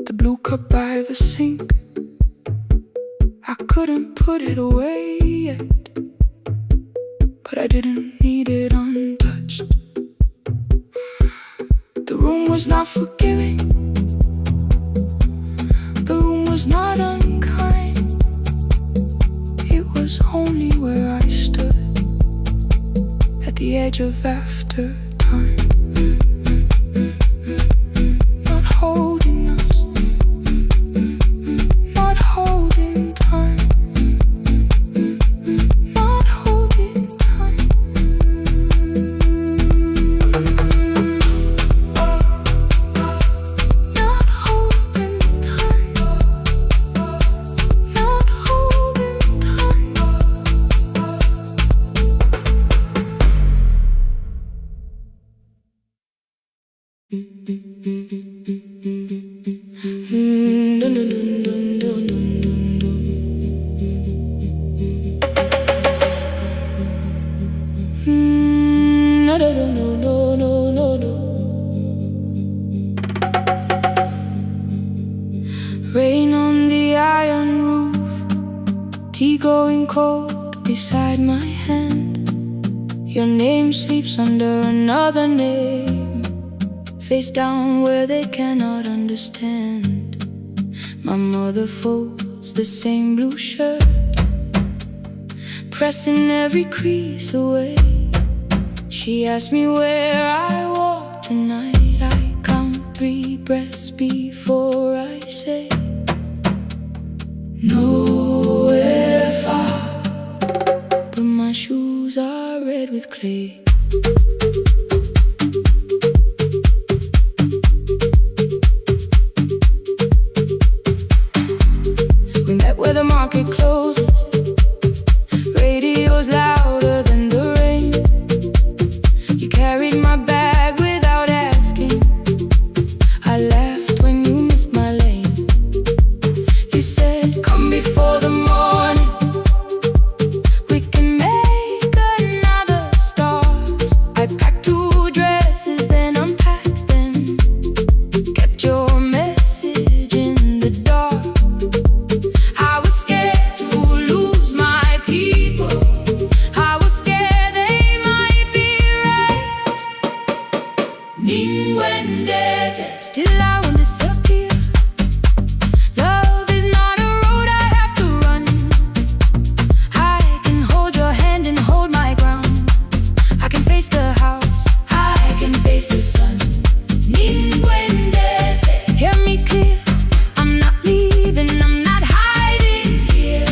The blue cup by the sink, I couldn't put it away yet, but I didn't need it untouched. The room was not forgiving, the room was not unkind. It was only where I stood at the edge of after time. Not holding us, not holding time, not holding time. Not holding time, not holding time. Rain on the iron roof, tea going cold beside my hand. Your name sleeps under another name, face down where they cannot understand. My mother folds the same blue shirt, pressing every crease away. She asked me where I walk tonight. I count 3 breaths before I say nowhere far, but my shoes are red with clay. We met where the market closes, radio's louder than the rain. You carried my bag without asking, I laughed when you missed my lane. You said, come before the morning, we can make another start. I packed 2 dresses, then unpacked them, kept your message in the dark. I was scared to lose my people, I was scared they might be right. Ninguendete, still I won't disappear. Love is not a road I have to run. I can hold your hand and hold my ground. I can face the house, I can face the sun. Ninguendete, hear me clear, I'm not leaving, I'm not hiding here.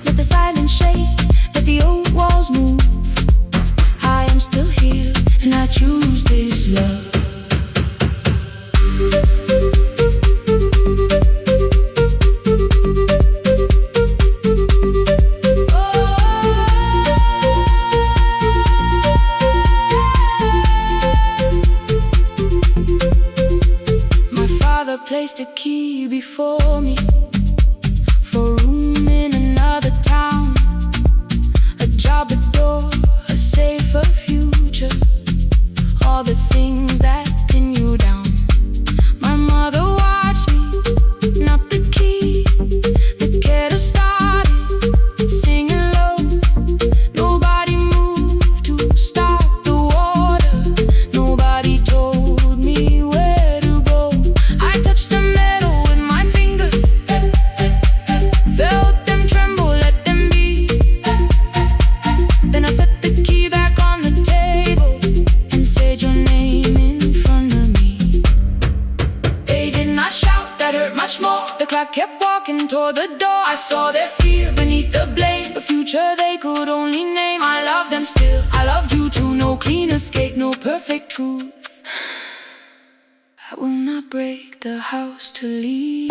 Let the silence shake, let the old walls move. I am still here, and I choose this love. My father placed a key before me for room in another town, a job, a door, a safer future, all the things that pin you down. My mother watched me, not the key, the kettle started singing low. Nobody moved to stop the water, nobody told me where to go. I touched the metal with my fingers, felt them tremble, let them be. Then I set the key back on the table and said your name in front of me. They did not shout, that hurt much more. The clock kept walking toward the door. I saw their fear beneath the blame, a future they could only name. I loved them still, I loved you too. No clean escape, no perfect truth. I will not break the house to leave,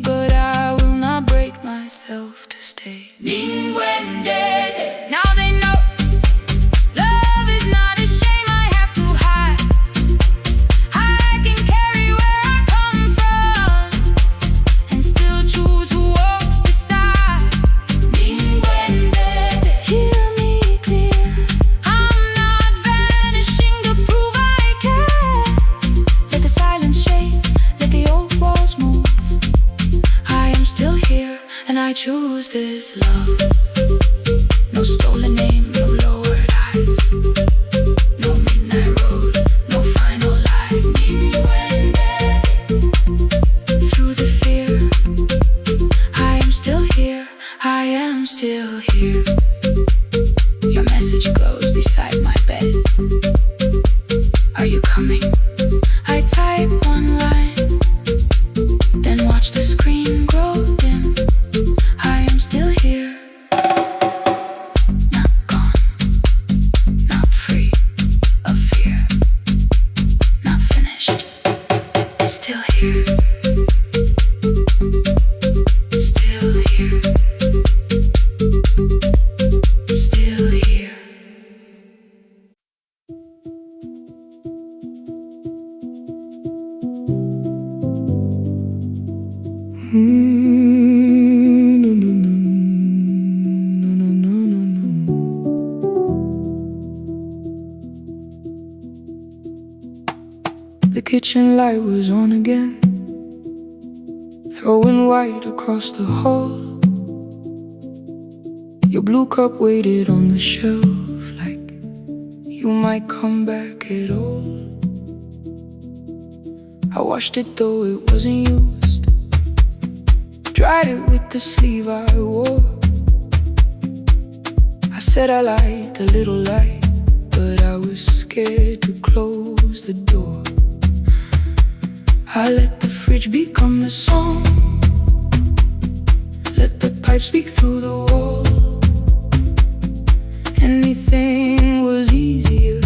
but I will not break myself to stay. Ninguendete, now they know love is not a shame I have to hide. I can carry where I come from and still choose who walks beside. Ninguendete, hear me clear, I'm not this love. No stolen name, no lowered eyes, no midnight road, no final lie. Through the fear, I am still here, I am still here. Your message glows beside my bed. Are you coming? I type one line, then watch the screen grow dim. I am still here, not gone, not free of fear, not finished, still here, still here, still here. The kitchen light was on again, throwing white across the hall. Your blue cup waited on the shelf, like you might come back at all. I washed it though it wasn't used, dried it with the sleeve I wore. I said I liked a little light, but I was scared to close the door. I let the fridge become the song, let the pipe speak through the wall. Anything was easier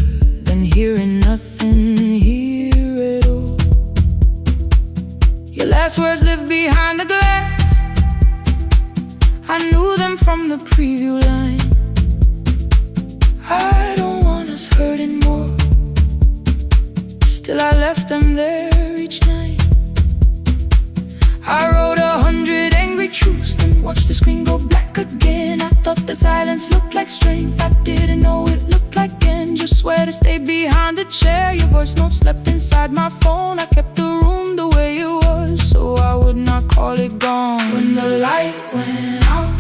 than hearing nothing here at all. Your last words lived behind the glass, I knew them from the preview line. I don't want us hurting more, still I left them there each night. I wrote 100 angry truths, then watched the screen go black again. I thought the silence looked like strength, I didn't know it looked like end. Just swear to stay behind the chair. Your voice note slept inside my phone. I kept the room the way it was, so I would not call it gone. When the light went out,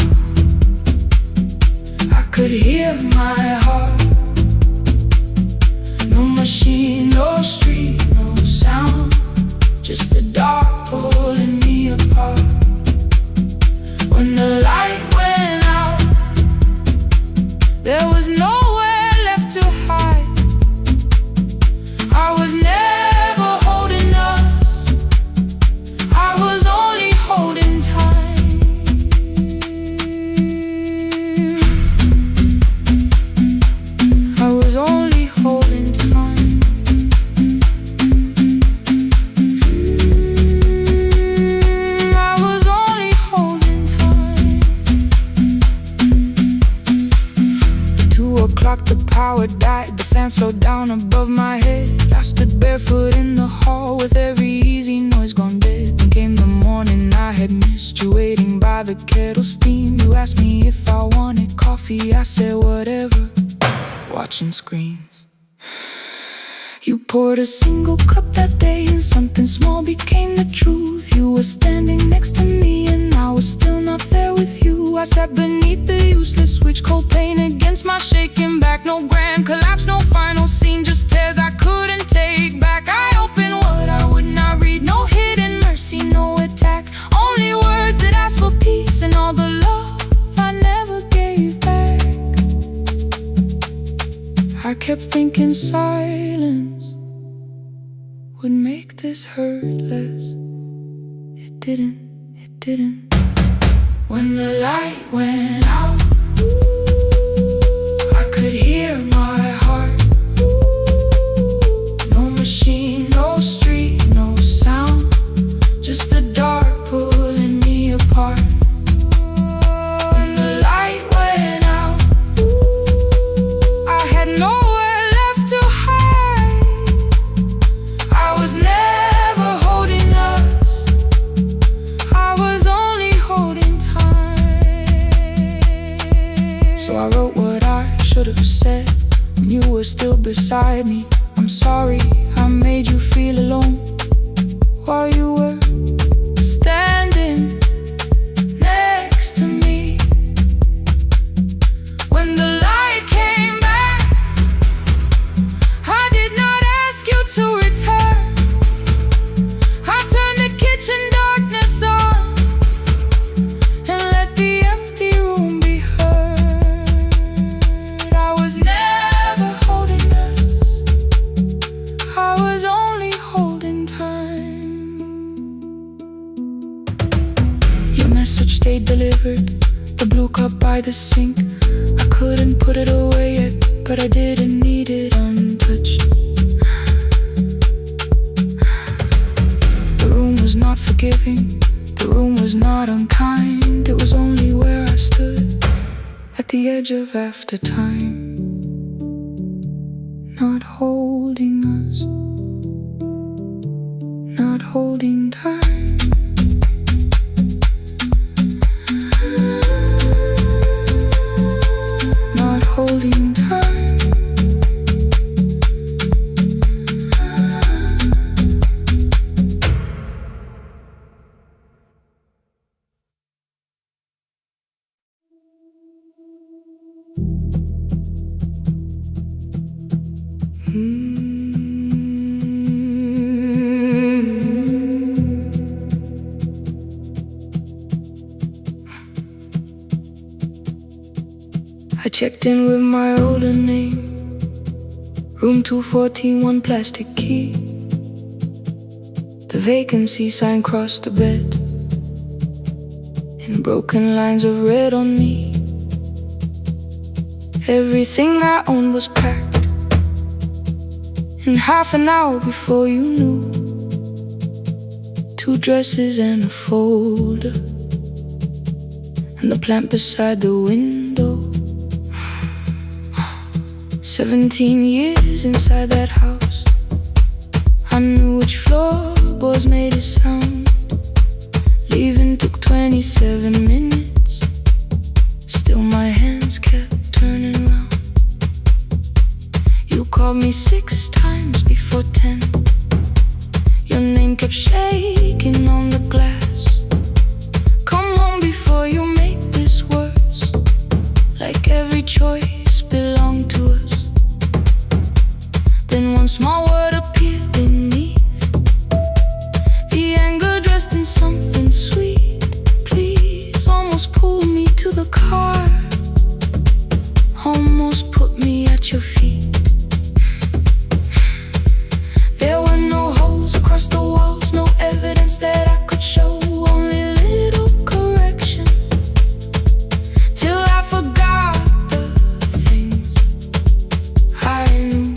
I could hear my heart. No machine, no street, no sound, just the dark pulling me apart. When the light went out, there was nowhere left to hide. I was never holding us, I was only holding time. I was only holding time. I was only holding time. At 2 o'clock the power died, the fan slowed down above my head. I stood barefoot in the hall with every easy noise gone dead. Then came the morning I had missed you, waiting by the kettle steam. You asked me if I wanted coffee, I said whatever, watching screens. You poured a single cup that day, and something small became the truth. You were standing next to me, and I was still not there with you. I sat beneath the useless switch, cold pain against my shaking back. No grand collapse, no final scene, just tears I couldn't take back. I opened what I would not read, no hidden mercy, no attack. Only words that ask for peace, and all the love I never gave back. I kept thinking silence would make this hurt less. It didn't, it didn't. When the light went out, I could hear my heart. No machine, no street, no sound, just the dark pulling me apart. When the light went out, I had nowhere left to hide. I was never holding us, I was only holding time. So I wrote what I should have said when you were still beside me. I'm sorry I made you feel alone while you were standing next to me. delivered. The blue cup by the sink, I couldn't put it away yet, but I didn't need it untouched. The room was not forgiving, the room was not unkind. It was only where I stood, at the edge of after time. Not holding us, not holding time. Not holding time. I checked in with my older name, room 214, one plastic key. The vacancy sign crossed the bed, in broken lines of red on me. Everything I owned was packed, in half an hour before you knew. 2 dresses and a folder, and the plant beside the window. 17 years inside that house, I knew which floorboards made a sound. Leaving took 27 minutes, still my hands kept turning round. You called me 6 times before 10. Your name kept shaking on the glass. Come home before you make this worse, like every choice belonged to us. Then one small word appeared beneath, the anger dressed in something sweet. Please, almost pulled me to the car, almost put me at your feet. There were no holes across the walls, no evidence that I could show, only little corrections, till I forgot the things I knew.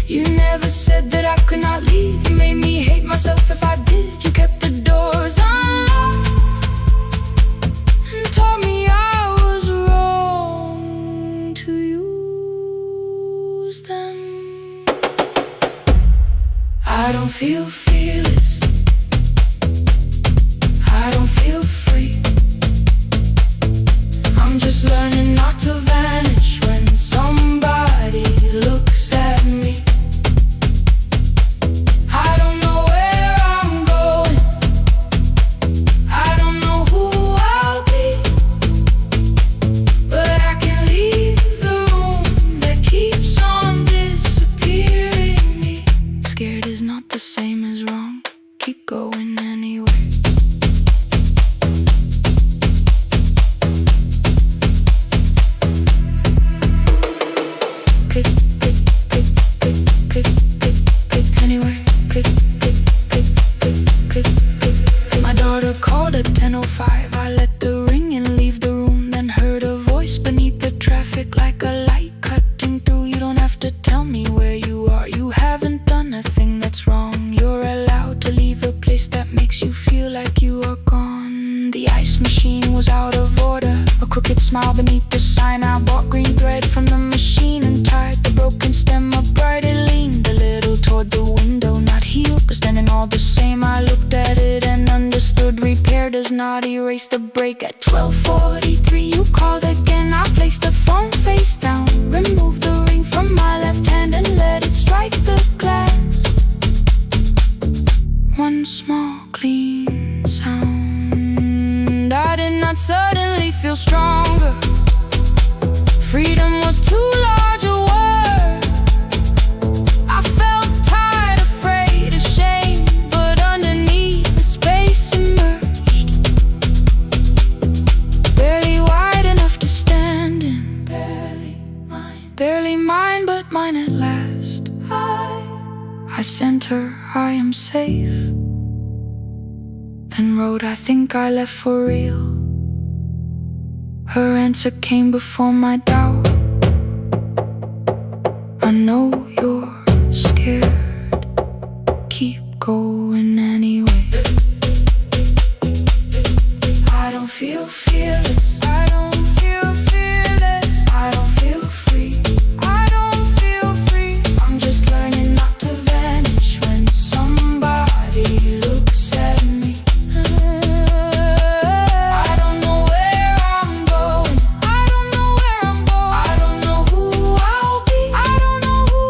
You never said that I could not leave. You made me hate myself if I did. You kept the doors unlocked and told me I was wrong to use them. I don't feel fearless, I don't feel free. I'm just learning not to vanish when somebody looks at me. I don't know where I'm going, I don't know who I'll be, but I can leave the room that keeps on disappearing me. Scared is not the same as wrong, keep going anyway. Pick, pick, pick, pick, pick, pick, pick, anyway. Pick, pick, pick, pick, pick, pick, pick. My daughter called at 10:05. I let the ring and leave the room, then heard a voice beneath the traffic like a light cutting through. You don't have to tell me where you are, you haven't done a thing that's wrong. You're allowed to leave a place that makes you feel like you are gone. The ice machine was out of order, a crooked smile beneath the sign. I bought green thread from the machine and tied the broken stem upright. It leaned a little toward the window, not healed but standing all the same. I looked at it and understood, repair does not erase the break. At 12:43 you called again. I placed the phone face down, removed the ring from my left hand and let it strike the glass. One small clean sound. I did not suddenly feel stronger. Freedom was too large a word. I felt tired, afraid, ashamed, but underneath the space emerged, barely wide enough to stand in. Barely mine, but mine at last. I sent her, I am safe. then wrote, I think I left for real. Her answer came before my doubt. I know you're scared, keep going anyway. I don't feel fearless, I don't feel fearless, I don't feel free, I don't feel free. I'm just learning not to vanish when somebody looks at me. I don't know where I'm going, I don't know where I'm going, I don't know who I'll be, I don't know who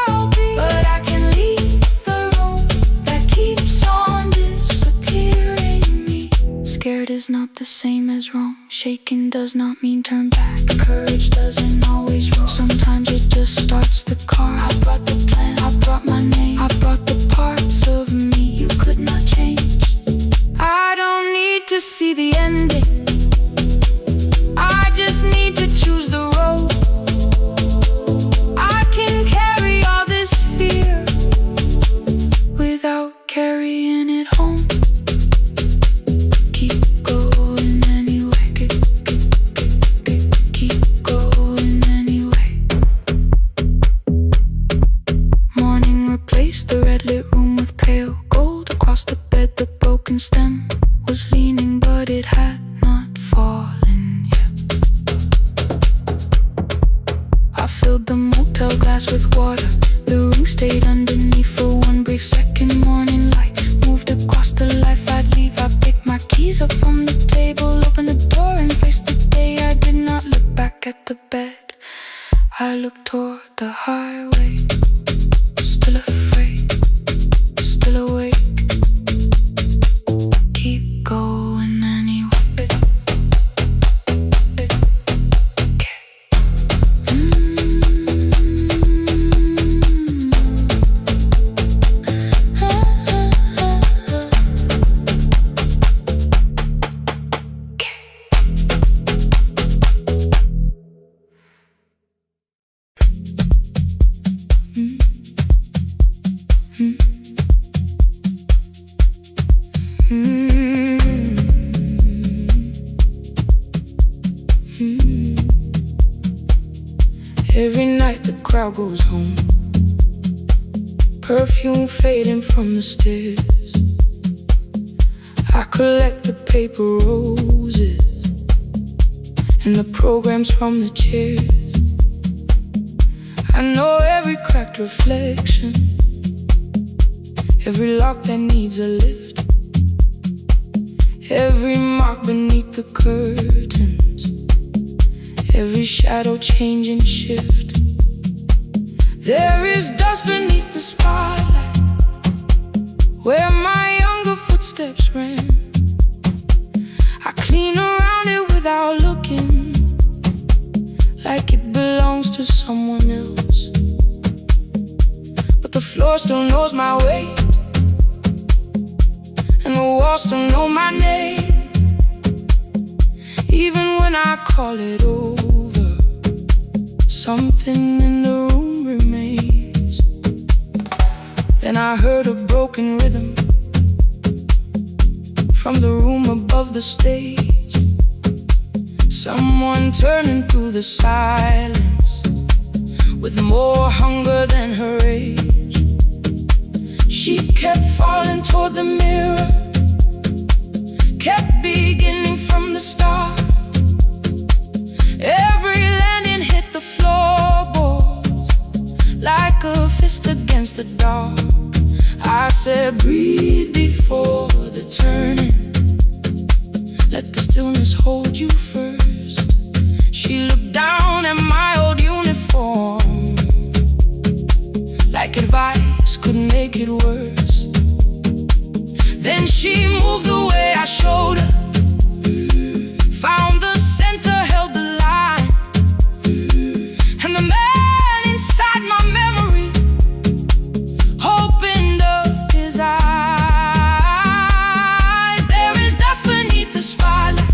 I'll be. But I can leave the room that keeps on disappearing me. Scared is not the same as wrong. Shaken does not mean turn back. Courage doesn't always roll. Sometimes it just starts the car. I brought the plan, I brought my name, I brought the parts of me you could not change. I don't need to see the ending, I just need to choose the road. I can carry all this fear without carrying it home. Keep going anyway, keep going anyway. Morning replaced the red lit room with pale gold. Across the bed the broken stem was leaning, but it had not fallen yet. I filled the motel glass with water. The ring stayed underneath for one brief second. Morning light moved across the life I'd leave. I picked my keys up from the table, opened the door and faced the day. I did not look back at the bed, I looked toward the highway. Still afraid, still awake, keep going anyway. Every night the crowd goes home, perfume fading from the stairs. I collect the paper roses and the programs from the chairs. I know every cracked reflection, every lock that needs a lift, every mark beneath the curtains, every shadow change and shift. There is dust beneath the spotlight where my younger footsteps ran. I clean around it without looking, like it belongs to someone else. But the floor still knows my weight, and the walls still know my name. Even when I call it over, something in the room remains. Then I heard a broken rhythm from the room above the stage. Someone turning through the silence with more hunger than her age. She kept falling toward the mirror, kept beginning from the start. Every landing hit the floorboards like a fist against the dark. I said, breathe before the turning, let the stillness hold you first. She looked down at my old uniform, like advice could make it worse. Then she moved the way I showed her, found the center, held the line, and the man inside my memory opened up his eyes. There is dust beneath the spotlight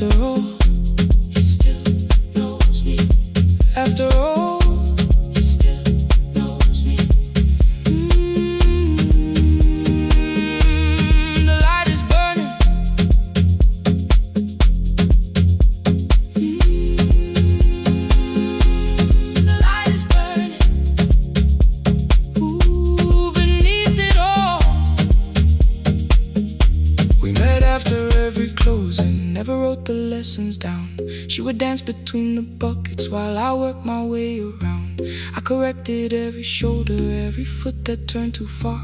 After all, he still knows me. After all, he still knows me. The light is burning. The light is burning. Ooh, beneath it all. We met after every closing, never wrote the lessons down. She would dance between the buckets while I worked my way around. I corrected every shoulder, every foot that turned too far.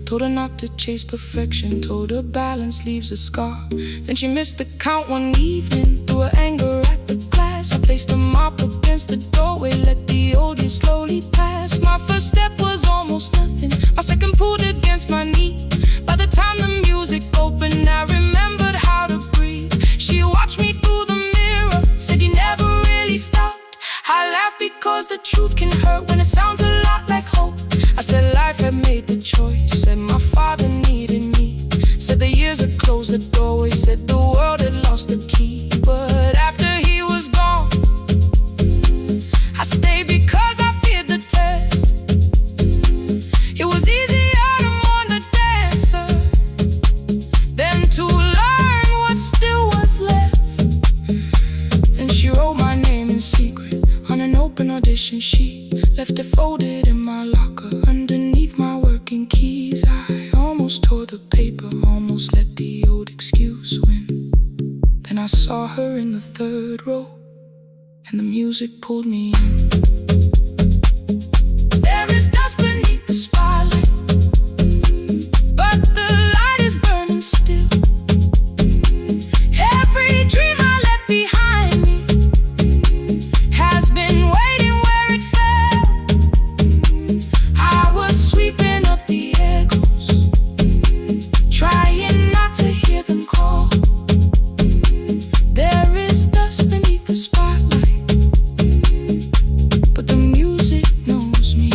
Told her not to chase perfection, told her balance leaves a scar. Then she missed the count one evening, threw her anger at the glass. I placed the mop against the doorway, let the old years slowly pass. My first step was almost nothing, my second pulled against my knee. By the time the music opened, I remembered how to breathe. She watched me through the mirror, said you never really stopped. I laughed because the truth can hurt when it sounds a lot like hope. I said life had made the choice, said my father needed me. Said the years had closed the doorway, said the world had lost the key. But after he was gone, I stayed because I feared the test. It was easier to mourn the dancer than to learn what still was left. Then she wrote my name in secret on an open audition sheet, left it folded in my locker underneath my working keys. I almost tore the paper, almost let the old excuse win. Then I saw her in the third row, and the music pulled me in. There is dust beneath the spotlight, but the light is burning still. Every dream I left behind me has been waiting where it fell. I was sweeping up the echoes, trying not to hear them call. There is dust beneath the spotlight, but the music knows me.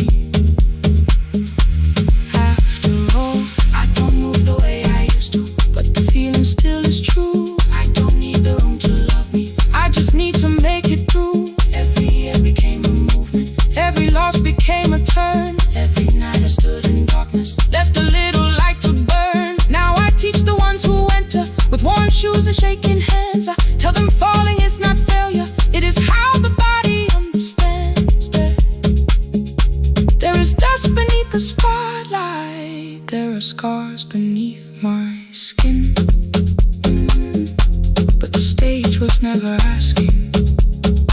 After all, I don't move the way I used to, but the feeling still is true. I don't need the room to love me, I just need to make it through. Every year became a movement, every loss became a turn. Every night I stood in darkness, left a little light to burn. Now I teach the ones who enter with worn shoes and shaking hands. I tell them falling is not failure, it is how the body understands. There is dust beneath the spotlight, there are scars beneath my skin. But the stage was never asking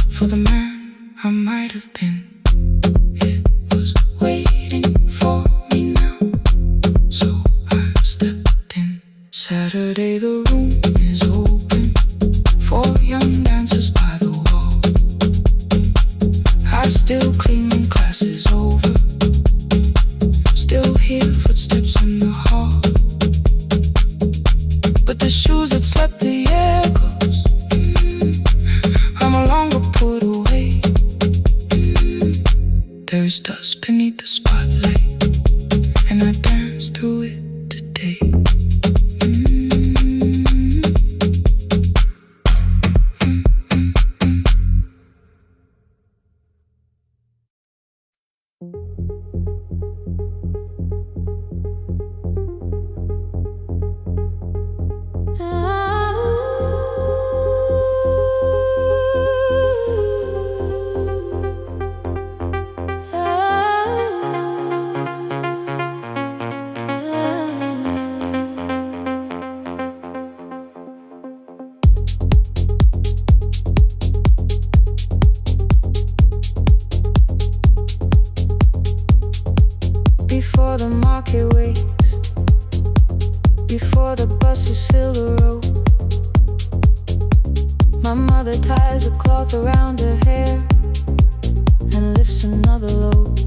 for the man I might have been. It was waiting for me now, so I stepped in. Saturday the room is open for young dancers by the wall. I still clean when class is over, still hear footsteps in the hall. But the shoes that slept the echoes, are no longer put away. There is dust beneath the spotlight, and I dance through it today. Before the market wakes, before the buses fill the road, my mother ties a cloth around her hair and lifts another load.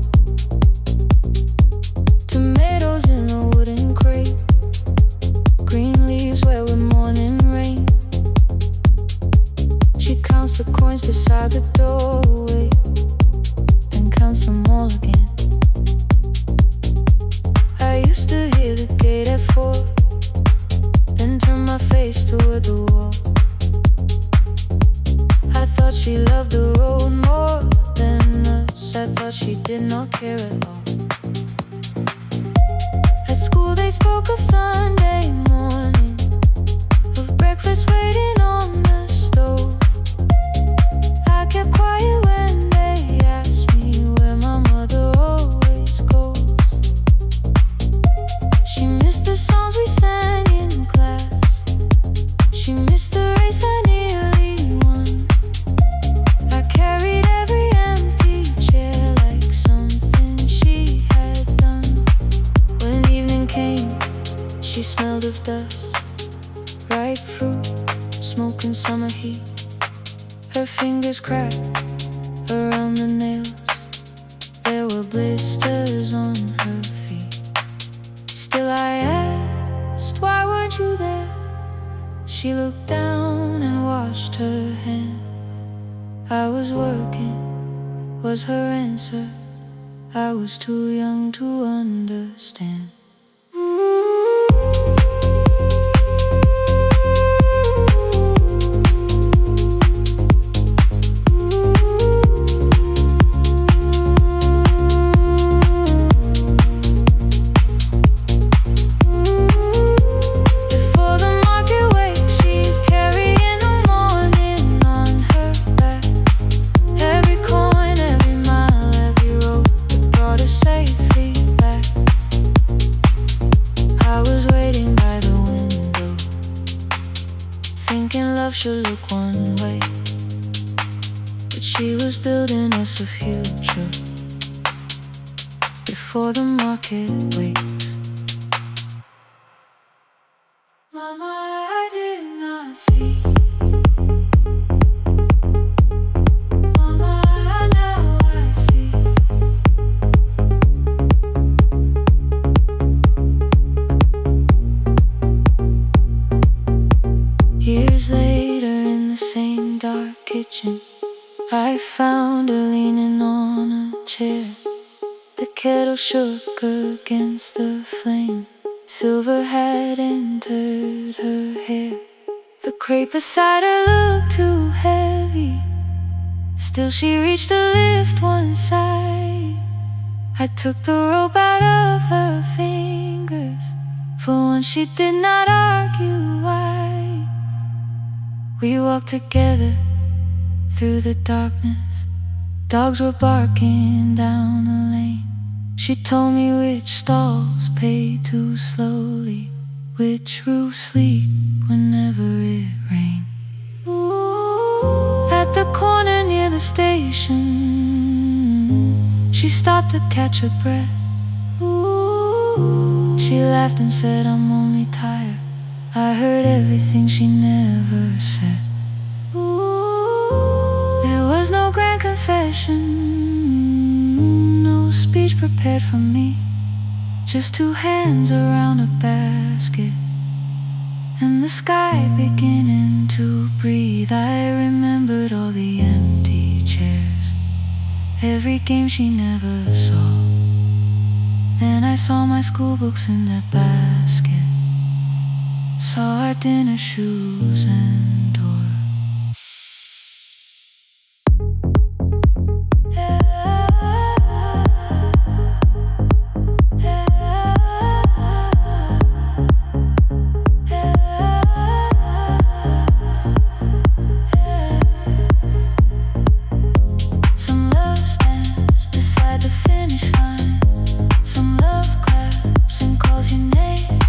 Tomatoes in a wooden crate, green leaves where we're mourning rain. She counts the coins beside the doorway, then counts them all again. I used to hear the gate at 4, then turn my face toward the wall. she loved the road more than us. I thought she did not care at all. At school they spoke of Sunday morning, of breakfast waiting on the stove. I kept quiet when they asked me where my mother always goes. She missed the songs we sang in class. She missed the race I nearly won. I carried every empty chair like something she had done. When evening came, she smelled of dust, ripe fruit, smoke and summer heat. Her fingers cracked around the nails. There were blisters on her feet. Still I asked, why weren't you there? She looked down and washed her hand. I was working, was her answer. I was too young to understand. Should look one way, but she was building us a future before the market wakes. Mama, I did not see. Mama, now I see. Years later, in the same dark kitchen, I found her leaning on a chair. The kettle shook against the flame. Silver had entered her hair. The crepe beside her looked too heavy. Still she reached to lift one side. I took the rope out of her fingers. For once she did not argue why. We walked together through the darkness. Dogs were barking down the lane. She told me which stalls pay too slowly, which roofs leak whenever it rained. At the corner near the station, she stopped to catch her breath. She laughed and said, I'm only tired. I heard everything she never said. There was no grand confession, no speech prepared for me. Just two hands around a basket, and the sky beginning to breathe. I remembered all the empty chairs, every game she never saw. Then I saw my school books in that basket, saw our dinner shoes and door. Some love stands beside the finish line. Some love claps and calls your name.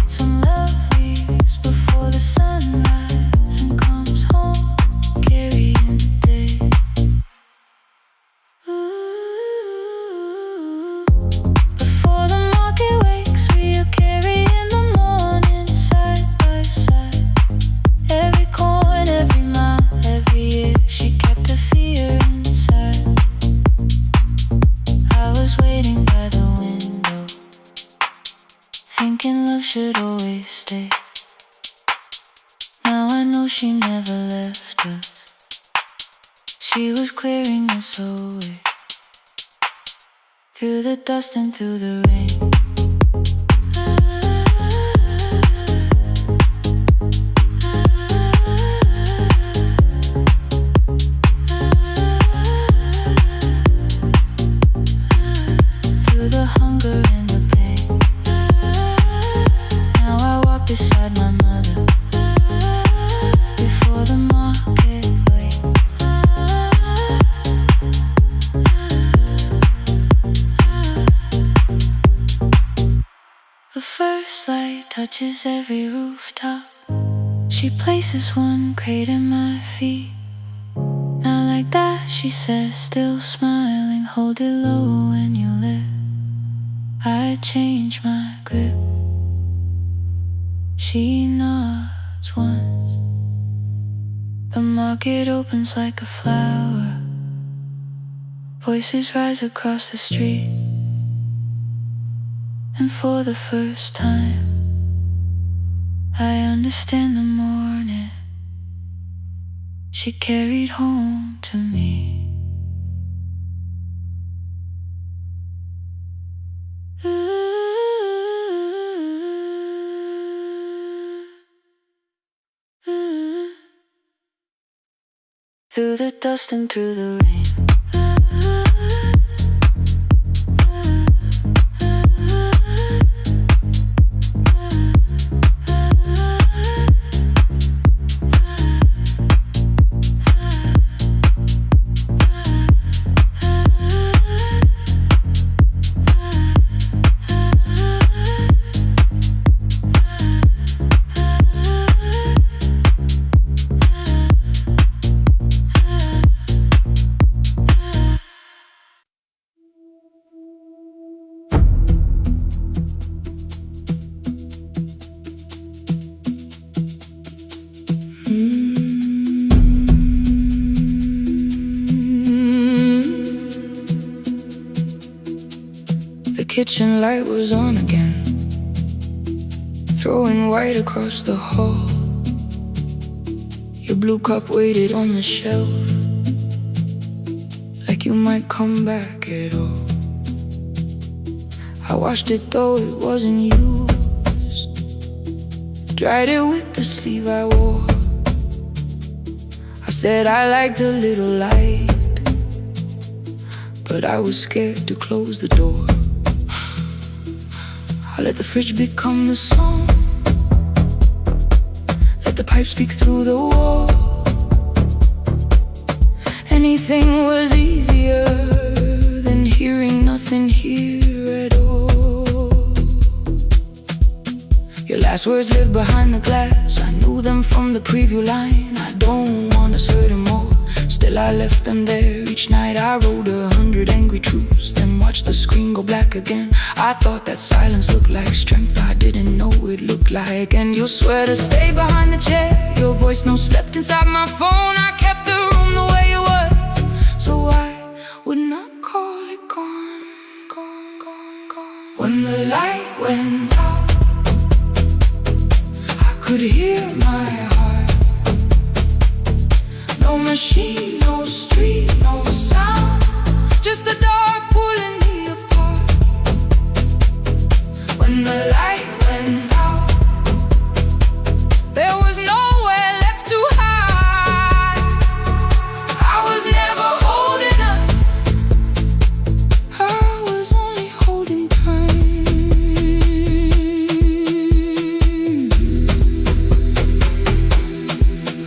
Some love leaves before the sunrise and comes home carrying the day. Ooh. Before the market wakes, we are carrying the morning side by side. Every coin, every mile, every year, she kept her fear inside. I was waiting by the window, thinking love should always stay. Now I know she never left us. She was clearing us away, through the dust and through the rain. kisses every rooftop. She places one crate at my feet. Not like that, she says, still smiling. Hold it low when you lift. I change my grip. She nods once. The market opens like a flower. Voices rise across the street. And for the first time, I understand the morning she carried home to me. Through the dust and through the rain. The kitchen light was on again, throwing white across the hall. Your blue cup waited on the shelf, like you might come back at all. I washed it though it wasn't used, dried it with the sleeve I wore. I said I liked a little light, but I was scared to close the door. I let the fridge become the song, let the pipe speak through the wall. Anything was easier than hearing nothing here at all. Your last words live behind the glass. I knew them from the preview line. I don't want us hurting more. Still I left them there. Each night I wrote 100 angry truths, then watched the screen go black again. I thought that silence looked like strength. I didn't know it looked like. And you swear to stay behind the chair. Your voice no slept inside my phone. I kept the room the way it was, so I would not call it gone, gone, gone, gone. When the light went out, I could hear my heart. No machine, no street, no sound, just the dark pulling me apart. When the light went out, there was nowhere left to hide. I was never holding up, I was only holding time.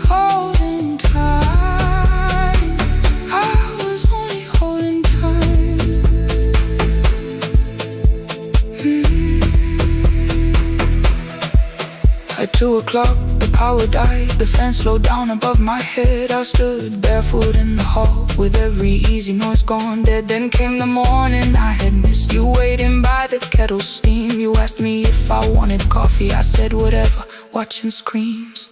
Holding time, I was only holding time. At 2 o'clock, the power died. The fan slowed down above my head. I stood barefoot in the hall, with every easy noise gone dead. Then came the morning I had missed. You waiting by the kettle steam. You asked me if I wanted coffee. I said whatever, watching screens.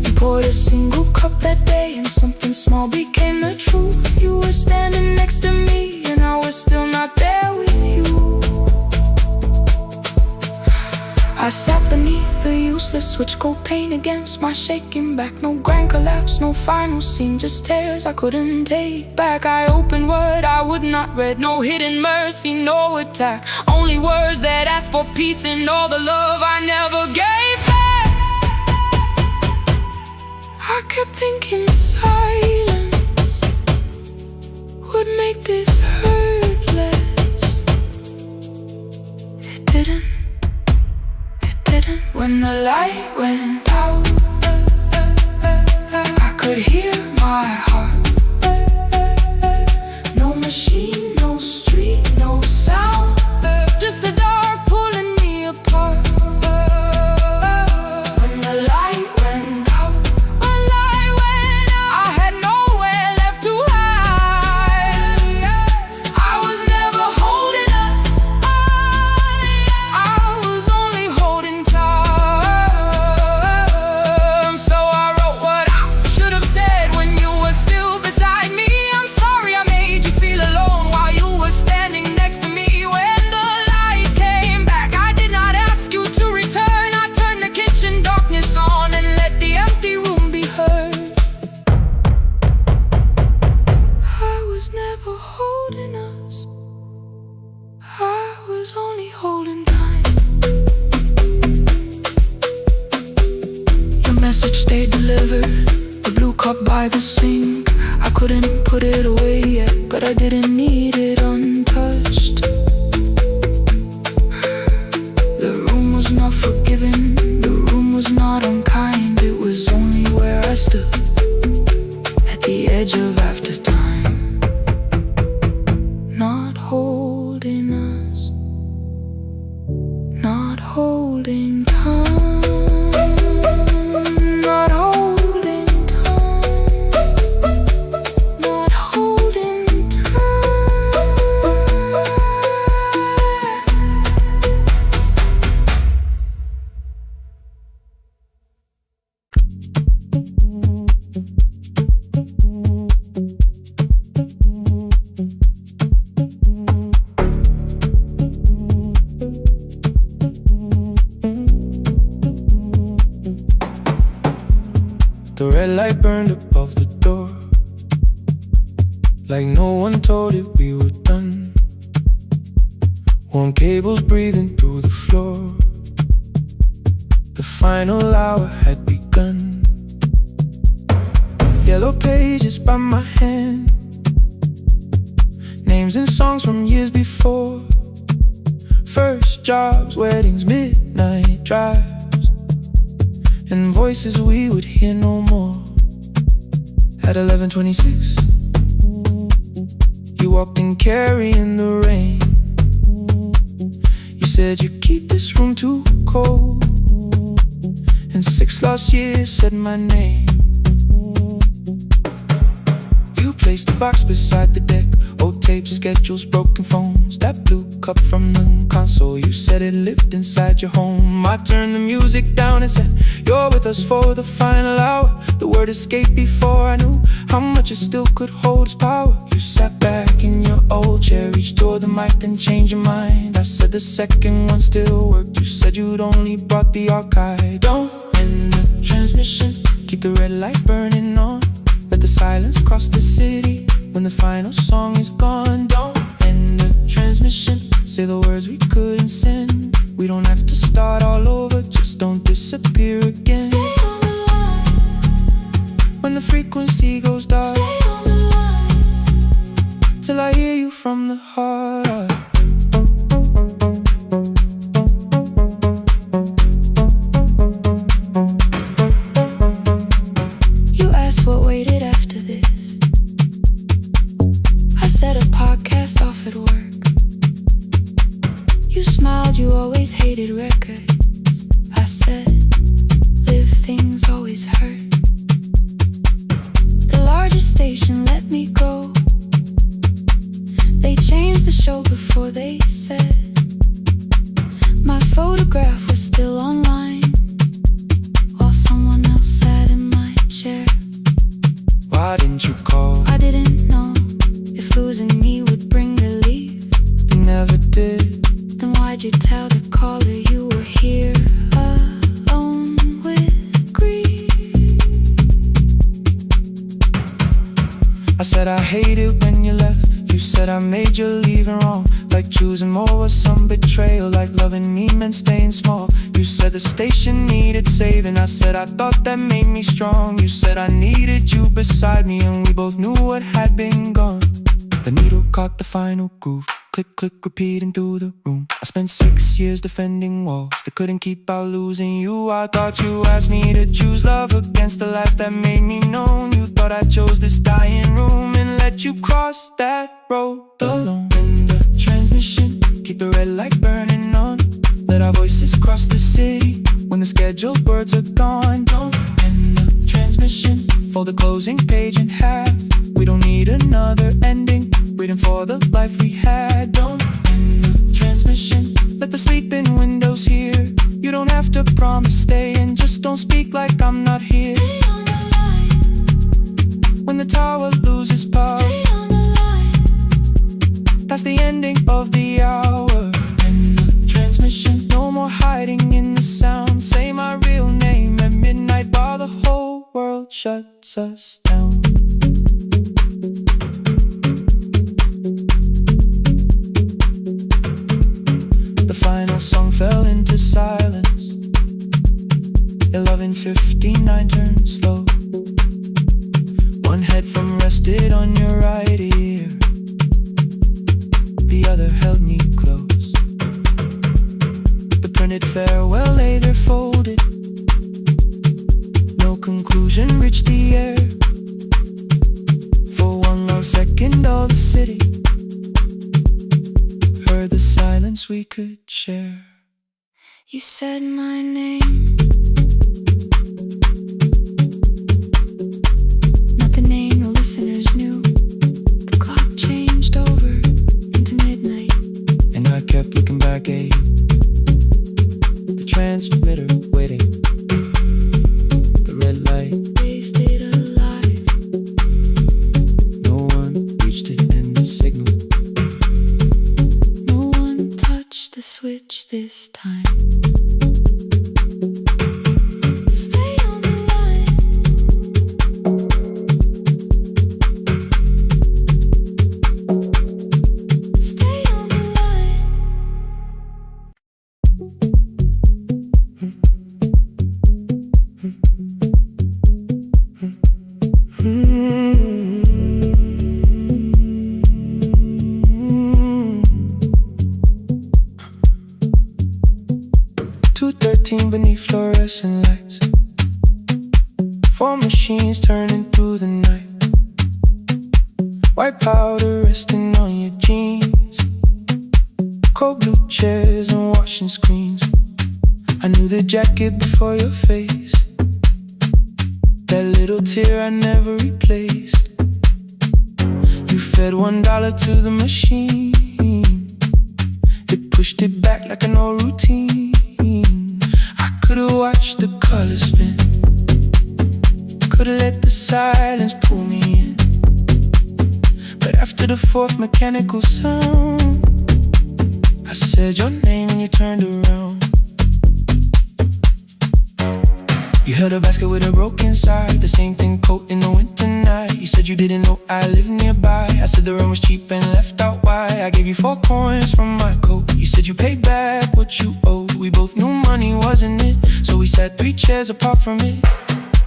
You poured a single cup that day, and something small became the truth. You were standing next to me, and I was still not there with you. I sat beneath the useless switch, cold pain against my shaking back. No grand collapse, no final scene, just tears I couldn't take back. I opened word I would not read, no hidden mercy, no attack. Only words that asked for peace and all the love I never gave back. I kept thinking silence would make this hurt less. It didn't. When the light went out, I could hear my heart. No machine, no street, no sound, just the dark pulling me apart. by the sink. I couldn't put it away yet, but I didn't need it untouched. The room was not forgiving, the room was not unkind. It was only where I stood at the edge of after time, not holding us, not holding time. The red light burned above the door, like no one told it we were done. Warm cables breathing through the floor. The final hour had begun. Yellow pages by my hand, names and songs from years before. First jobs, weddings, midnight drives, and voices we would hear no more. At 11:26, you walked in carrying the rain. You said you keep this room too cold, and 6 lost years said my name. You placed a box beside the deck, old tapes, schedules, broken phones, that blue cup from the console. You said it lived inside your home. I turned the music down and said, you're with us for the final hour. The word escaped before I knew how much it still could hold its power. You sat back in your old chair, reached toward the mic, then changed your mind. I said the second one still worked. You said you'd only brought the archive. Don't end the transmission, keep the red light burning on. Let the silence cross the city when the final song is gone. Don't end the transmission, say the words we couldn't send. We don't have to start all over, just don't disappear again. Stay on the line when the frequency goes dark. Stay on the line till I hear you from the heart. You asked what waited after this. I said a podcast off at work. You smiled, you always hated records. I said, live things always hurt. The largest station let me go. They changed the show before they said my photograph was still online, while someone else sat in my chair. Why didn't you call? I didn't know if losing me would bring relief. You never did. Then why'd you tell the caller you were here alone with grief? I said I hate it when you left. You said I made you leaving wrong, like choosing more was some betrayal, like loving me meant staying small. You said the station needed saving. I said I thought that made me strong. You said I needed you beside me, and we both knew what had been gone. The needle caught the final groove, click, click, repeating through the room. I spent 6 years defending walls that couldn't keep out losing you. I thought you asked me to choose love against the life that made me known. You thought I chose this dying room and let you cross that road alone. In the transmission, keep the red light burning on. Let our voices cross the city when the scheduled words are gone. Don't end the transmission, fold the closing page in half. We don't need another ending, waiting for the life we had. Don't end the transmission, let the sleeping windows hear. You don't have to promise staying, just don't speak like I'm not here. Stay on the line when the tower loses power. Stay on the line that's the ending of the hour. End the transmission, no more hiding in the sound. Say my real name at midnight while the whole world shuts us down. The final song fell into silence. 11:59 turned slow. One headphone rested on your right ear, the other held me close. The printed farewell lay there folded. No conclusion reached the air. For one long second all the city heard the silence we could share. You said my name, not the name the listeners knew. The clock changed over into midnight, and I kept looking back at you, the transmitter waiting, the red light. They stayed alive. No one reached it in the signal. No one touched the switch this time. Stay on the line. Stay on the line. 2:13 beneath fluorescent lights, 4 machines turning through the night. White powder resting on your jeans, cold blue chairs and washing screens. I knew the jacket before your face, that little tear I never replaced. You fed $1 to the machine, it pushed it back like an old routine. I could've watched the colors spin, could've let the silence pull me in. But after the 4th mechanical sound, I said your name and you turned around. You held a basket with a broken side, the same thing coat in the winter night. You said you didn't know I lived nearby. I said the rent was cheap and left out why. I gave you 4 coins from my coat. You said you paid back what you owed. We both knew money wasn't it, so we sat 3 chairs apart from it.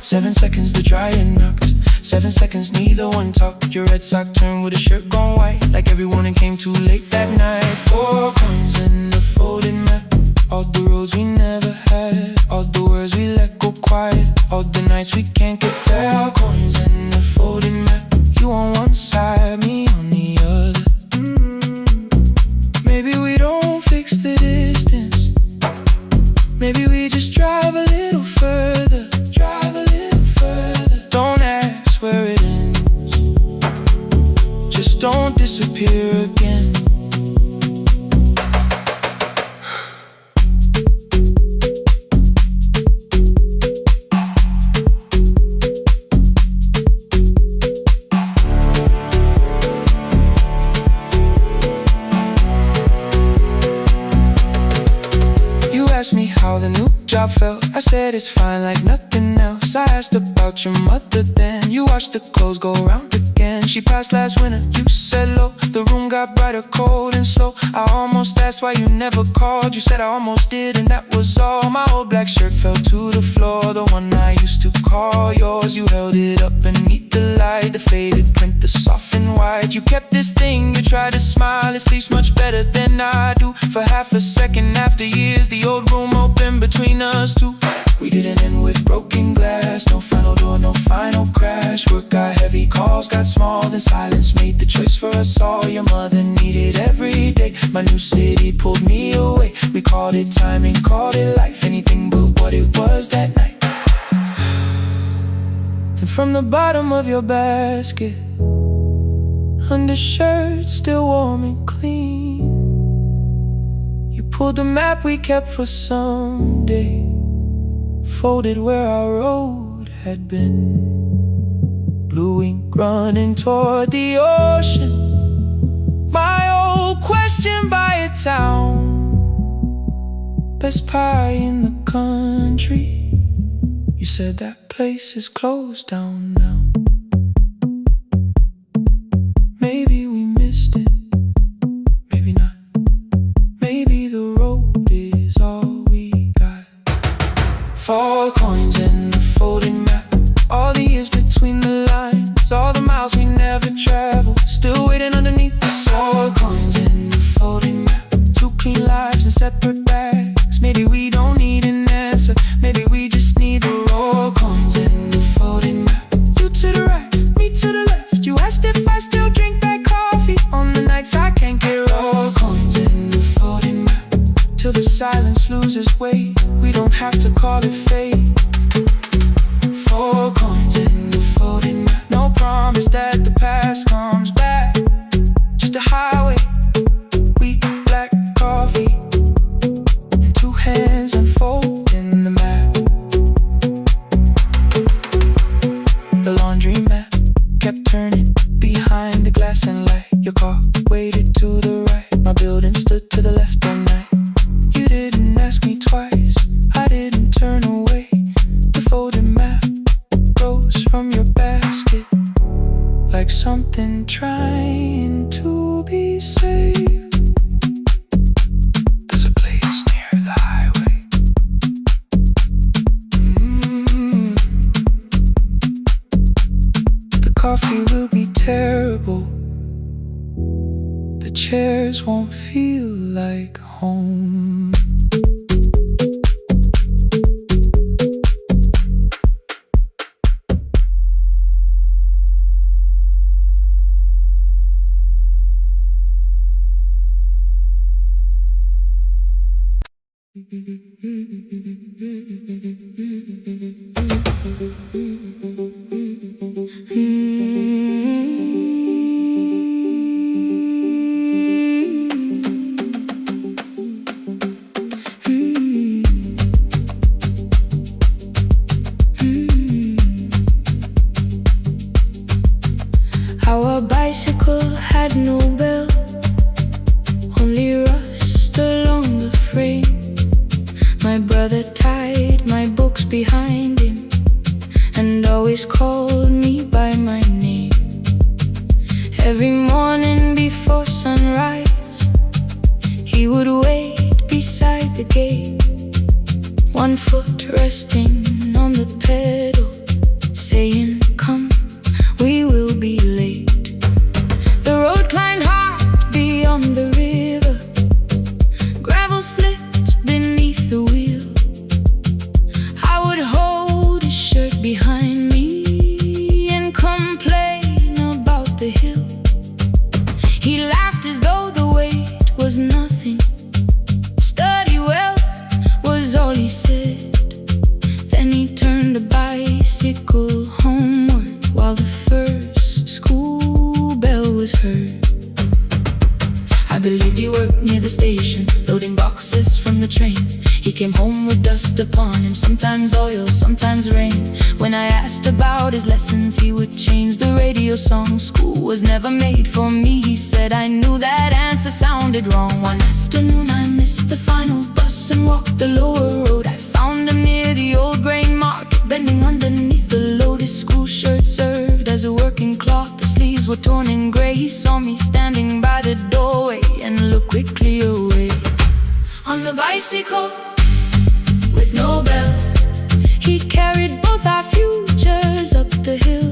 7 seconds the dryer knocked, 7 seconds neither one talked. Your red sock turned with a shirt gone white, like everyone came too late that night. 4 coins in the folded map, all the roads we never had, all the words we let go quiet, all the nights we can't get fair. Coins in the folded map, you on one side, me on the other. Maybe we don't fix the distance, maybe we just drive a little further, drive a little further. Don't ask where it ends, just don't disappear again. Asked me how the new job felt, I said it's fine like nothing else. I asked about your mother then, you watched the clothes go round again. She passed last winter, you said low, the room got brighter, cold and slow. I almost asked why you never called, you said I almost did and that was all. My old black shirt fell to the floor, the one I used to call yours. You held it up beneath the light, the faded print, the soft and white. You kept this thing, you tried to smile, it sleeps much better than I do. For half a second after years, the old room open between us two. We didn't end with broken glass, no final door, no final crash. Work got heavy, calls got small, then silence made the choice for us all. Your mother needed every day, my new city pulled me away. We called it timing, called it life, anything but what it was that night. And from the bottom of your basket, undershirt still warm and clean, you pulled the map we kept for someday, folded where our road had been. Blue ink running toward the ocean, my old question by a town. Best pie in the country, you said that place is closed down now. Maybe we missed it, maybe not. Maybe the road is all we got. 4 coins in the folding map, all the years between the lines, to call it fate. 4 coins in the folding map. No promise that the past comes back. Just a highway, weak black coffee, and 2 hands unfolding the map. The laundry mat kept turning behind the glass and light. Your car waited to the right. My building stood to the left all night. You didn't ask me twice, I didn't turn away. The folded map rose from your basket like something trying to be saved. There's a place near the highway. The coffee will be terrible. The chairs won't feel like home. Our bicycle had no bell, only rust along the frame. My brother tied my books behind him and always called me by my name. Every morning before sunrise, he would wait beside the gate, 1 foot resting on the pedal, saying, "Come, we will be late." The road climbed hard beyond the river, gravel slipped beneath the wheel. I would hold his shirt behind me and complain about the hill. He laughed as though the weight was nothing. Study well was all he said. Then he turned the bicycle homeward while the first school bell was heard. I believed he worked near the station, loading boxes from the train. He came home with dust upon him, sometimes oil, sometimes rain. When I asked about his lessons, he would change the radio song. School was never made for me, he said. I knew that answer sounded wrong. One afternoon I missed the final bus and walked the lower road. I found him near the old grain market, bending underneath the load. His school shirt served as a working cloth. The sleeves were torn and gray. He saw me standing by the doorway and looked quickly away. On the bicycle with no bell, he carried both our futures up the hill.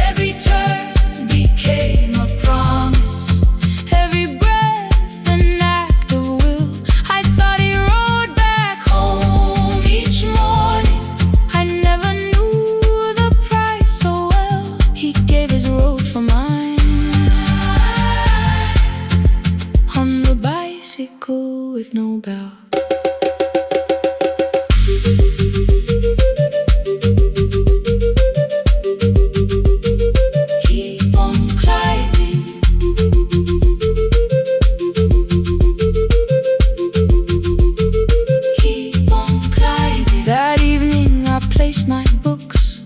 Every turn became a promise, every breath an act of will. I thought he rode back home each morning. I never knew the price so well. He gave his road for mine. On the bicycle with no bell. Keep on climbing. Keep on climbing. That evening I placed my books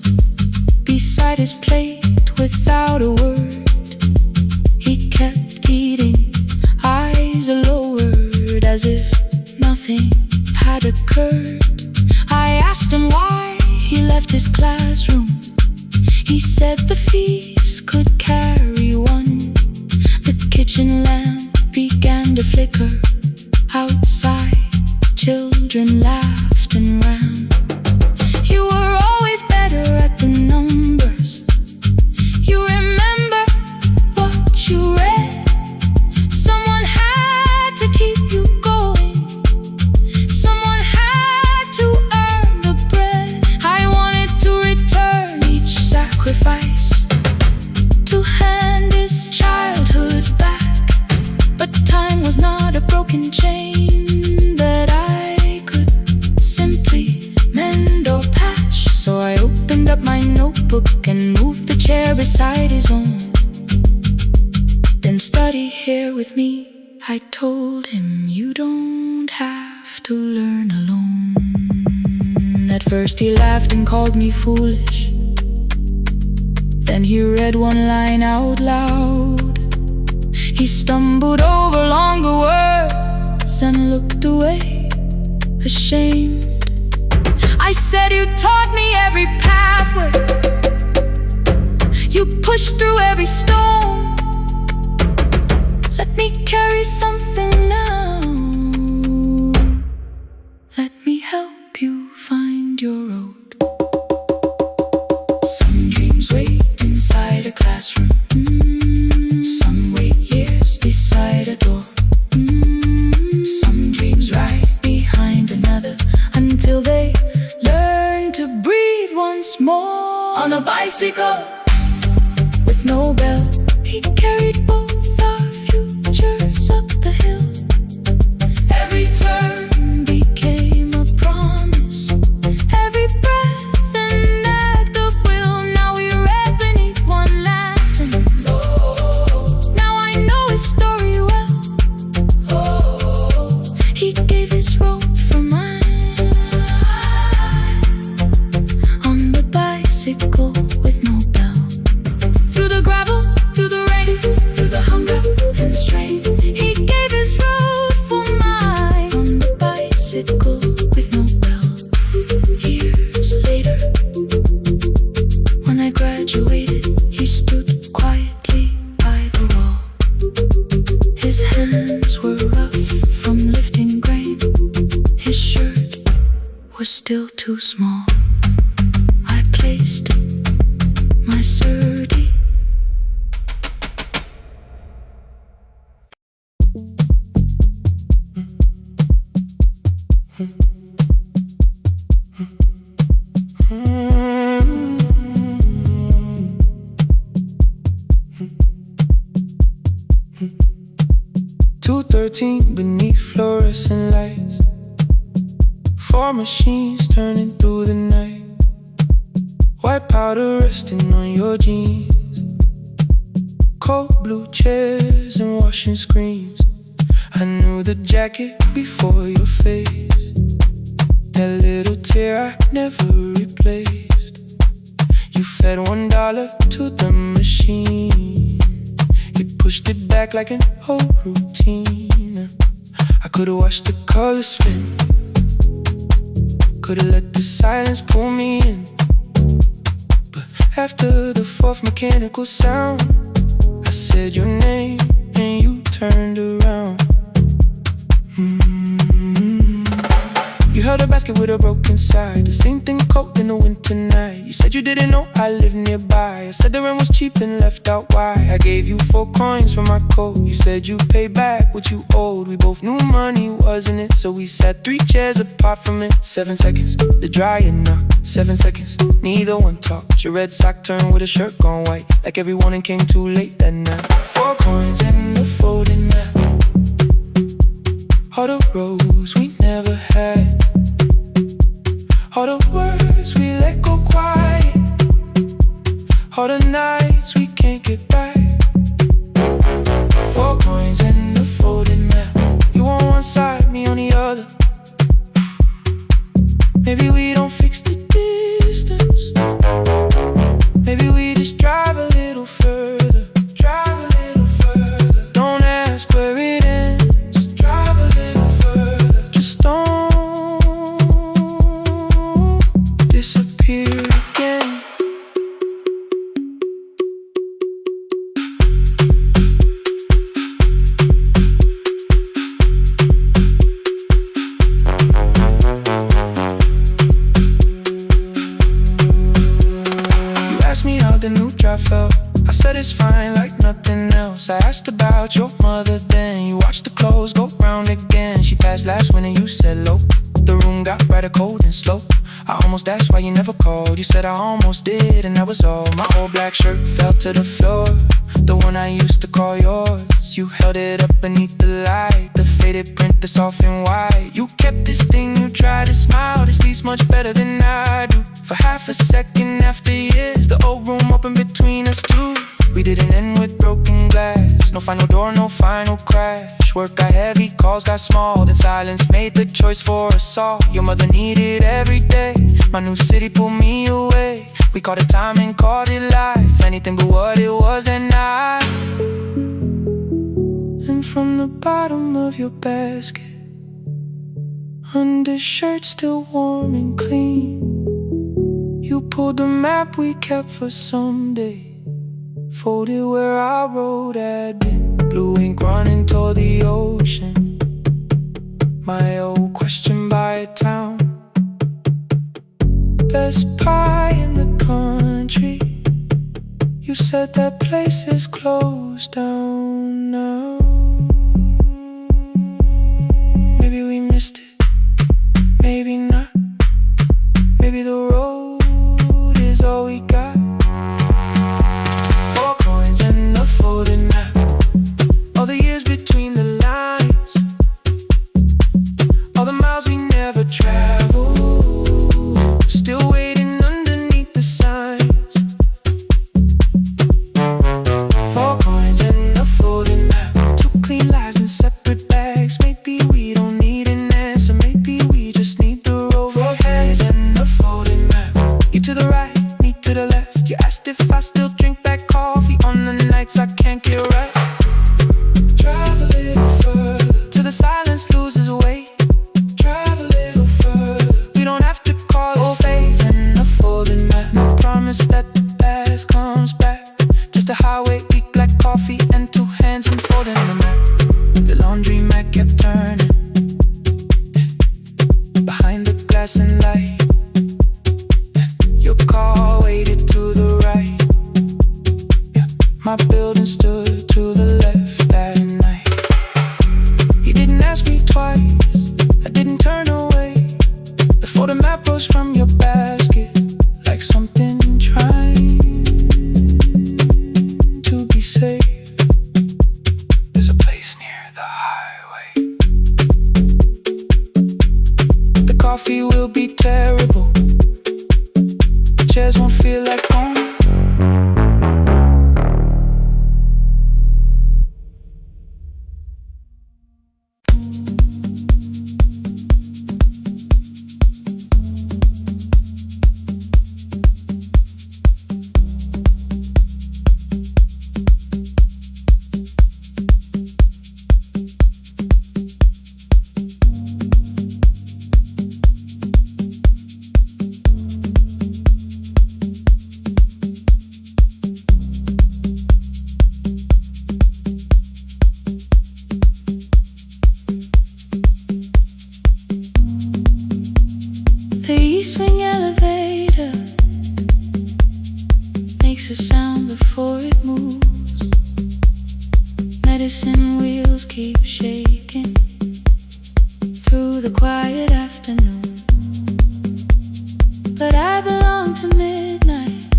beside his plate without a word. He kept eating, eyes lowered, as if nothing had occurred. I asked him why he left his classroom. He said the fees could carry one. The kitchen lamp began to flicker. Outside, children laughed and ran. You were always better at the numbers. You remember what you read. Someone had to keep you going. Someone had to earn the bread. I wanted to return each sacrifice, to hand his childhood back. But time was not a broken chain that I could his own. Then study here with me. I told him, you don't have to learn alone. At first he laughed and called me foolish. Then he read one line out loud. He stumbled over longer words and looked away, ashamed. I said, you taught me every pathway, you pushed through every stone. Let me carry something now. Let me help you find your road. Some dreams wait inside a classroom. Some wait years beside a door. Some dreams right behind another until they learn to breathe once more. On a bicycle with no bell, he carried both our futures up the hill. Every turn became a promise, every breath an act of will. Now we read beneath one lantern. Now I know his story well. He gave his road for mine. On the bicycle with no bell, through the gravel, through the rain, through the hunger and strain, he gave his road for mine. On the bicycle with no bell. Years later, when I graduated, he stood quietly by the wall. His hands were rough from lifting grain. His shirt was still too small. I placed my surdie. Beneath fluorescent lights, 4 machines turning through the night. White powder resting on your jeans, cold blue chairs and washing screens. I knew the jacket before your face, that little tear I never replaced. You fed $1 to the machine, you pushed it back like an old routine. I could've watched the colors spin, could've let the silence pull me in. But after the 4th mechanical sound, I said your name and you turned around. You held a basket with a broken side, the same thing cold in the winter night. You said you didn't know I lived nearby. I said the rent was cheap and left out why. I gave you 4 coins for my coat. You said you paid back what you owed. We both knew money wasn't it, so we sat 3 chairs apart from it. 7 seconds, the dryer knocked. 7 seconds, neither one talked. Your red sock turned with a shirt gone white, like every morning came too late that night. 4 coins and a folding map, all the roads we never had, all the words we let go quiet, all the nights we can't get back. 4 coins and a folding map, you on one side, me on the other. Maybe we don't fix the distance, maybe we just drive a little further. Drive a little further, don't ask where it ends. Drive a little further, just don't disappear again. The new drive felt, I said it's fine like nothing else. I asked about your mother then, you watched the clothes go round again. She passed last winter, you said low. The room got brighter, cold and slow. I almost asked why you never called. You said I almost did and that was all. My old black shirt fell to the floor, the one I used to call yours. You held it up beneath the light, the faded print, the soft and white. You kept this thing, you tried to smile, this leaves much better than I do. For half a second after years, the old room opened between us two. We didn't end with broken glass. No final door, no final crash. Work got heavy, calls got small. Then silence made the choice for us all. Your mother needed every day. My new city pulled me away. We called it time and called it life. Anything but what it was that night. And from the bottom of your basket, undershirt still warm and clean, you pulled the map we kept for someday. Folded where our road had been. Blue ink running toward the ocean. My old question by a town. Best pie in the country. You said that place is closed down now. Maybe we missed it, maybe not. Maybe the road is all we got. 4 coins and a folded map. All the years between the lines, all the miles we never traveled, still waiting underneath the signs. 4 coins and a folded map. 2 clean lives in separate bags. Maybe we don't need an answer. Maybe we just need the road. 4 hands and a folded map. You to the right, me to the left. You asked if I still drink that coffee on the nights I can't get right. Drive a little further till the silence loses weight. Drive a little further. We don't have to call it phase and a folded map. No promise that the past comes back. Just a highway, weak black coffee, and 2 hands unfolding the map. The laundry mat kept turning behind the glass and light. Your car waited to the right. My building stood to the left that night. You didn't ask me twice, I didn't turn away. The photo map rose from your basket like something trying to be safe. There's a place near the highway. The coffee will be terrible. The chairs won't feel like home. The E-swing elevator makes a sound before it moves. Medicine wheels keep shaking through the quiet afternoon. But I belong to midnight,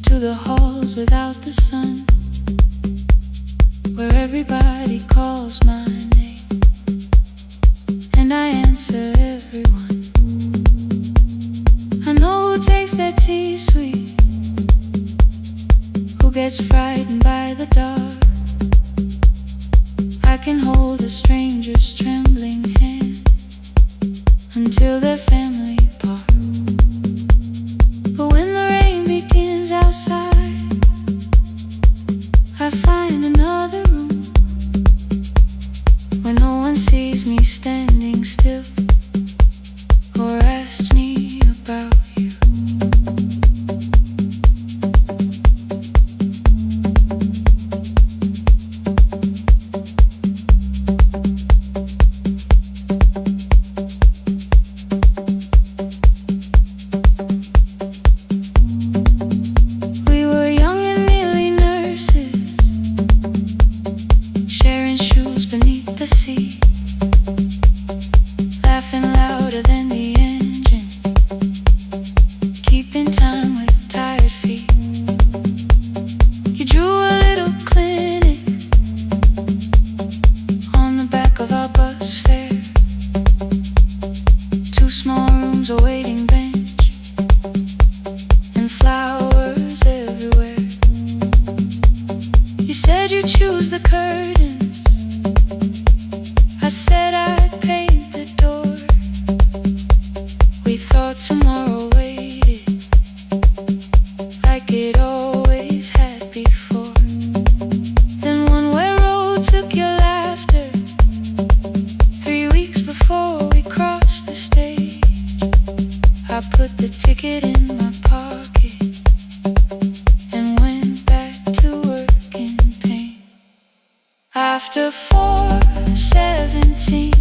to the halls without the sun, where everybody calls my name and I answer everyone. I know who takes their tea sweet, who gets frightened by the dark. I can hold a stranger's trembling hand until their family part. But when the rain begins outside, I find another room where no one sees me standing still or asks me about you. After 4:17,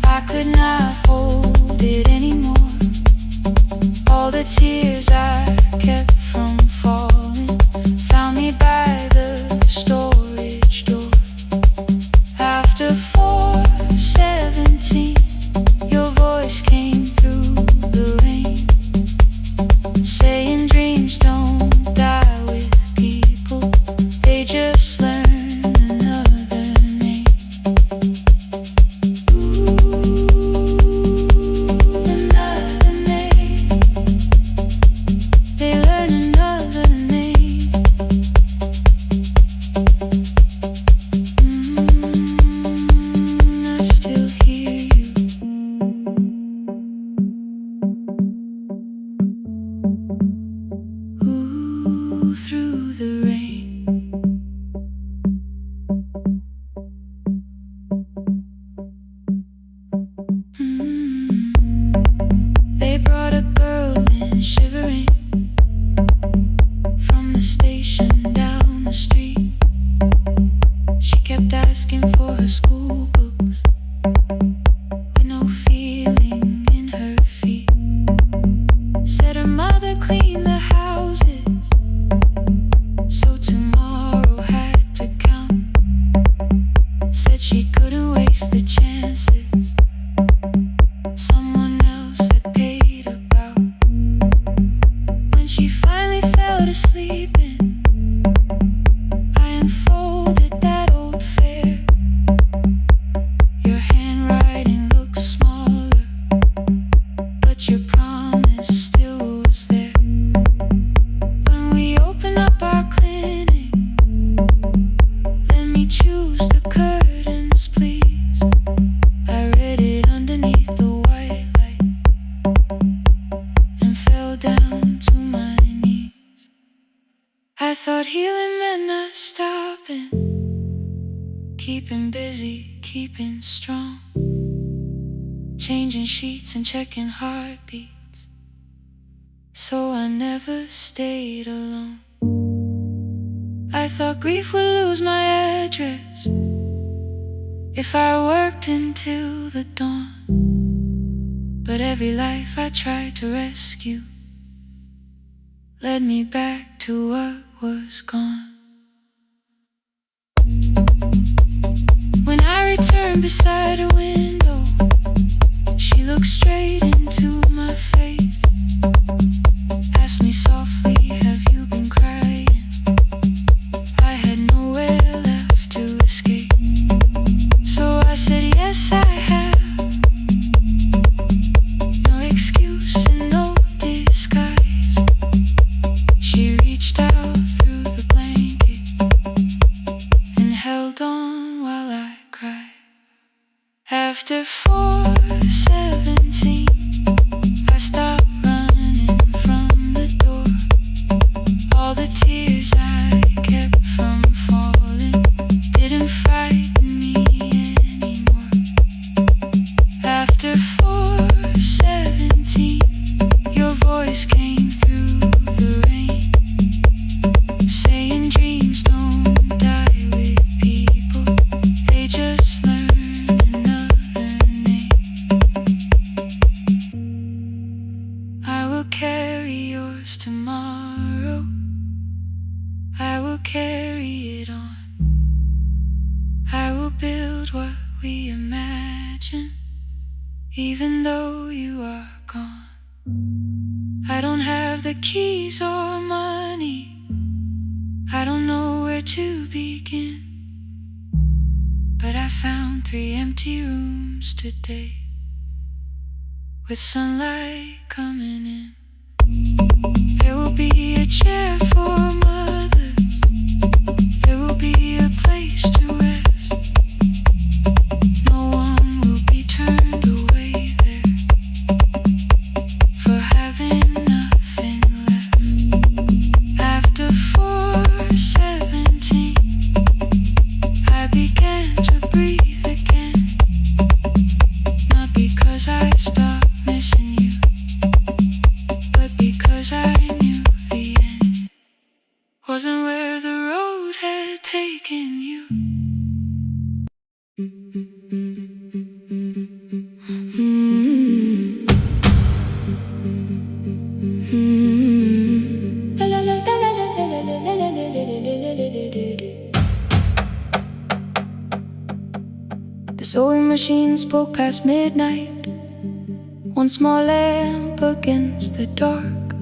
I could not hold it anymore. All the tears I kept from falling found me by the storage door. After 4:17, your voice came through the rain, saying dreams don't die with people, they just learn another name. Another name. They learn another name. I still hear you. Ooh, through the rain. They brought a girl in shivering from the station down the street. She kept asking for her school books with no feeling in her feet. Said her mother cleaned the houses, so tomorrow had to count. Said she couldn't waste the chances someone else had paid about. When she finally fell to sleeping, I unfolded that old fare. Your handwriting looks smaller, but your promise still was there. When we open up our clinic, let me choose the curtains, please. I read it underneath the white light and fell down to my knees. I thought healing meant not stopping, keeping busy, keeping strong, changing sheets and checking heartbeats, so I never stayed alone. I thought grief would lose my address if I worked until the dawn. But every life I tried to rescue led me back to what was gone. When I returned beside a window, she looked straight into my face, asked me softly, have you been crying? I had nowhere left to escape, so I said yes I have. No excuse and no disguise. She reached out through the blanket and held on while I cried. After 4:17, I stopped running from the door. All the tears I kept from falling didn't frighten me anymore. After 4:17, your voice came through the rain, saying dreams don't die with people, they just learn another name. I will carry yours tomorrow, I will carry it on. I will build what we imagine, even though you are gone. I don't have the keys or money, I don't know where to begin, but I found 3 empty rooms today, with sunlight coming in. There will be a chair for mothers, there will be a place to rest. No one will be turned away there for having nothing left. After 4:17, I began to breathe again, not because I stopped missing you, but because I knew the end wasn't where the road had taken you. sewing machine spoke past midnight, one small lamp against the dark.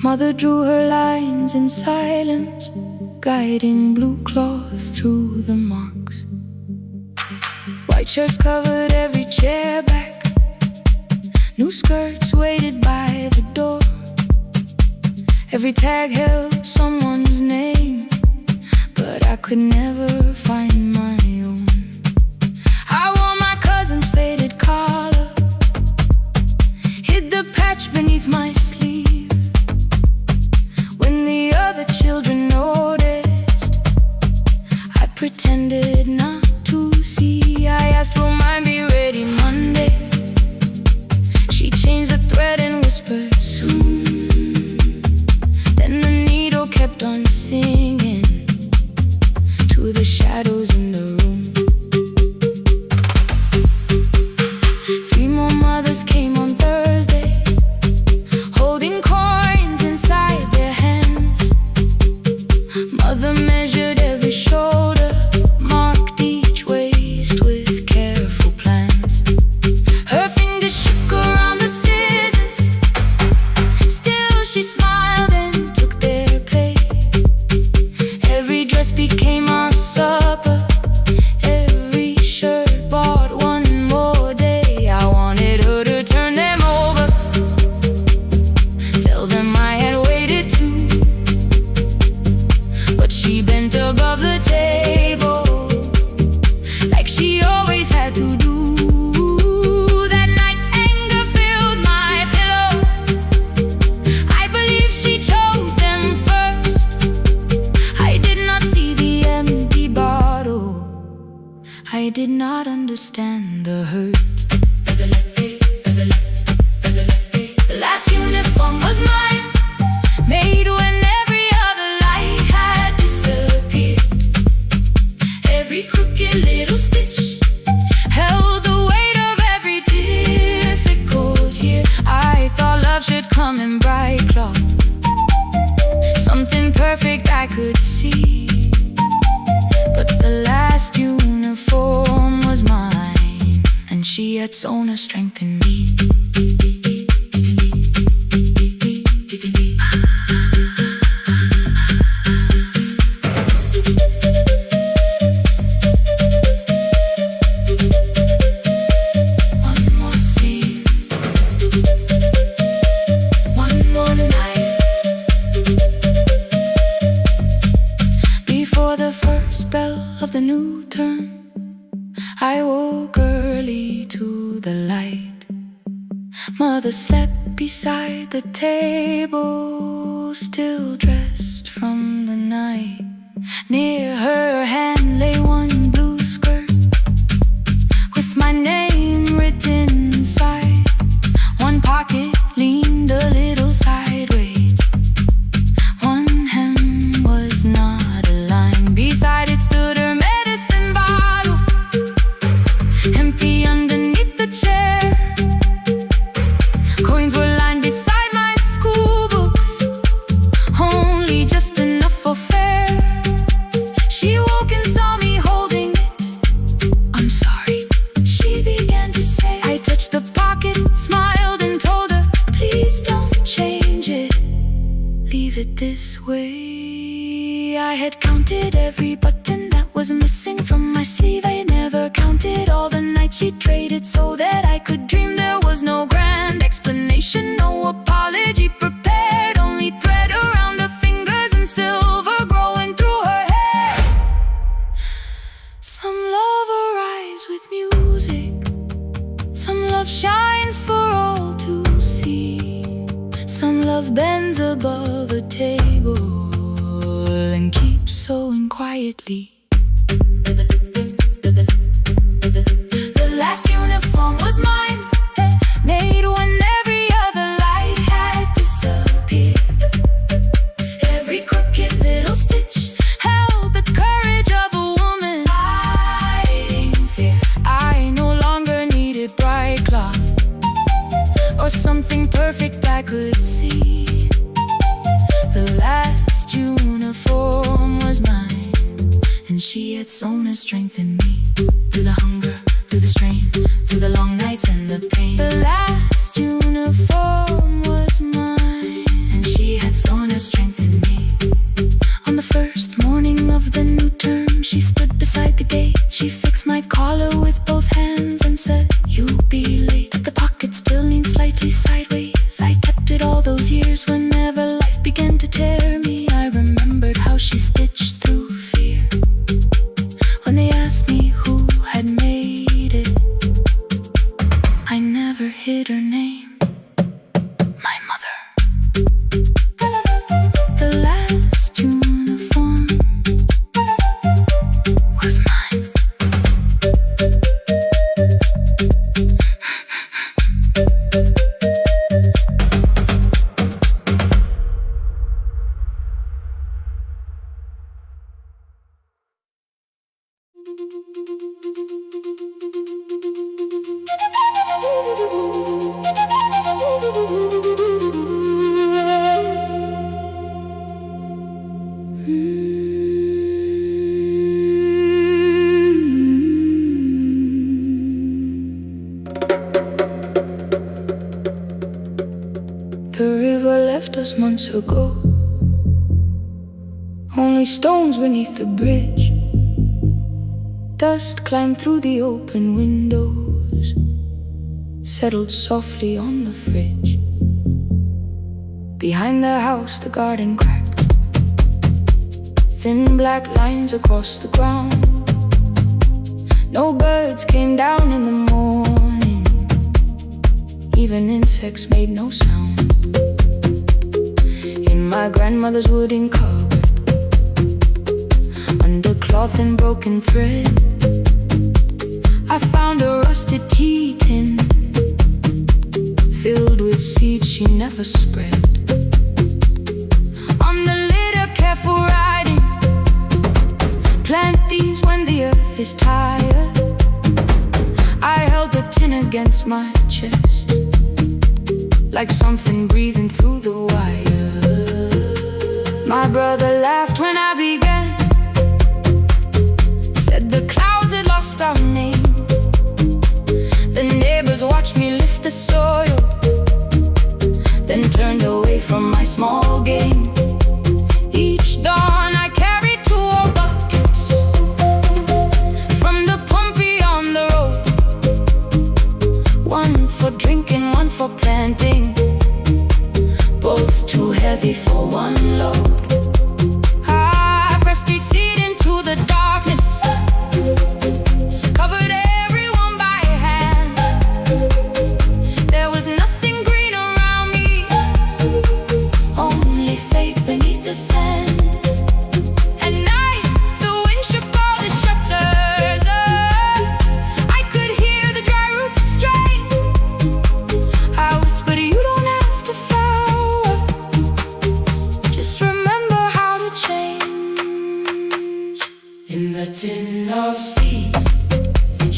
Mother drew her lines in silence, guiding blue cloth through the marks. White shirts covered every chair back, new skirts waited by the door. Every tag held someone's name, but I could never find my own. I wore my cousin's faded collar, hid the patch beneath my sleeve. When the other children noticed, I pretended not to see. I asked, will mine be ready Monday? She changed the thread and whispered, soon. Then the needle kept on singing to the shadows in the room. 3 more mothers came on Thursday, holding coins inside their hands. Mother measured every shoulder, marked each waist with careful plans. Her fingers shook around the scissors, still she smiled and took their place. Every dress became our supper, every shirt bought one more day. I wanted her to turn them over, tell them I had waited too. But she bent above the table, like she always had to do. That night anger filled my pillow, I believe she chose them first. I did not see the empty bottle, I did not understand the hurt. The last uniform was mine, made when every other light had disappeared. Every crooked little stitch held the weight of every difficult year. I thought love should come in bright cloth, something perfect I could see. But the last uniform was mine, and she had sewn her strength in me. One more scene, one more night. Before the first bell of the new term, I woke early to the light. Mother slept beside the table, still dressed from the night. Near her hand lay one blue skirt with my name written inside. One pocket leaned a little sideways, one hem was not aligned. Beside it stood her medicine bottle, empty underneath the chair. Coins were lined beside my school books, only just enough for fare. She woke and saw me holding it. I'm sorry, she began to say. I touched the pocket, smiled and told her, please don't change it, leave it this way. I had counted every button that was missing from my sleeve. I never counted all the nights she traded so that I could dream. There was no grand explanation, no apology prepared, only thread around her fingers and silver growing through her hair. Some love arrives with music, some love shines for all to see. Some love bends above a table and keeps sewing quietly. The last uniform was mine, made when every other light had disappeared. Every crooked little stitch held the courage of a woman fighting fear. I no longer needed bright cloth or something perfect I could see. The last uniform was mine, and she had sewn her strength in me. through the hunger, through the strain, through the long nights and the pain. The last uniform was mine, and she had sown her strength in me. On the first morning of the new term, she stood beside the gate. She fixed my collar with both hands and said, "You'll be late." The pocket still leaned slightly sideways. I kept it all those years. Whenever life began to tear me, I remembered how she stitched through fear. When they asked me who had made it, I never hid her name. My mother. The last uniform was mine. The river left us months ago. Only stones beneath the bridge. Dust climbed through the open windows, settled softly on the fridge. Behind the house the garden cracked, thin black lines across the ground. No birds came down in the morning, even insects made no sound. In my grandmother's wooden cupboard, under cloth and broken thread, I found a rusted tea tin filled with seeds she never spread. On the lid a careful writing, plant these when the earth is tired. I held the tin against my chest, like something breathing through the wire. My brother laughed when I began, said the clouds had lost our name. The neighbors watched me lift the soil, then turned away from my small game. Each dawn I carried 2 old buckets from the pump beyond the road, one for drinking, one for planting, both too heavy for one load. I pressed each seed into the darkness, covered everyone by hand. There was nothing green around me, only faith beneath the sand. At night the wind shook all the shutters. I could hear the dry roots strain. I whispered, "You don't have to flower, just remember how to change." In the tin of seeds,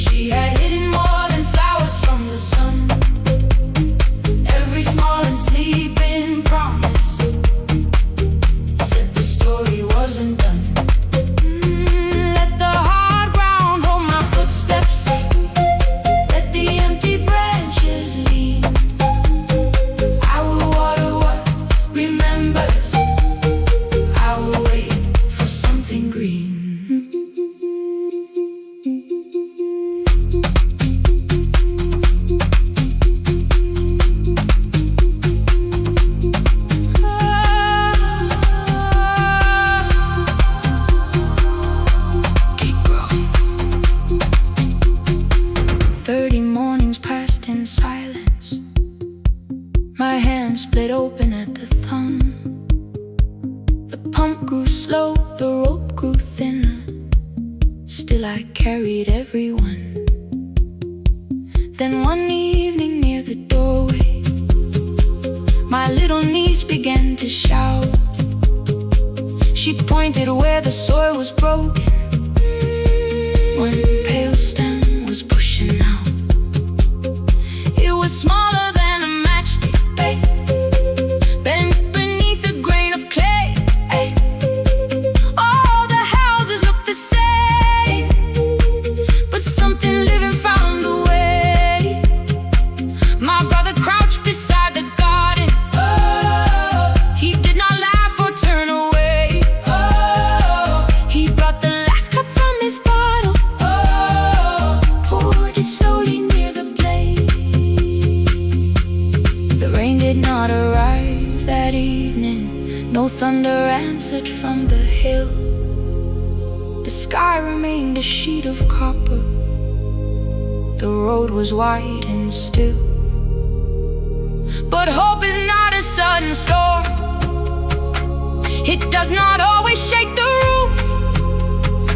she had hidden more than flowers from the sun. Every small and sleeping promise said the story wasn't done. Let the hard ground hold my footsteps, let the empty branches lean. I will water what remembers, I will wait for something green. Keep growing. 30 mornings passed in silence. My hand split open at the thumb. The pump grew slow, the rope grew thinner. Still I carried everyone. Then one evening near the doorway, my little niece began to shout. She pointed where the soil was broken. One pale stem was pushing out. It was smaller than a matchstick, babe, bent beneath a grain of clay. All the houses looked the same, but some thunder answered from the hill. The sky remained a sheet of copper. The road was wide and still. But hope is not a sudden storm. It does not always shake the roof.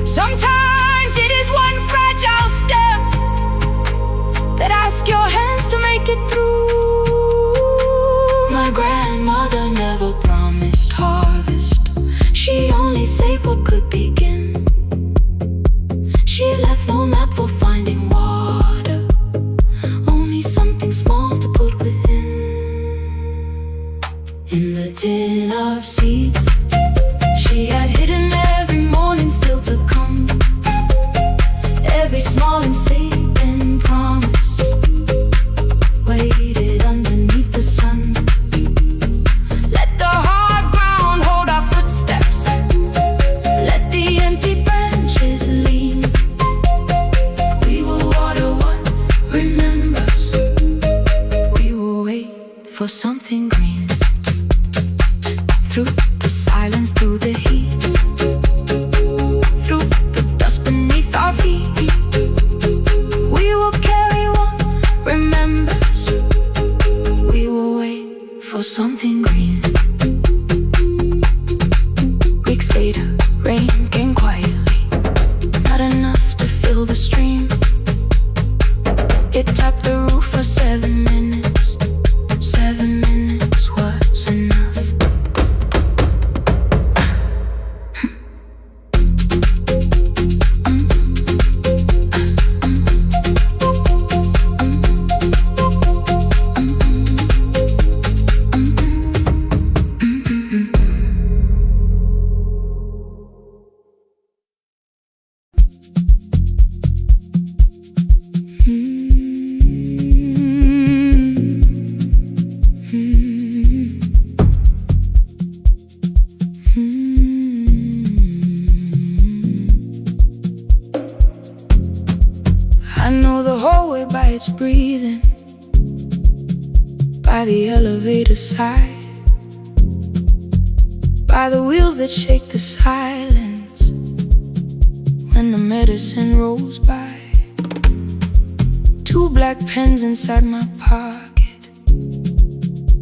Sometimes it is one fragile step that asks your hands to make it through. My grandmother never promised harvest. She only saved what could begin. She left no map for finding water, only something small to put within. In the tin of seeds she had hidden every morning still to come, every small and sleeping promise waited underneath the sun. Let the hard ground hold our footsteps, let the empty branches lean. We will water what remembers, we will wait for something green. Through the silence, through the heat, through the dust beneath our feet, we will carry what remembers, we will wait for something green. Weeks later, rain came quietly, not enough to fill the stream. It tapped the roof for 7 minutes. 7 minutes was enough. I know the hallway by its breathing, by the elevator side, by the wheels that shake the silence when the medicine rolls by. 2 black pens inside my pocket,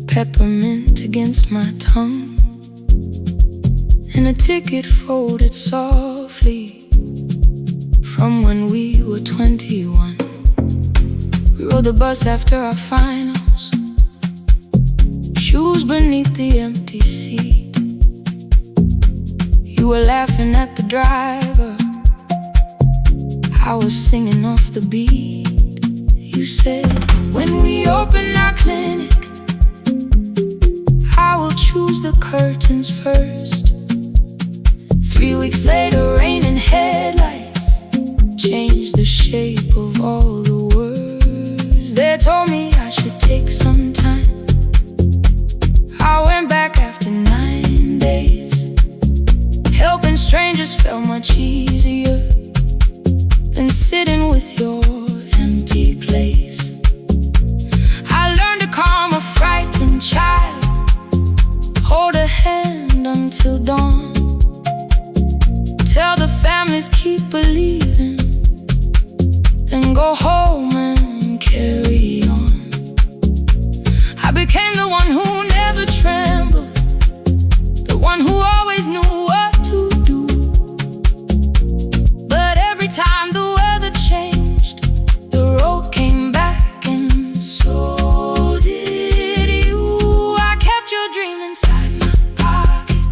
peppermint against my tongue, and a ticket folded softly from when we were 21. We rode the bus after our finals, shoes beneath the empty seat. You were laughing at the driver, I was singing off the beat. You said, when we open our clinic, I will choose the curtains first. 3 weeks later, rain and headlights changed the shape of all the words. They told me I should take some time. I went back after 9 days. Helping strangers felt much easier than sitting with your empty place. I learned to calm a frightened child, hold a hand until dawn, tell the families keep believing, then go home and carry on. I became the one who never trembled, the one who always knew what to do. But every time the weather changed, the road came back, and so did you. I kept your dream inside my pocket,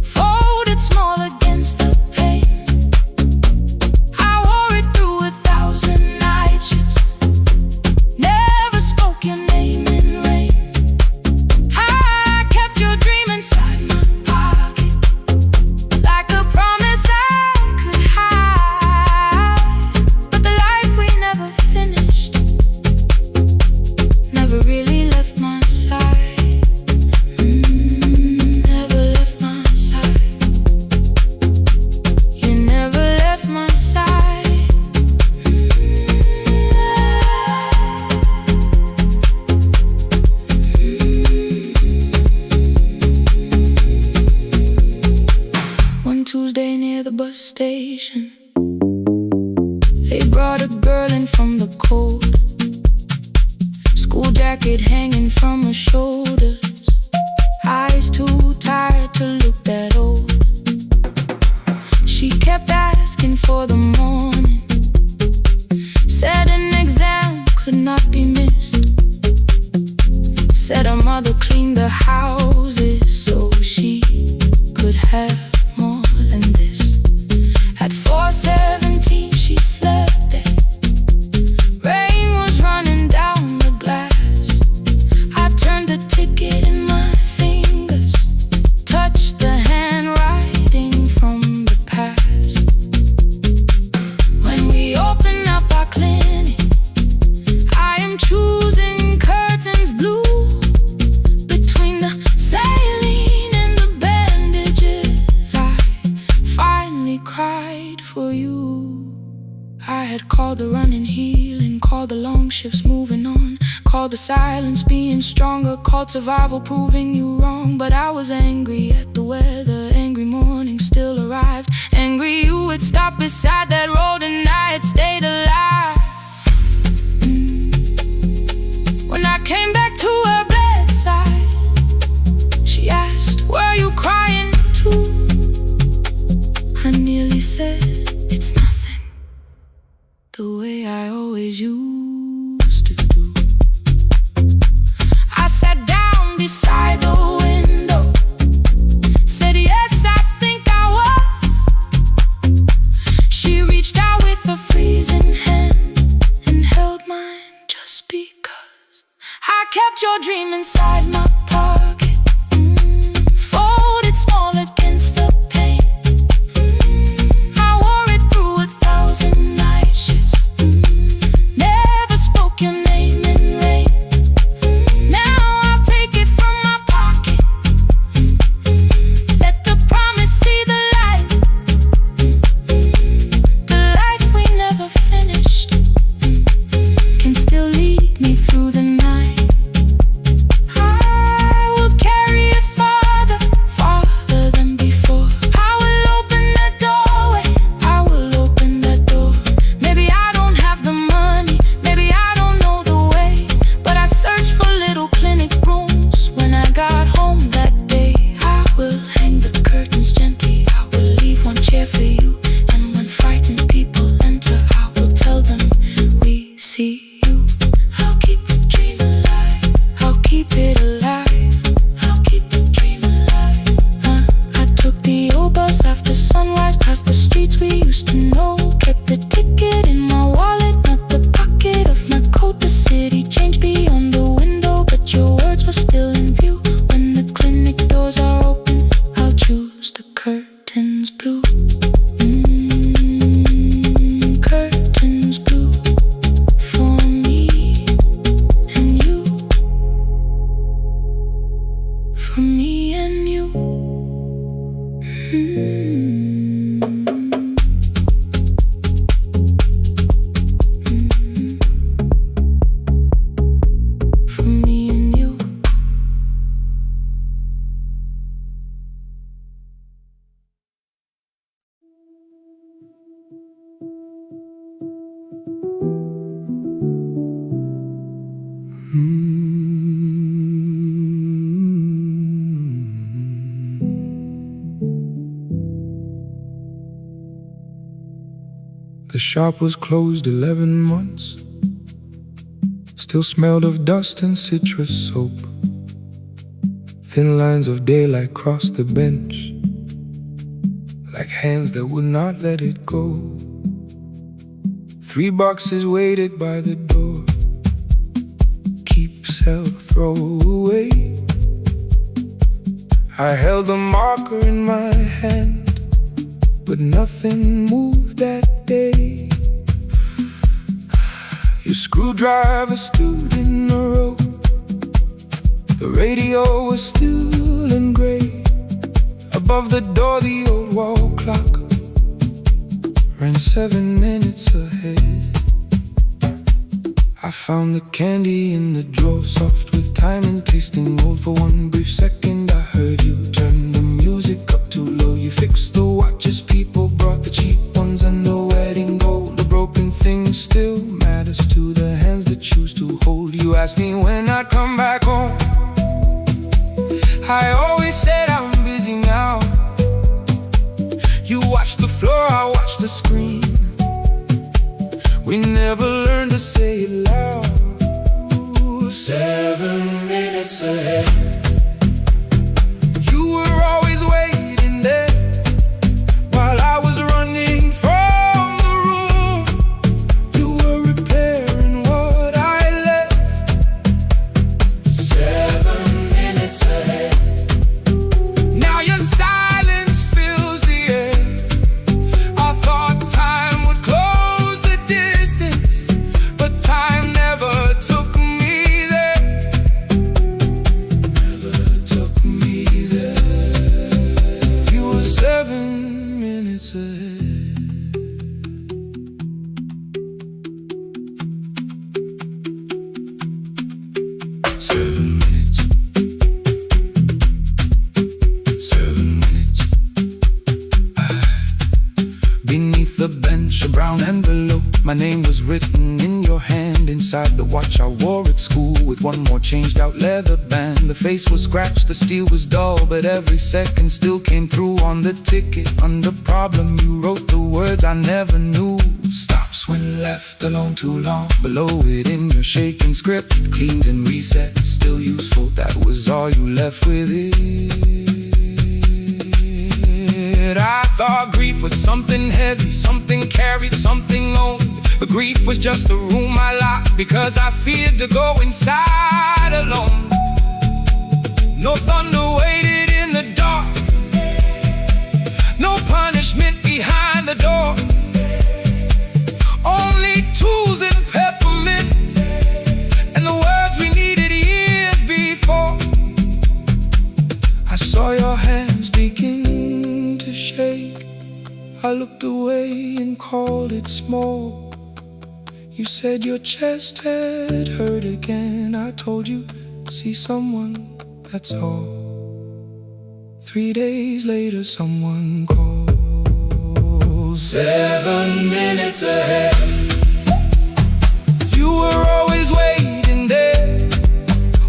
folded small against the pain. bus station. They brought a girl in from the cold, school jacket hanging from her shoulders, eyes too tired to look that old. She kept asking for the morning, said an exam could not be missed, said her mother cleaned the houses so she could have more than this. At 4:17 she slept there, rain was running down the glass. I turned the ticket in my fingers, touched the handwriting from the past. When we open up our clinic, I am choosing curtains blue. Between the saline and the bandages, I finally cried for you. I had called the running healing, called the long shifts moving on, called the silence being stronger, called survival proving you wrong. But I was angry at the weather, angry morning still arrived, angry you would stop beside that road and I had stayed alive. When I came back to her bedside, she asked, "Were you crying too?" I nearly said, "It's nothing," the way I always used to do. I sat down beside the window, said, "Yes, I think I was." She reached out with a freezing hand and held mine just because I kept your dream inside my pocket, folded small against the pain. I wore it through 1,000 night shifts, never spoke your name in rain. Now I'll take it from my pocket, let the promise see the light, the life we never finished can still lead me through the night. I will carry it farther, farther than before. I will open that doorway, I will open that door. Maybe I don't have the money, maybe I don't know the way, but I searched for little clinic rooms when I got home that day. I will hang the curtains gently, I will leave one chair for you, and when frightened people enter, I will tell them we see you. I'll keep the dream alive, I'll keep it alive, I'll keep the dream alive. I took the old bus after sunrise, past the streets we used to know, kept the ticket in my wallet, not the pocket of my coat. The city changed beyond the window, but your words were still in view. When the clinic doors are open, I'll choose the curtains blue. Curtains blue for me and you, for me and you. For me and you. The shop was closed 11 months, still smelled of dust and citrus soap. Thin lines of daylight crossed the bench, like hands that would not let it go. 3 boxes waited by the door, keep, sell, throw away. I held the marker in my hand, but nothing moved that day. Your screwdriver stood in the road, the radio was still and gray. Above the door the old wall clock ran 7 minutes ahead. I found the candy in the drawer, soft with time and tasting old. For one brief second I heard you turn the music up too low. You fixed the watches people brought floor, I watch the screen. We never learned to say it loud. 7 minutes ahead. You were always waiting there while I was running from the room. You were repairing what I left. 7 minutes ahead. Now your silence fills the air. I thought time would close the distance, but time never took me there. Never took me there. You were 7 minutes ahead. 7 minutes. 7 minutes. Beneath the bench, a brown envelope. My name was written in your hand. Inside the watch I wore at school, with one more changed out leather band. The face was scratched, the steel was dull, but every second still came through on the ticket. Under problem, you wrote the words I never knew. Stops when left alone too long. Below it in your shaking script, cleaned and reset, still useful. That was all you left with it. I thought grief was something heavy, something carried, something owned. But grief was just a room I locked because I feared to go inside alone. No thunder waited in the dark, no punishment behind the door. Only tools and peppermint, and the words we needed years before. I saw your hands begin to shake. I looked away and called it small. You said your chest had hurt again. I told you, see someone, that's all. 3 days later, someone called. 7 minutes ahead. You were always waiting there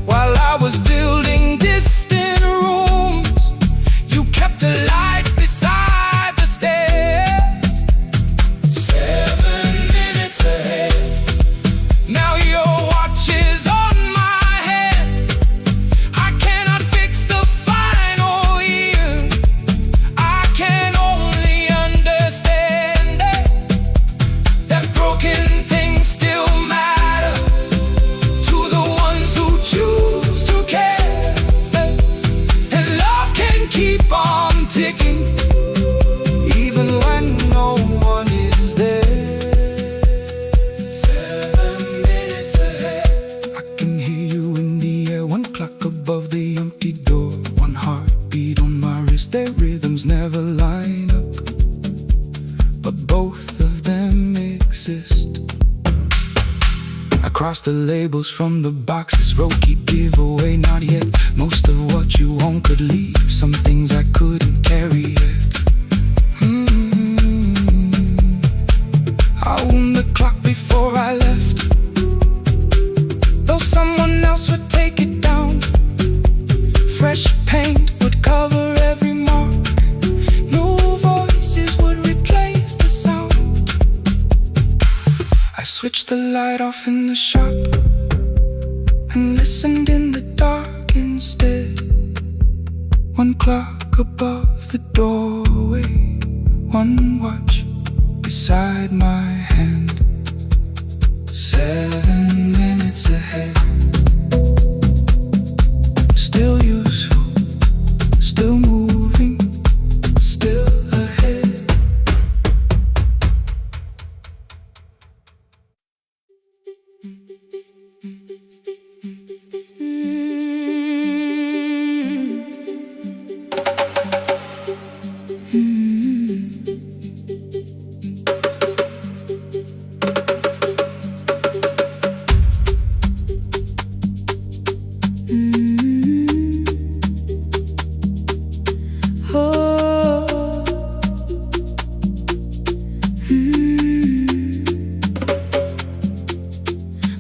while I was building distant rooms. You kept a light beside the stairs. 7 minutes ahead. Now your watch is on my hand. I cannot fix the final year. I can only understand that broken things still matter to the ones who choose to care. And love can keep on ticking even when no one is there. 7 minutes ahead. I can hear you in the air, one clock above the empty door, one heartbeat on my wrist. Their rhythms never line up, but both of them exist. I cross the labels from the boxes, wrote keep, give away, not yet. Most of what you own could leave, some things I couldn't carry yet. I wound the clock before I left, though someone else would take it down. Fresh paint would cover every mark, new voices would replace the sound. I switched the light off in the shop and listened in the dark instead. One clock above the doorway, one watch beside my hand. 7 minutes ahead. Still useful, still moving, still ahead.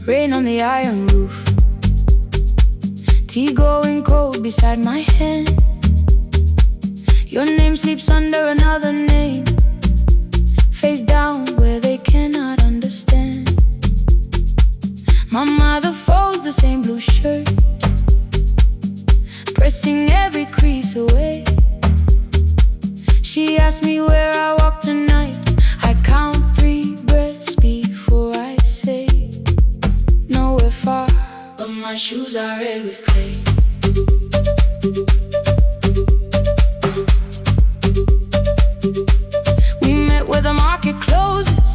Rain on the iron roof, tea going cold beside my hand. Your name sleeps under another name. face down where they cannot understand. My mother folds the same blue shirt, pressing every crease away. She asks me where I walk tonight. I count 3 breaths before I say nowhere far, but my shoes are red with clay. We met where the market closes,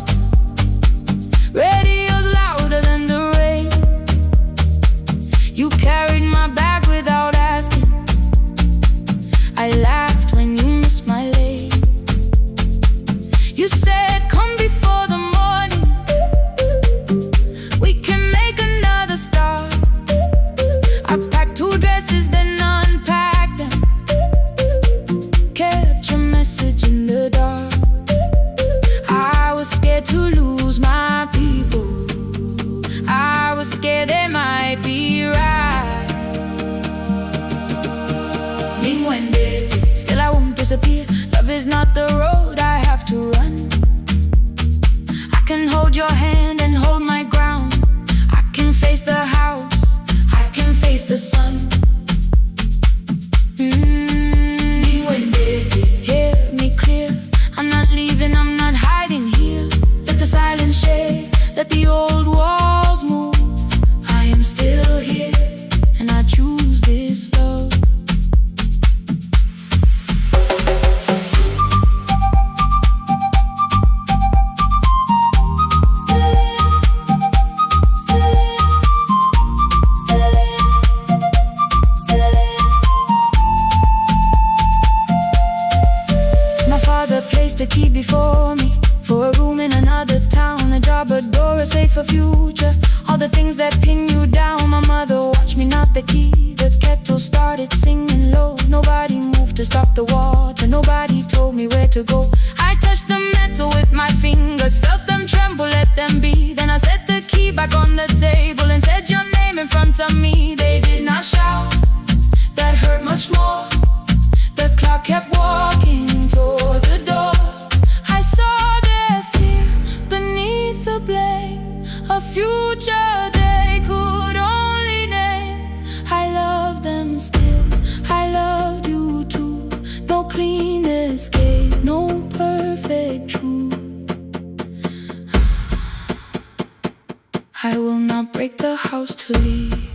radio's louder than the rain. You carried my bag without asking. I laughed when you missed my lane. You said come before the morning, we can make another start. I packed 2 dresses then unpacked them, kept your message in the dark. I was scared to lose my people, I was scared they might be right. Still I won't disappear. Love is not the road I have to run. I can hold your hand and hold my ground. I can face the house, I can face the sun. Hear me clear, I'm not leaving, I'm not hiding here. Let the silence shake, let the old walls move. I am still here, and I choose this love. The key before me for a room in another town, a job, a door, a safer future. All the things that pin you down. My mother watched me knock the key. The kettle started singing low. Nobody moved to stop the water. Nobody told me where to go. I touched the metal with my fingers, felt them tremble, let them be. Then I set the key back on the table and said your name in front of me. They did not shout, that hurt much more. The clock kept walking toward the door. I saw their fear beneath the blame, a future they could only name. I love them still, I loved you too. No clean escape, no perfect truth. I will not break the house to leave,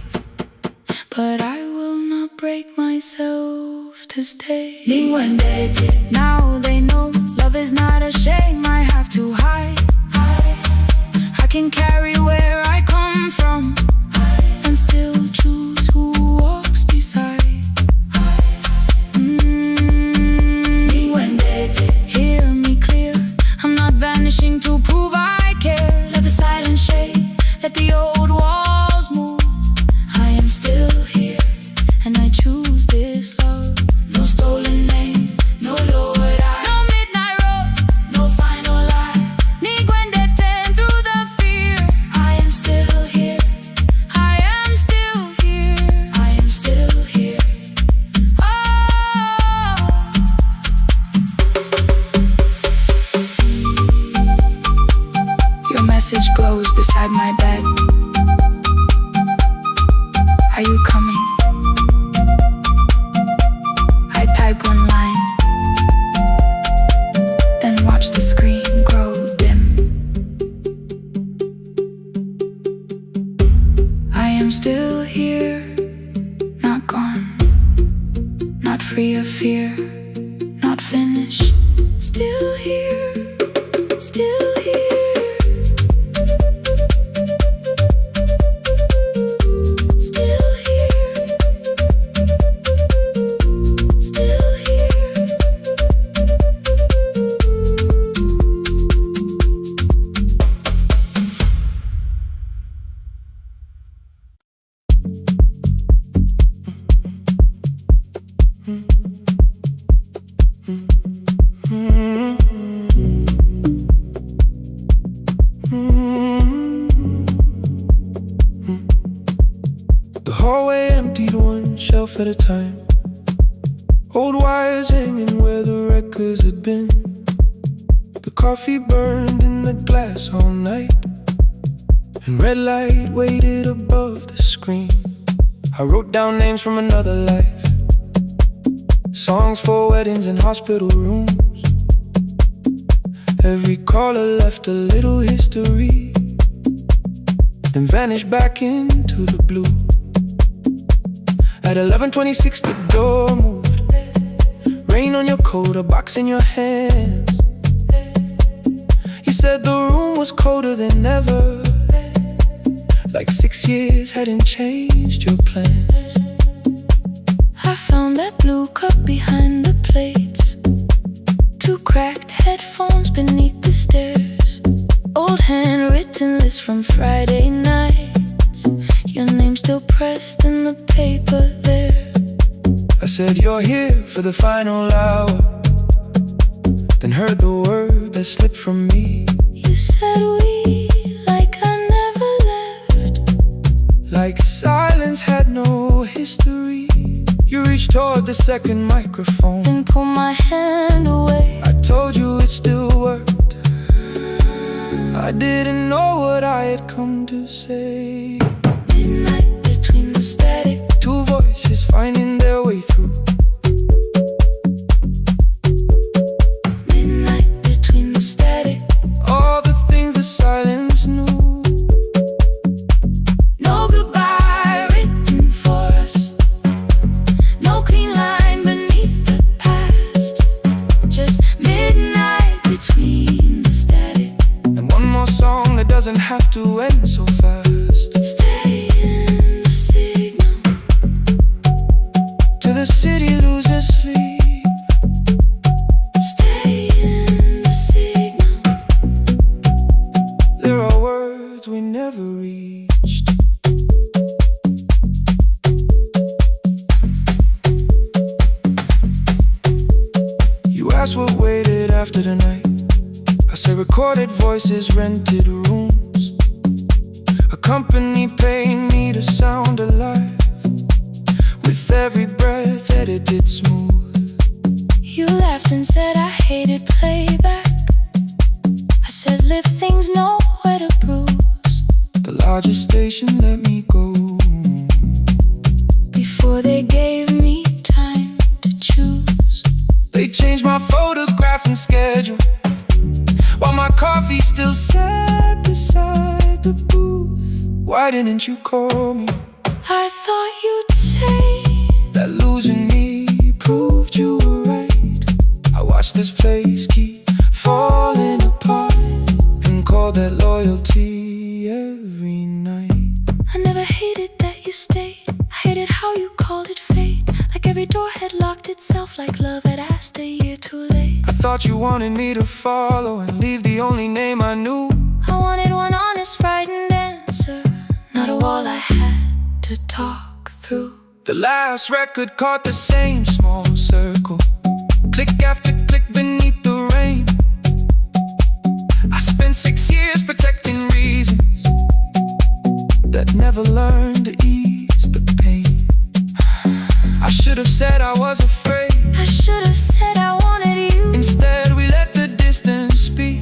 but I will not break myself to stay. Now they know love is not a shame I have to hide. I can carry where I come from and still choose who walks beside. Hear me clear, I'm not vanishing to prove I care. Let the silence shake, let the old walls move. I am still here, and I choose this love. No stolen name, no lowered eye, no midnight road, no final lie. Ten through the fear. I am still here, I am still here, I am still here. Oh. Your message glows beside my bed. Are you coming? I type one line, then watch the screen grow dim. I am still here, not gone, not free of fear, not finished. Still here, still here. shelf at a time. Old wires hanging where the records had been. The coffee burned in the glass all night, and red light waited above the screen. I wrote down names from another life, songs for weddings and hospital rooms. Every caller left a little history, then vanished back into the blue. At 11:26 the door moved, rain on your coat, a box in your hands. You said the room was colder than ever, like 6 years hadn't changed your plans. I found that blue cup behind the plates, 2 cracked headphones beneath the stairs, old handwritten list from Friday nights, your name still pressed in the paper there. I said you're here for the final hour, then heard the word that slipped from me. You said we, like I never left, like silence had no history. You reached toward the second microphone, then pulled my hand away. I told you it still worked. I didn't know what I had come to say. Midnight between the static, 2 voices finding their way through. midnight between the static. All the things the silence knew. No goodbye written for us, no clean line beneath the past, just midnight between the static. And one more song that doesn't have to end so fast. Stay in the signal, Till the city loses sleep. stay in the signal. There are words we never reached. You asked what waited after the night. I say recorded voices, rented rooms, a company paying me to sound alive, with every breath edited smooth. You laughed and said I hated playback. I said live things nowhere to bruise, The largest station let me go. before they gave me time to choose. They changed my photograph and schedule, while my coffee still sat beside the booth. Why didn't you call me? I thought you'd say That losing me proved you were right. I watched this place keep falling apart, and called that loyalty every night. I never hated that you stayed, I hated how you called it fate, like every door had locked itself, like love had asked a year too late. I thought you wanted me to follow and leave the only name I knew. I wanted one honest, frightened answer, not a wall I had to talk through. The last record caught the same small circle, click after click beneath the rain. I spent 6 years protecting reasons that never learned to ease the pain. I should have said I was afraid, I should have said I wanted you, instead we let the distance speak.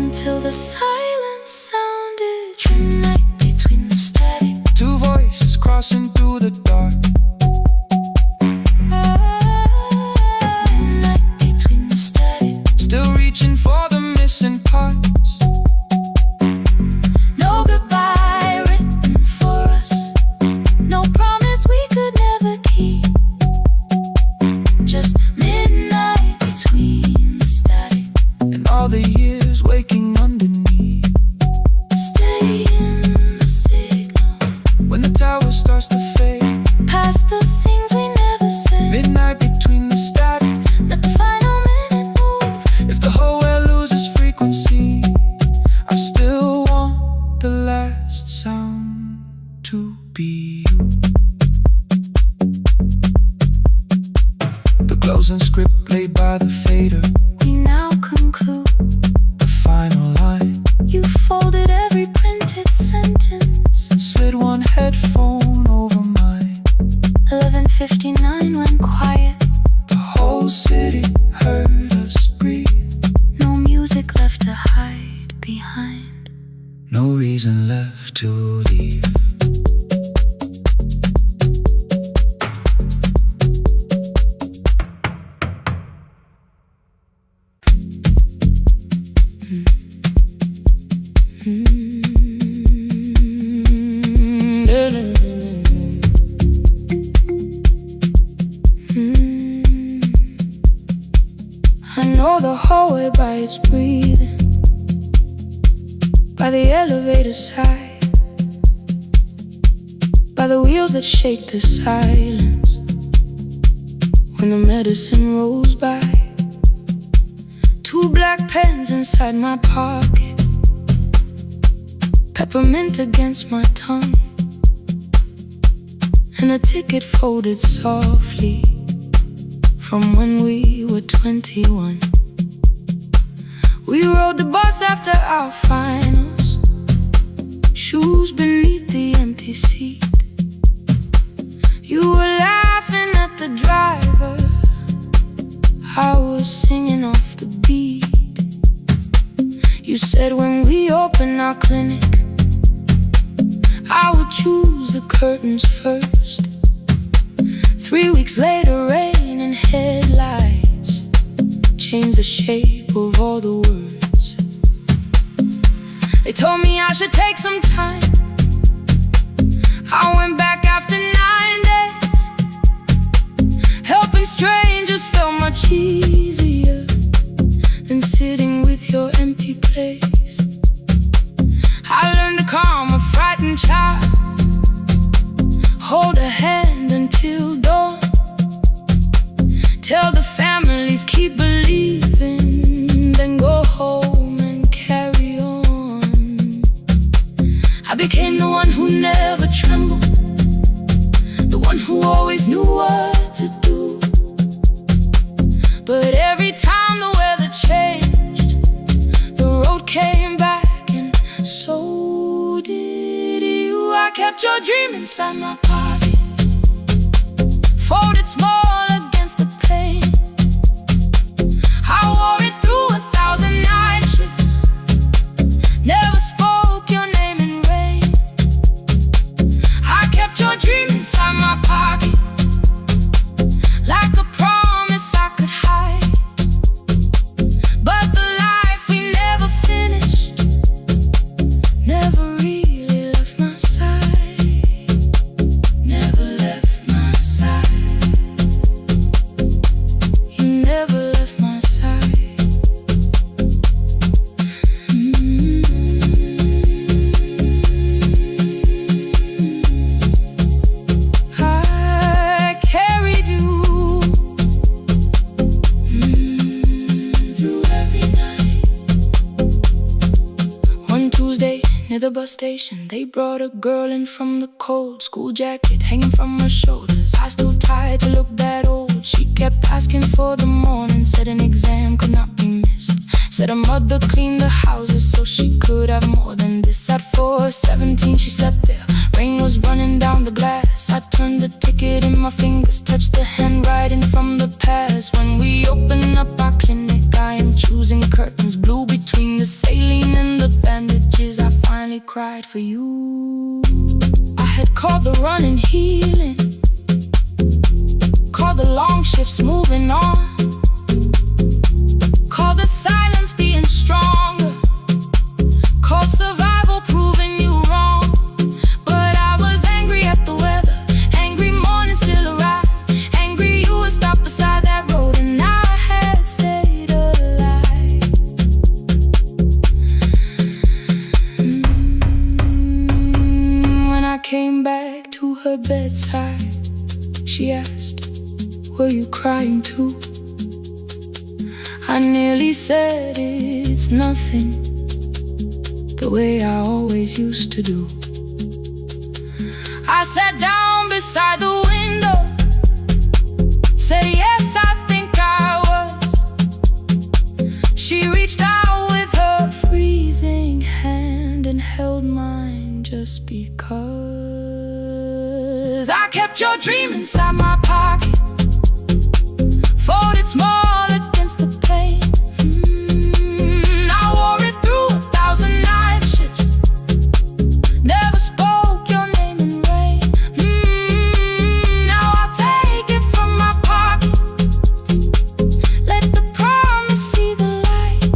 until the silence sounded. Midnight between the static, 2 voices crossing through the dark. midnight between the static. Still reaching for the missing parts. No goodbye written for us, no promise we could never keep, just midnight between the static. And all the years waking underneath. Stay in the signal, When the tower starts to fade, past the things we never said. midnight between the static. Let the final minute move. If the whole world loses frequency, I still want the last sound to be you. The closing script played by the fader, We now conclude the final I know the hallway by its breathing, by the elevator side, by the wheels that shake the silence when the medicine rolls by. 2 black pens inside my pocket, peppermint against my tongue, and a ticket folded softly from when we were 21. We rode the bus after our finals, shoes beneath the empty seat. You were laughing at the driver, I was singing off the beat. You said when we open our clinic, I would choose the curtains first. 3 weeks later, rain and headlights changed the shape of all the words. They told me I should take some time. I went back after 9 days. Helping strangers felt much easier than sitting with your empty place. I learned to calm a frightened child, hold a hand until dawn, tell the families keep believing, then go home and carry on. I became the one who never trembled, the one who always knew what to do. But every time the weather changed, the road came back, and so did you. I kept your dream inside my pocket, folded small against the pain. I wore it through 1,000 night shifts, never spoke your name in rain. I kept your dream inside my pocket, like a promise I could hide. But the life we never finished never really left my side, never left my side. You never left my side. I carried you through every night. One Tuesday near the bus station, they brought a girl in from the cold, school jacket hanging from her shoulders, eyes too tired to look that old. She kept asking for the morning, said an exam could not be missed, said her mother cleaned the houses so she could have more than this. At 4:17 she slept there, rain was running down the glass. I turned the ticket in my fingers, touched the handwriting from the past. When we open up our clinic, I am choosing curtains blue between the saline and the bandages. I finally cried for you. I had called the running healing, called the long shifts moving on, called the silence being stronger, called survival proving you wrong. But I was angry at the weather, angry morning still arrived, angry you were stopped beside that road and I had stayed alive. When I came back to her bedside, she asked, were you crying too? I nearly said it's nothing, the way I always used to do. I sat down beside the window, said yes, I think I was. She reached out with her freezing hand and held mine just because. I kept your dream inside my pocket, folded small against the pain. I wore it through 1,000 night shifts, never spoke your name in rain. Now I'll take it from my pocket, let the promise see the light.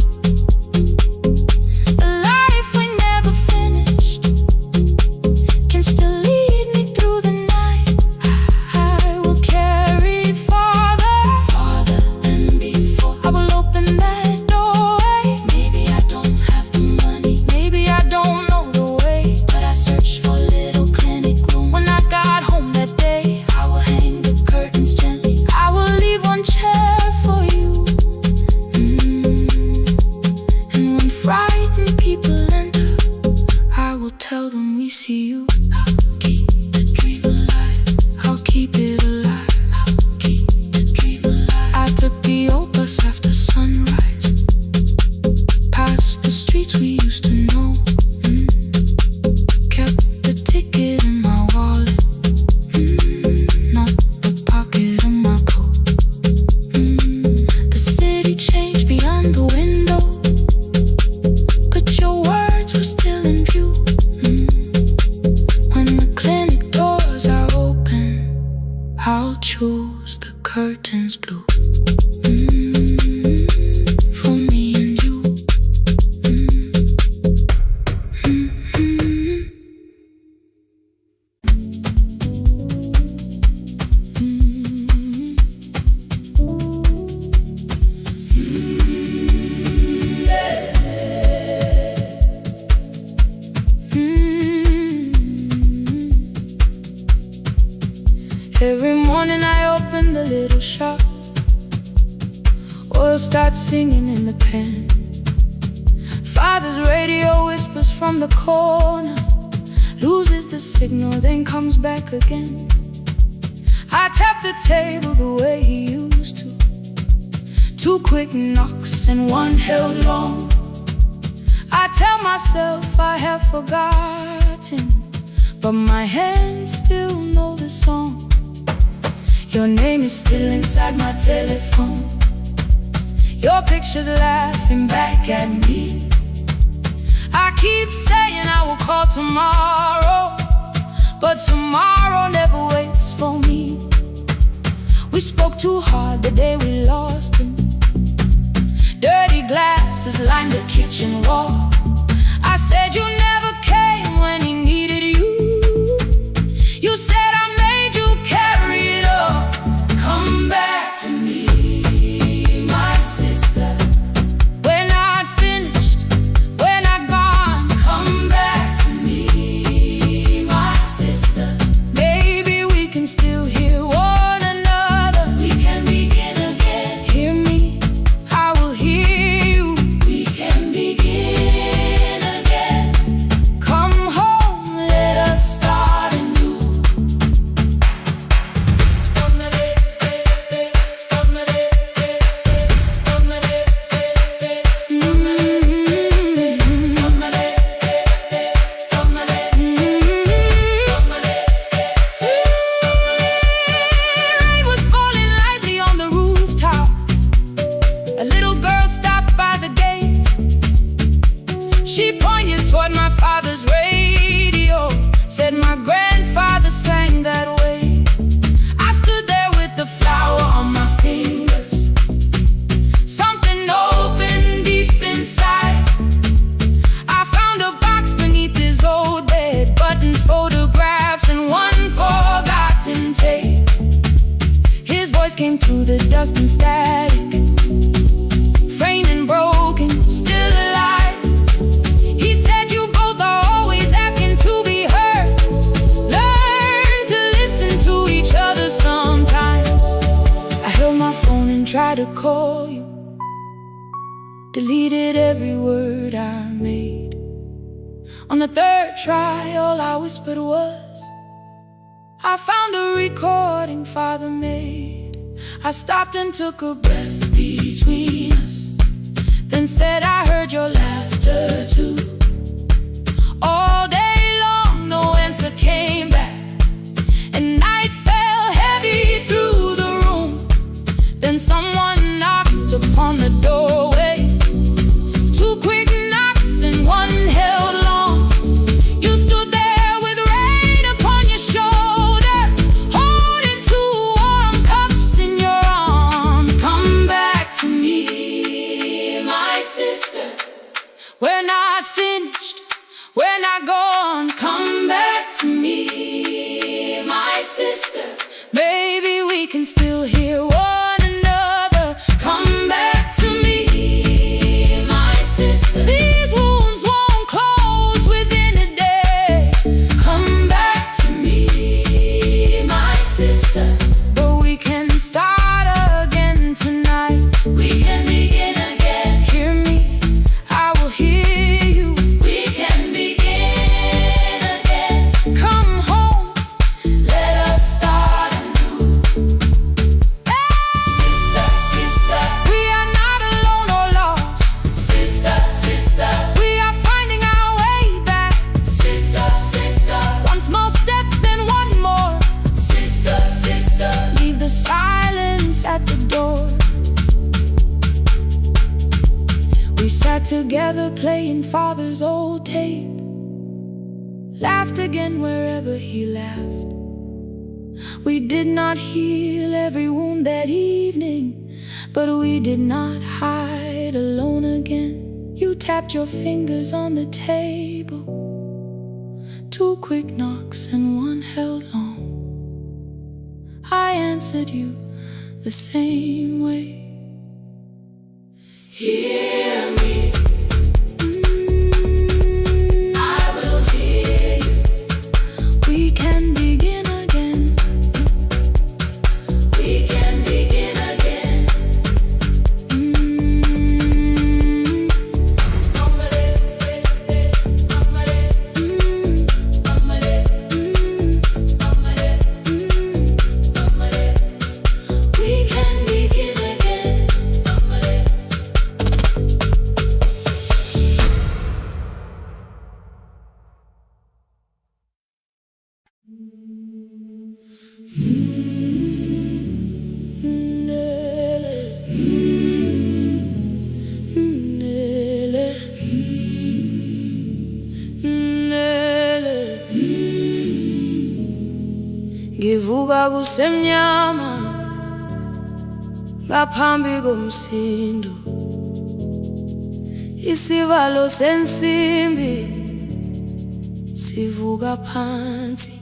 singing in the pen. Father's radio whispers from the corner, loses the signal, then comes back again. I tap the table the way he used to. 2 quick knocks and 1 held long. I tell myself I have forgotten, but my hands still know the song. Your name is still inside my telephone. Your picture's laughing back at me. I keep saying I will call tomorrow, but tomorrow never waits for me. We spoke too hard the day we lost him. Dirty glasses lined the kitchen wall. I said you never came when he needed you. You said I made you carry it all. Come back to me, my sister. We're not finished, we're not gone. Come back to me, my sister. Maybe we can still hear one another. We can begin again. Hear me, I will hear you. We can begin again. Come home, let us start anew. Rain was falling lightly on the rooftop. A little girl stopped by the gate. She pointed toward my father's radio, said my grandfather sang that way. I stood there with the flower on my fingers. Something opened deep inside. I found a box beneath his old bed, buttons, photographs, and 1 forgotten tape. His voice came through the dust and static, framed and broken, still alive. He said you both are always asking to be heard. Learn to listen to each other sometimes. I held my phone and tried to call you, deleted every word I made. On the 3rd try, all I whispered was, I found a recording Father made. I stopped and took a breath between us, then said I heard your laughter too. All day long, no answer came back, and night fell heavy through the room. Then someone knocked upon the doorway. 2 quick knocks and 1 held long. You stood there with rain upon your shoulder, holding 2 warm cups in your arms. Come back to me, my sister. We're not finished, we're not gone. Come back to me, my sister. Maybe we can still hear one another. Come back to me, my sister. These wounds won't close within a day. Come back to me, my sister. But we can start again tonight. We can begin again. Hear me, I will hear you. We can begin again. Come home, let us start anew. Sister, sister, we are not alone or lost. Sister, sister, we are finding our way back. Sister, sister, 1 small step, then 1 more. Sister, sister, leave the silence at the door. We sat together playing Father's old tape, laughed again wherever he laughed. We did not heal every wound that evening, but we did not hide alone again. You tapped your fingers on the table, 2 quick knocks and 1 held long. I answered you the same way. Hear me, I will hear you. We can begin again. We can begin again. Kwakusemnyama ngaphambi komsindo, isivalo sensimbi sivuka phansi,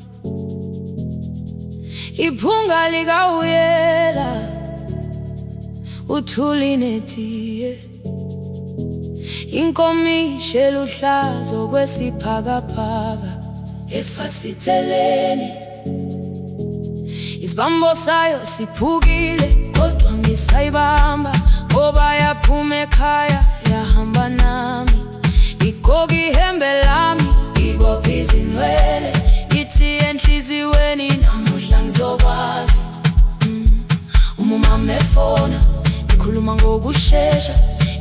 iphunga likawuyela uthuli netiye, inkomishi eluhlaza okwesiphakapaka efasiteleni. Isibambo sayo siphukile kodwa ngisayibamba, ngoba yaphuma ekhaya yahamba nami. Igoga ihembe lami, ibopha izinwele, ithi enhliziyweni namuhla ngizokwazi. Umama efona, ngikhuluma ngokushesha,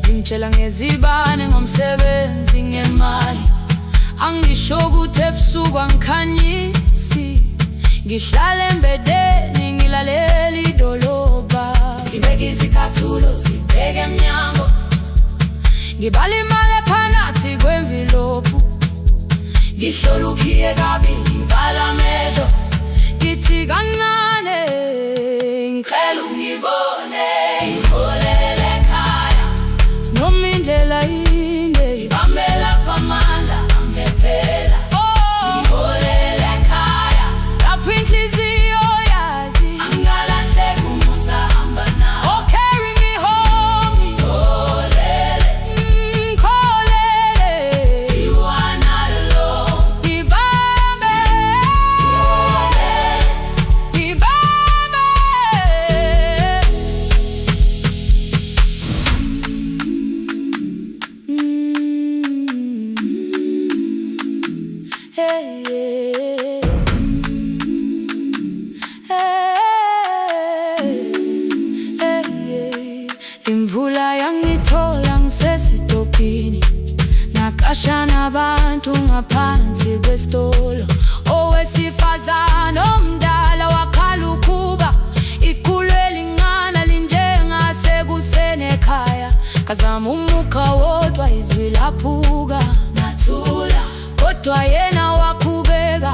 ngimtshela ngezibane, ngomsebenzi, ngemali. Angisho ukuthi ebusuku angikhanyisi, ngihlala embedeni ngilalela idolobha. Ngibeka izicathulo zibheke emnyango, ngibala imali ephakathi kwemvilophu, ngihlola ukhiye kabili, ngivala amehlo, ngithi kancane ngicela ungibone. Ngiholele ekhaya noma indlela inde, ngibambela phamandla angephela. Ngiholele ekhaya lapho inhliziyo yazi angalahleki umusa hamba nawe. Oh, carry me home. Ngiholele, ngiholele, you are not alone. Ngibambe, ngiholele, ngibambe. Hey, hey, hey, hey. Imvula yangithola ngisesitopini, nakasha nabantu ngaphansi kwesitolo. Owesifazane omdala wakhala ukuba ikhulu elingana linjengasekuseni ekhaya. Kazama umukha wodwa izwi laphuka, nathula kodwa yena wakhubeka.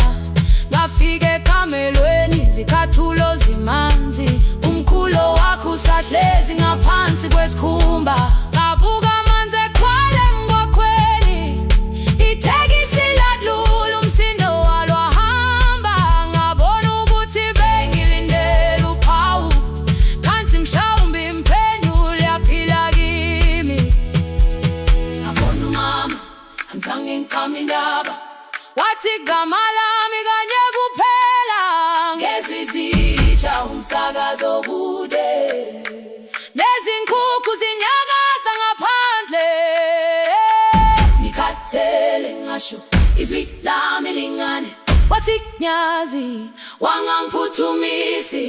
Ngafika ekamelweni, izicathulo zimanzi, umkhulo wakho usahlezi ngaphansi kwesikhumba. Ngabuka amanzi ekhwale emgwaqweni, itekisi ladlula, umsindo walo wahamba. Ngabona ukuthi bengilindele uphawu, kanti mhlawumbe impendulo yaphila kimi. Ngabona umama angizange ngiqame indaba, wathi igama lami kanye kuphela. Ngezwi izitsha umsakazo kude, nezinkukhu zinyakaza ngaphandle. Ngikhathele ngasho izwi lami lingane, wathi nyazi wangangiphuthumisi.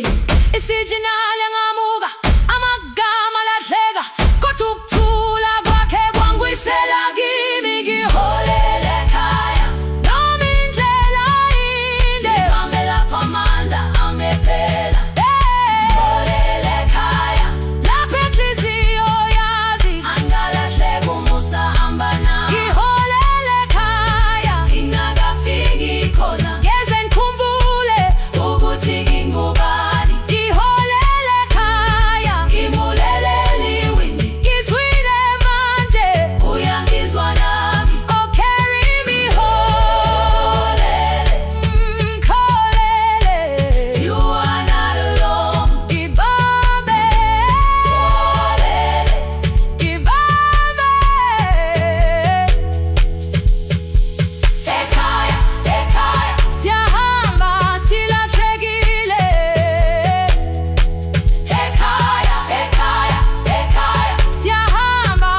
Isijinali ngamuka, amagama lahleka, kodwa ukuthula kwakhe kwangwisela kimi. Ngiholele ekhaya noma indlela inde, ngibambela phamandla angephela. Ngiholele ekhaya lapho inhliziyo yazi angalahleki umusa hamba nawe. Ngiholele ekhaya ingakafiki khona, ngeze ngikhumbule ukuthi ngingubani. Ngiholele ekhaya ngibulelele iwindi, ngizwile manje uyangizwa nami. Oh, carry me home. Ngikholele, you are not alone. Ngibambe, ngibambe. Ekhaya, ekhaya siyahamba silahlekile. Ekhaya, ekhaya, ekhaya siyahamba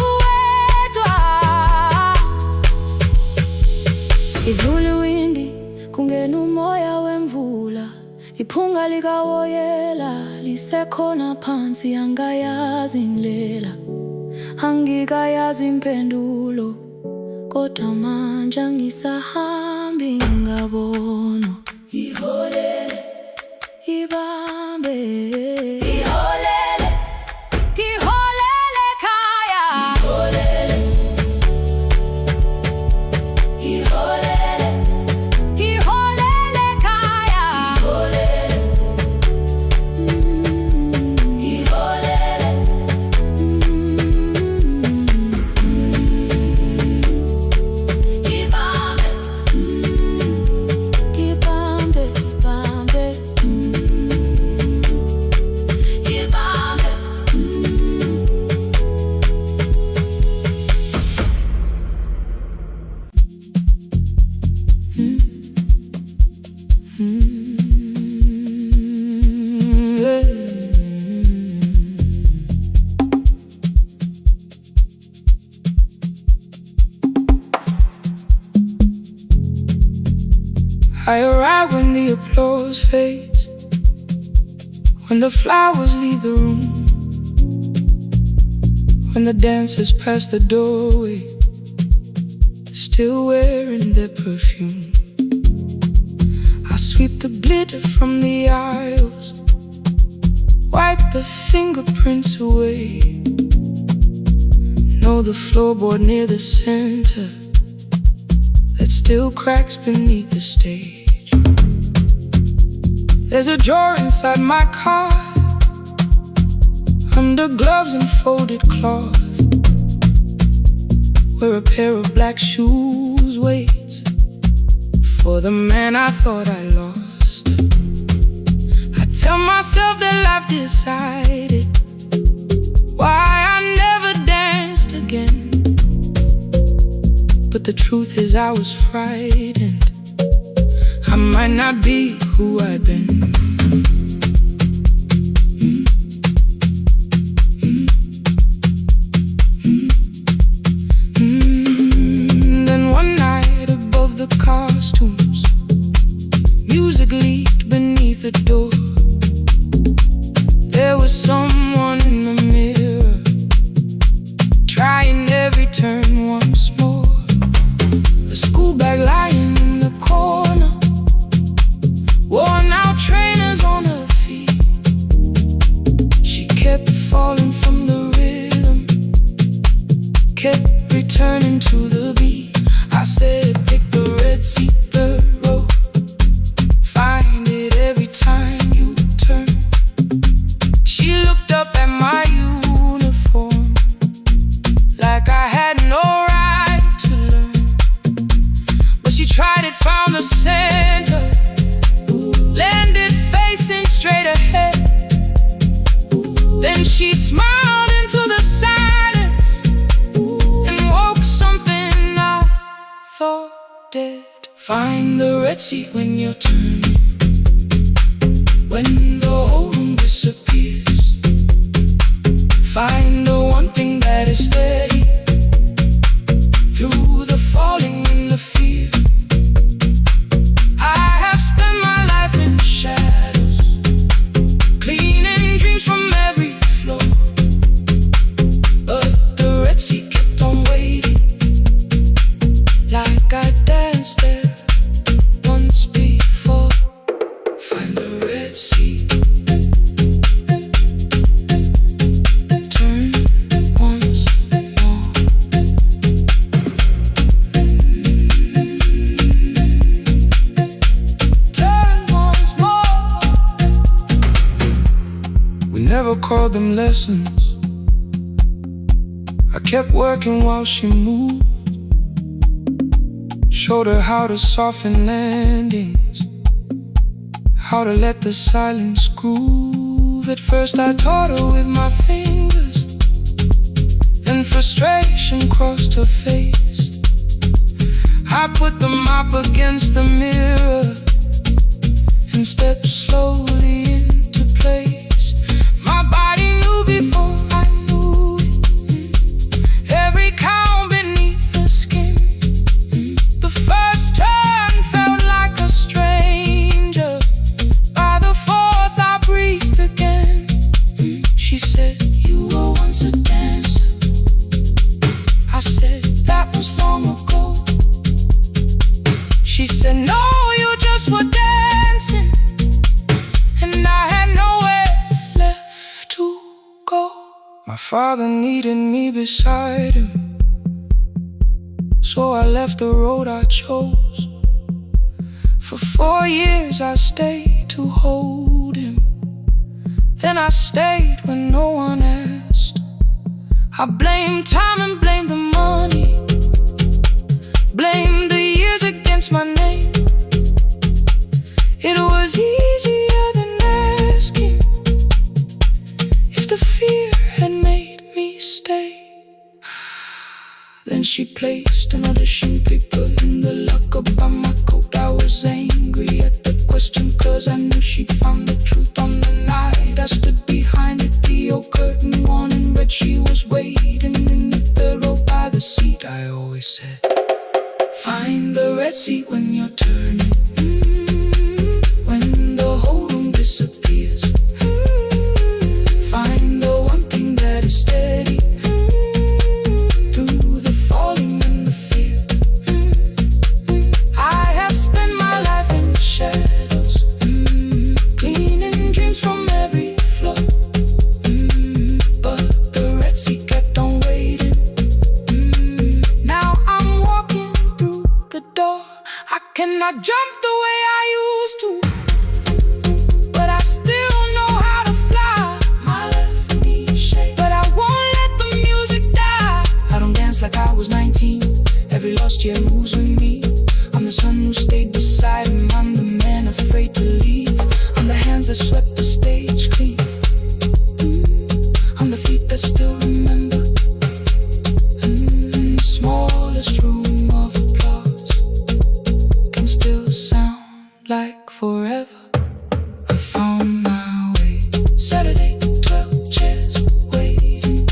uwedwa. Ivula iwindi kungena umoya wemvula, iphunga likawoyela lisekhona phansi. Angayazi indlela, angikayazi impendulo, kodwa manje angisahambi ngabona. Ngiholele, ibambe, ngiholele, ngiholele ekhaya. Ngiholele, ngiholele, ngiholele ekhaya. Ngiholele. I arrive when the applause fades, when the flowers leave the room, when the dancers pass the doorway, still wearing their perfume. I sweep the glitter from the aisles, wipe the fingerprints away. Know the floorboard near the center that still cracks beneath the stage. There's a drawer inside my car, under gloves and folded cloth, where a pair of black shoes waits for the man I thought I lost. I tell myself that life decided why I never danced again, but the truth is I was frightened. I might not be who I've been. Then one night above the costumes, music leaked beneath the door. There was someone in the mirror, trying every turn once more. A school bag lying in the corner, worn out trainers on her feet. She kept falling from the rhythm, kept returning to the beat. I said, pick the red seat, third row, find it every time you turn. She looked up at my uniform like I had no right to learn, but she tried it, found the center, landed facing straight ahead. Then she smiled into the silence and woke something I thought dead. Find the red seat when you're turning, when the whole room disappears. Find the one thing that is steady through the falling and the fear. I have spent my life in shadows, cleaning dreams from every floor, but the red seat kept on waiting, like I danced there once before. Find the red seat, turn once more. Turn once more. We never called them lessons. I kept working while she moved, showed her how to soften landings, how to let the silence groove. At first I taught her with my fingers, then frustration crossed her face. I put the mop against the mirror and stepped slowly into place. My body knew before I knew it, every count beneath the skin. The first turn felt like a stranger, by the fourth I breathed again. She said, you were once a dancer. I said, that was long ago. She said, no, you just were dancing, and I had nowhere left to go. My father needed me beside him, so I left the road I chose. For 4 years I stayed to hold him, then I stayed when no one asked. I blamed time and blamed the money, blamed the years against my name. It was easier than asking if the fear had made me stay. Then she placed an audition paper in the locker by my coat. I was angry at the question, cause I knew she'd found the truth on the night I stood behind it. The old curtain worn in red, she was waiting in the third row by the seat. I always said, find the red seat when you're turning. not jump the way I used to, but I still know how to fly. My left knee shakes, but I won't let the music die. I don't dance like I was 19. Every lost year moves with me. I'm the son who stayed beside him. I'm the man afraid to leave. I'm the hands that swept the stage clean. I'm the feet that still remember. In the smallest room of applause can still sound like forever. I found my way. Saturday, 12 chairs waiting.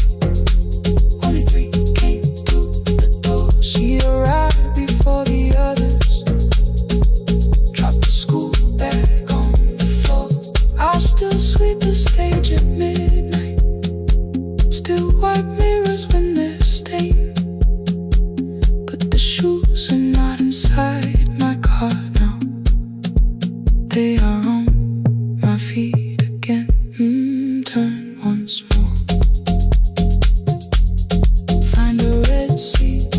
Only 3 came through the door. She arrived before the others. Dropped the school bag on the floor. I'll still sweep the stage at midnight. Still wipe mirrors when they're stained. But the shoes are not inside my car now. They are on my feet again. Turn once more. Find a red seat.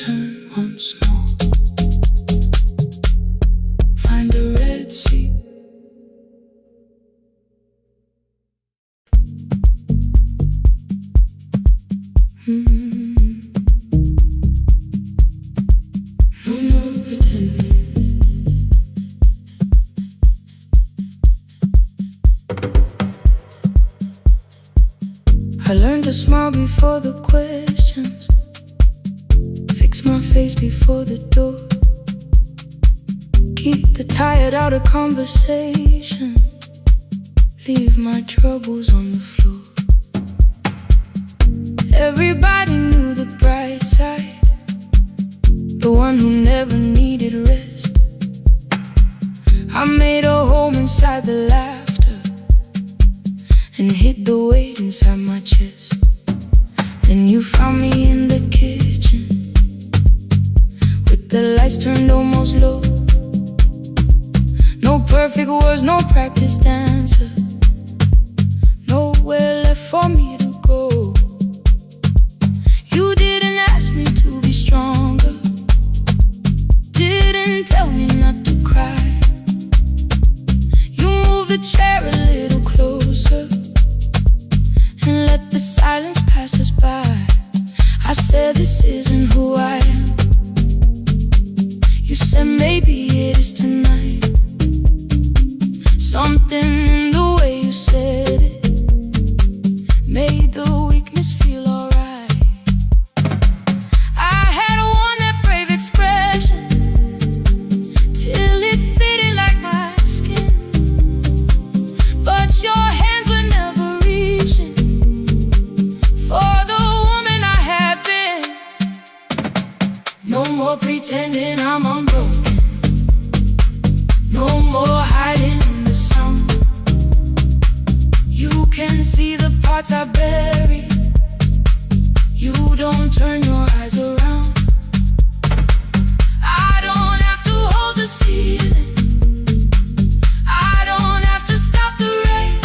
Turn once more. Find a red seat. No more pretending. I learned to smile before the questions, fix my face before the door, keep the tired out of conversation, leave my troubles on the floor. Everybody knew the bright side, the one who never needed rest. I made a home inside the laughter and hid the weight inside my chest. Then you found me in the kitchen with the lights turned almost low. No perfect words, no practice dancer, nowhere left for me to go. You didn't ask me to be stronger, didn't tell me not to cry. You moved the chair a little closer and let the silence pass us by. I said, this isn't who I am. You said, maybe it is tonight. Something in the way you said it made the weakness feel alright. I had worn that brave expression till it fitted like my skin, but your hands were never reaching for the woman I had been. No more pretending I'm unbroken, no more hiding in the sun. You can see the parts I bury. You don't turn your eyes around. I don't have to hold the ceiling, I don't have to stop the rain.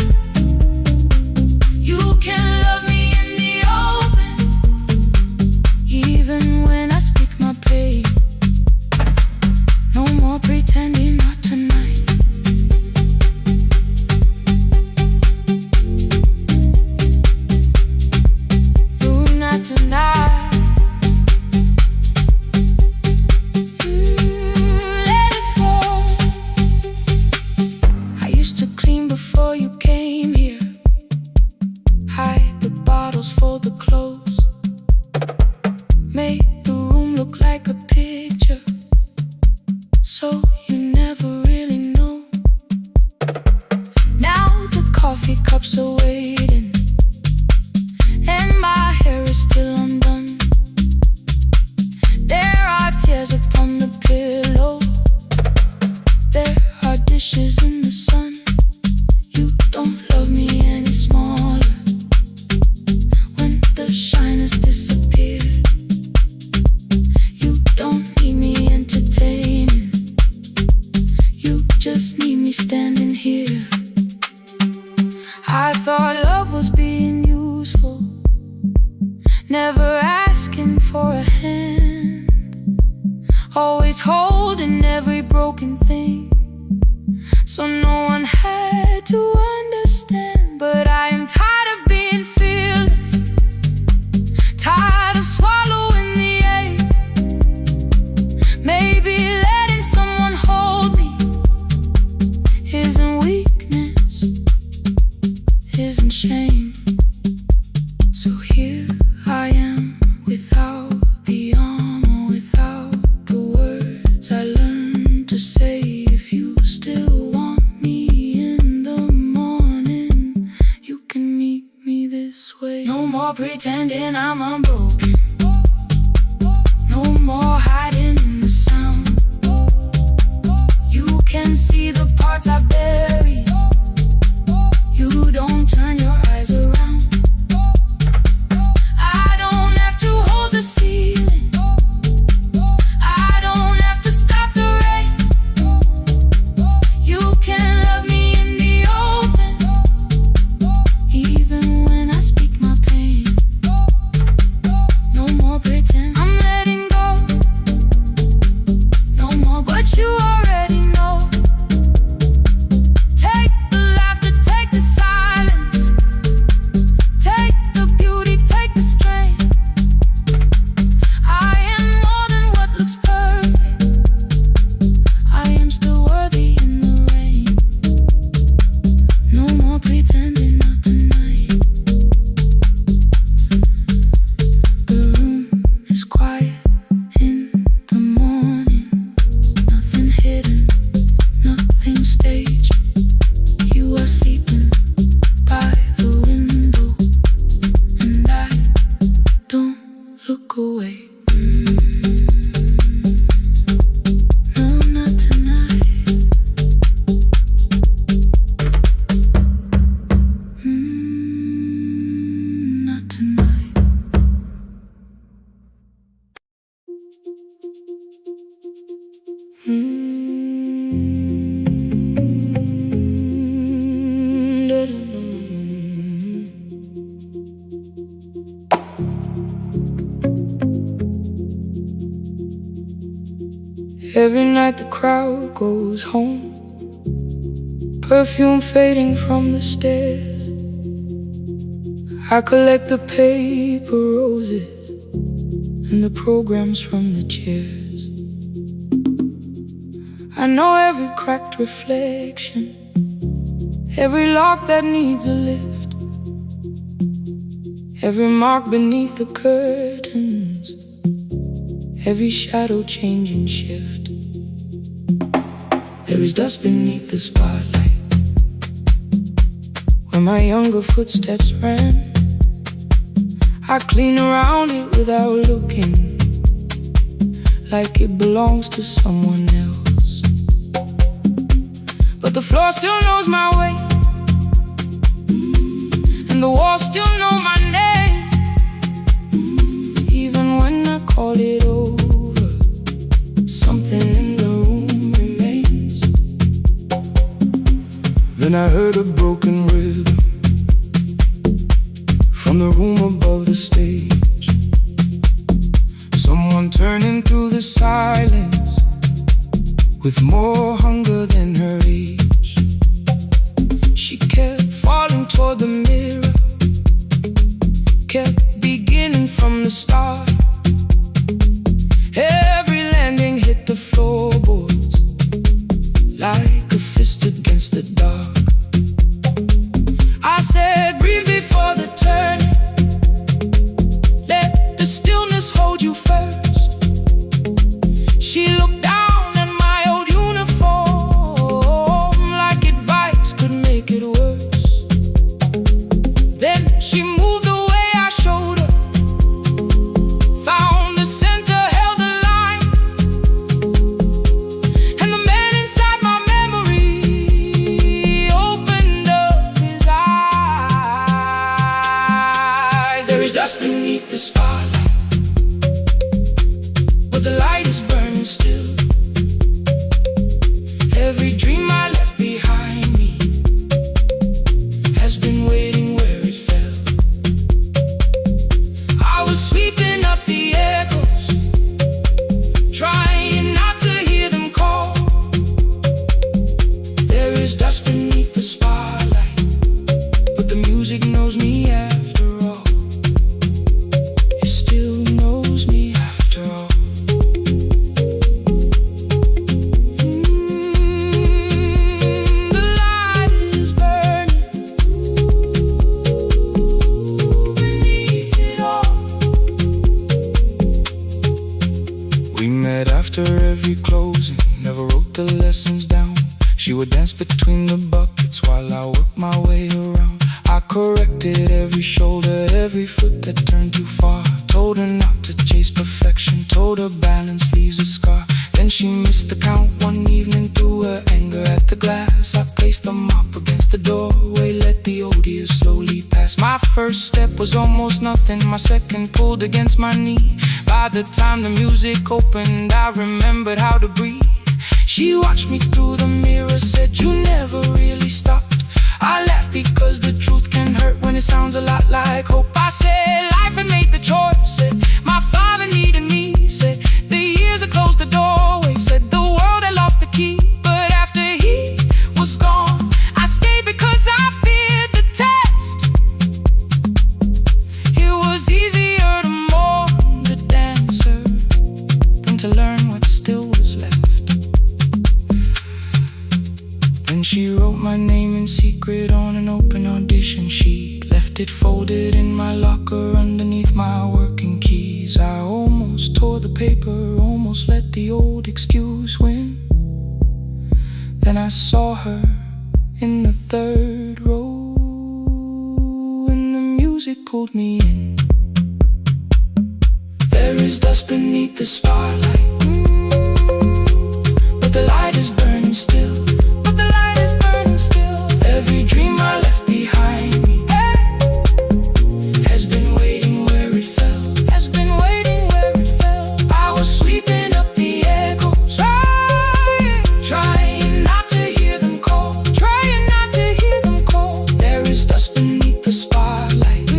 You can love me in the open, even when I speak my pain. No more pretending, not tonight. No, not tonight. Let it fall. I used to clean before you came here, hide the bottles, fold the clothes, make the room look like a picture, so you never really know. Now the coffee cups are waiting and my hair is still undone. There are tears upon the pillow, there are dishes in the sun. You don't love me any smaller when the shine has disappeared. You don't need me entertaining, you just need me standing here. I thought love was being useful, never asking for a hand, was holding every broken thing, so no one had to understand. But I am tired of being fearless, tired of swallowing the ache. Maybe letting someone hold me isn't weakness, isn't shame. So here I am, without the armor, without the words I learned to say. If you still want me in the morning, you can meet me this way. No more pretending I'm unbroken, no more hiding in the sound. You can see the parts I bury, you don't turn your eyes around. I don't have to hold the ceiling, I don't have to stop the rain. You can love me in the open, even when I speak my pain. No more pretend, I'm letting go. No more, but you already know. Take the laughter, take the silence, take the beauty, take the strength. I am more than what looks perfect, I am still worthy in the rain. No more pretending, not tonight. The room is quiet in the morning, nothing hidden, nothing staged. You are sleeping by the window, and I don't look away. No, not tonight. Not tonight. Every night the crowd goes home, perfume fading from the stairs. I collect the paper roses and the programs from the chairs. I know every cracked reflection, every lock that needs a lift, every mark beneath the curtains, every shadow change and shift. There is dust beneath the spotlight, where my younger footsteps ran. I clean around it without looking, like it belongs to someone else. But the floor still knows my way, and the walls still know my name. Even when I call it over, something in the room remains. Then I heard a broken rhythm from the room above the stage. Someone turning through the silence with more hunger than her age. She kept falling toward the mirror, kept beginning from the start. Every landing hit the floorboards like a fist against the dark. I said, breathe before the turning, let the stillness hold you first. She looked down at my old uniform, like advice could make it worse. Then she moved the way I showed her, found the center, held the line, and the man inside my memory opened up his eyes. There is dust beneath the spotlight, but the light is burning still. Every dream I left behind me has been waiting where it fell. I was sweeping up the echoes, trying not to after every closing, never wrote the lessons down. She would dance between the buckets while I worked my way around. I corrected every shoulder, every foot that turned too far. Told her not to chase perfection, told her balance leaves a scar. Then she missed the count one evening, threw her anger at the glass. I placed the mop against the doorway, let the odious slowly pass. My first step was almost nothing, my second pulled against my knee. By the time the music opened, I remembered how to breathe. She watched me through the mirror, said, "You never really stopped." I laughed because the truth can hurt when it sounds a lot like hope. I said, life had made the choice, said, my father needed me, said, the years had closed the doorway, said, the world had lost the key. But after he was gone, I stayed because I feared the test. It was easier to mourn the dancer than to learn what still was left. Then she wrote my name in secret on an open audition sheet, left it folded in my locker underneath my working keys. I almost tore the paper, almost let the old excuse win. Then I saw her in the third row, and the music pulled me in. There is dust beneath the spotlight, but the light is burning still. Every dream I left behind me has been waiting where it fell, has been waiting where it fell. I was sweeping up the echoes, trying not to hear them call, trying not to hear them call. There is dust beneath the spotlight,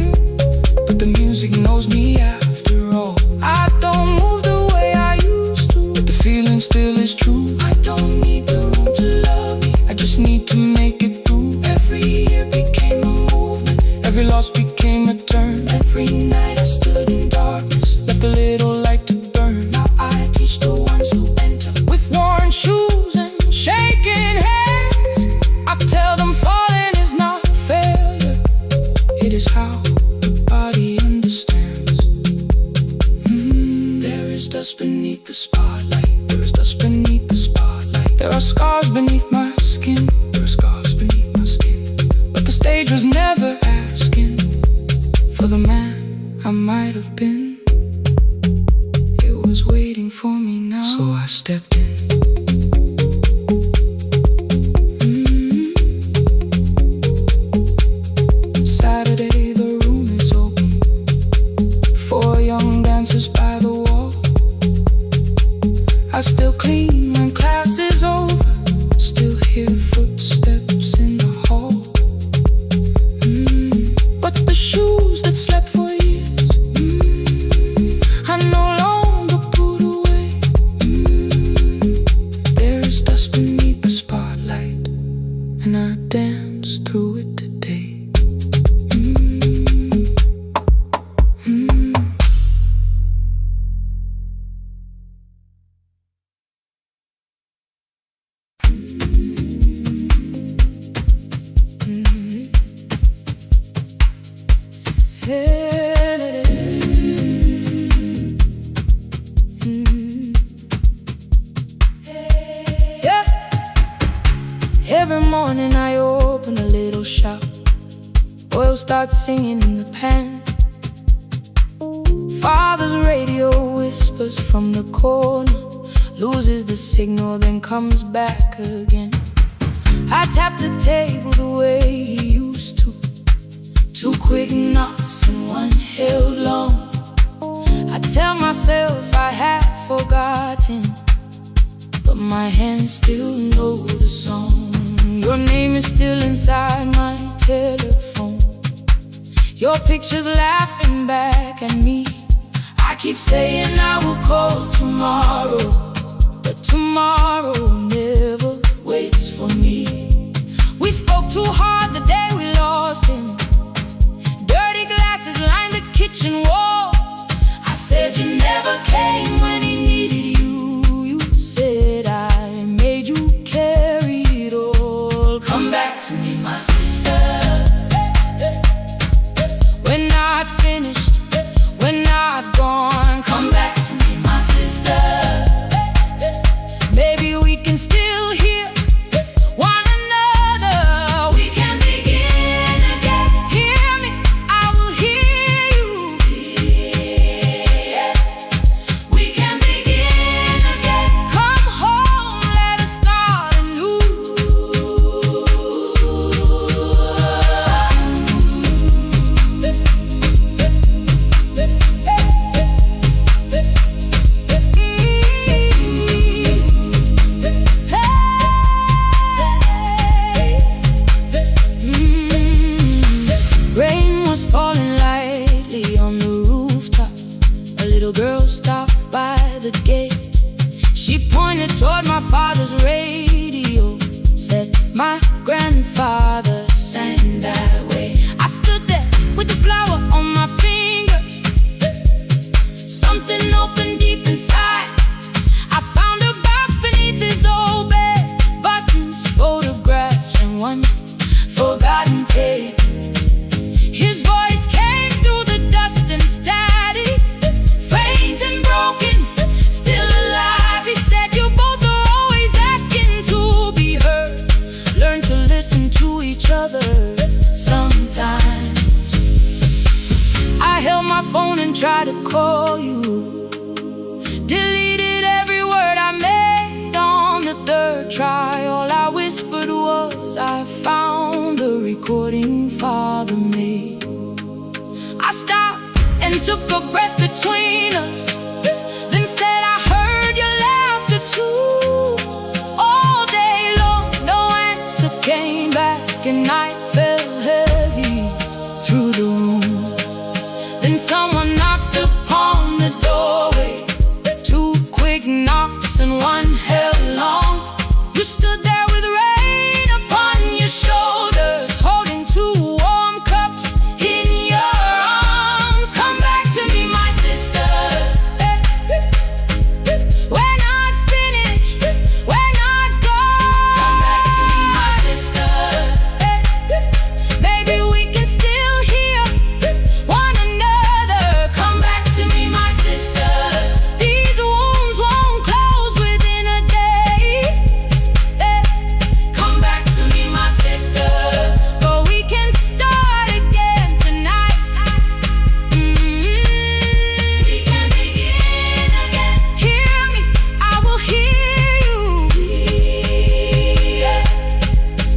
but the music knows me after all. I don't move the way I used to, but the feeling still is true. I don't need the room to love me, I just need to make it through. Every year became a movement, every loss became a turn. Every night I stood in darkness, left a little light to burn. Now I teach the ones who enter with worn shoes and shaking hands. I tell them falling is not failure, it is how the body understands. There is dust beneath the spotlight, there is dust beneath the spotlight. There are scars beneath my skin, there are scars beneath my skin. The stage was never asking for the man I might have been. It was waiting for me now, so I stepped in. Saturday, the room is open, 4 young dancers by the wall. I still clean when class is over, still hear footsteps in the hall. But the shoes that slept for years, I no longer put away. There is dust beneath the spotlight, and I dance through it today. Every morning I open a little shop, oil starts singing in the pan. Father's radio whispers from the corner, loses the signal then comes back again. I tap the table the way he used to, 2 quick knocks and 1 held long. I tell myself I have forgotten, but my hands still know the song. Your name is still inside my telephone, your picture's laughing back at me. I keep saying I will call tomorrow, but tomorrow never waits for me. We spoke too hard the day we lost him, dirty glasses lined the kitchen wall. I said you never came when he needed you, you said I made you carry it all. Come back to me, my sister, we're not finished, we're not gone. Come back to me, my sister, up my phone and tried to call you. Deleted every word I made on the third try. All I whispered was, I found the recording Father made. I stopped and took a breath between us, then said I heard your laughter too. All day long, no answer came back, and night fell heavy through the room. Then someone knocked upon the doorway. Two quick knocks and one held long. You stood there with rain upon your shoulders, holding two warm cups in your arms. Come back to me, my sister. We're not finished, we're not gone. Come back to me, my sister. Baby, we can still hear one another. Come back to me, my sister. These wounds won't close within a day. Come back to me, my sister. But we can start again tonight. We can begin again. Hear me, I will hear you.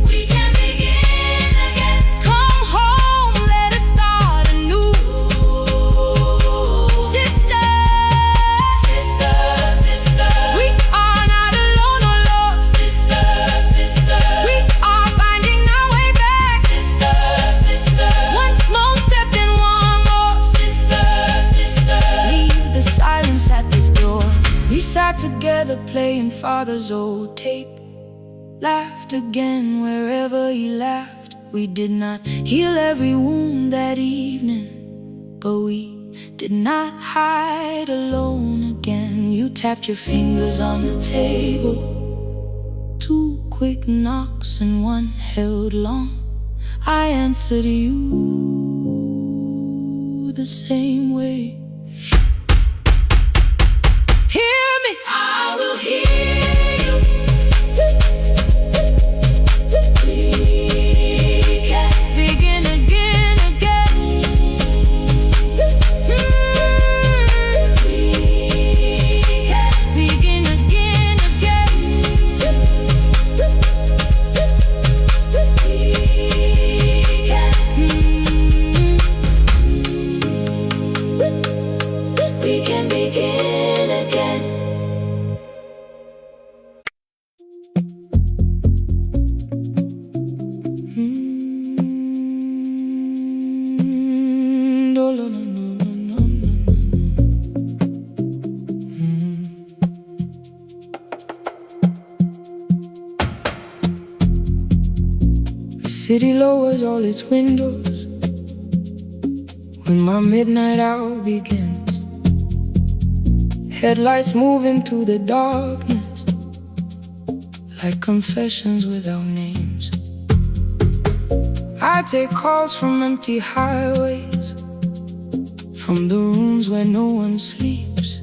We can begin again. Come home, let us start anew. Sister, sister, sister, we are not alone, oh Lord. Sister, sister, we are finding our way back. Sister, sister, one small step and one more. Sister, sister, leave the silence at the door. We sat together playing Father's old tape. Laughed again wherever he laughed. We did not heal every wound that evening, but we did not hide alone again. You tapped your fingers on the table. Two quick knocks and one held long. I answered you the same way. Hear me, I will hear you. We can begin again, again. We can begin again, again. We can begin again. No, no, no, no, no, no, The city lowers all its windows when my midnight hour begins. Headlights move into the darkness like confessions without names. I take calls from empty highways, from the rooms where no one sleeps.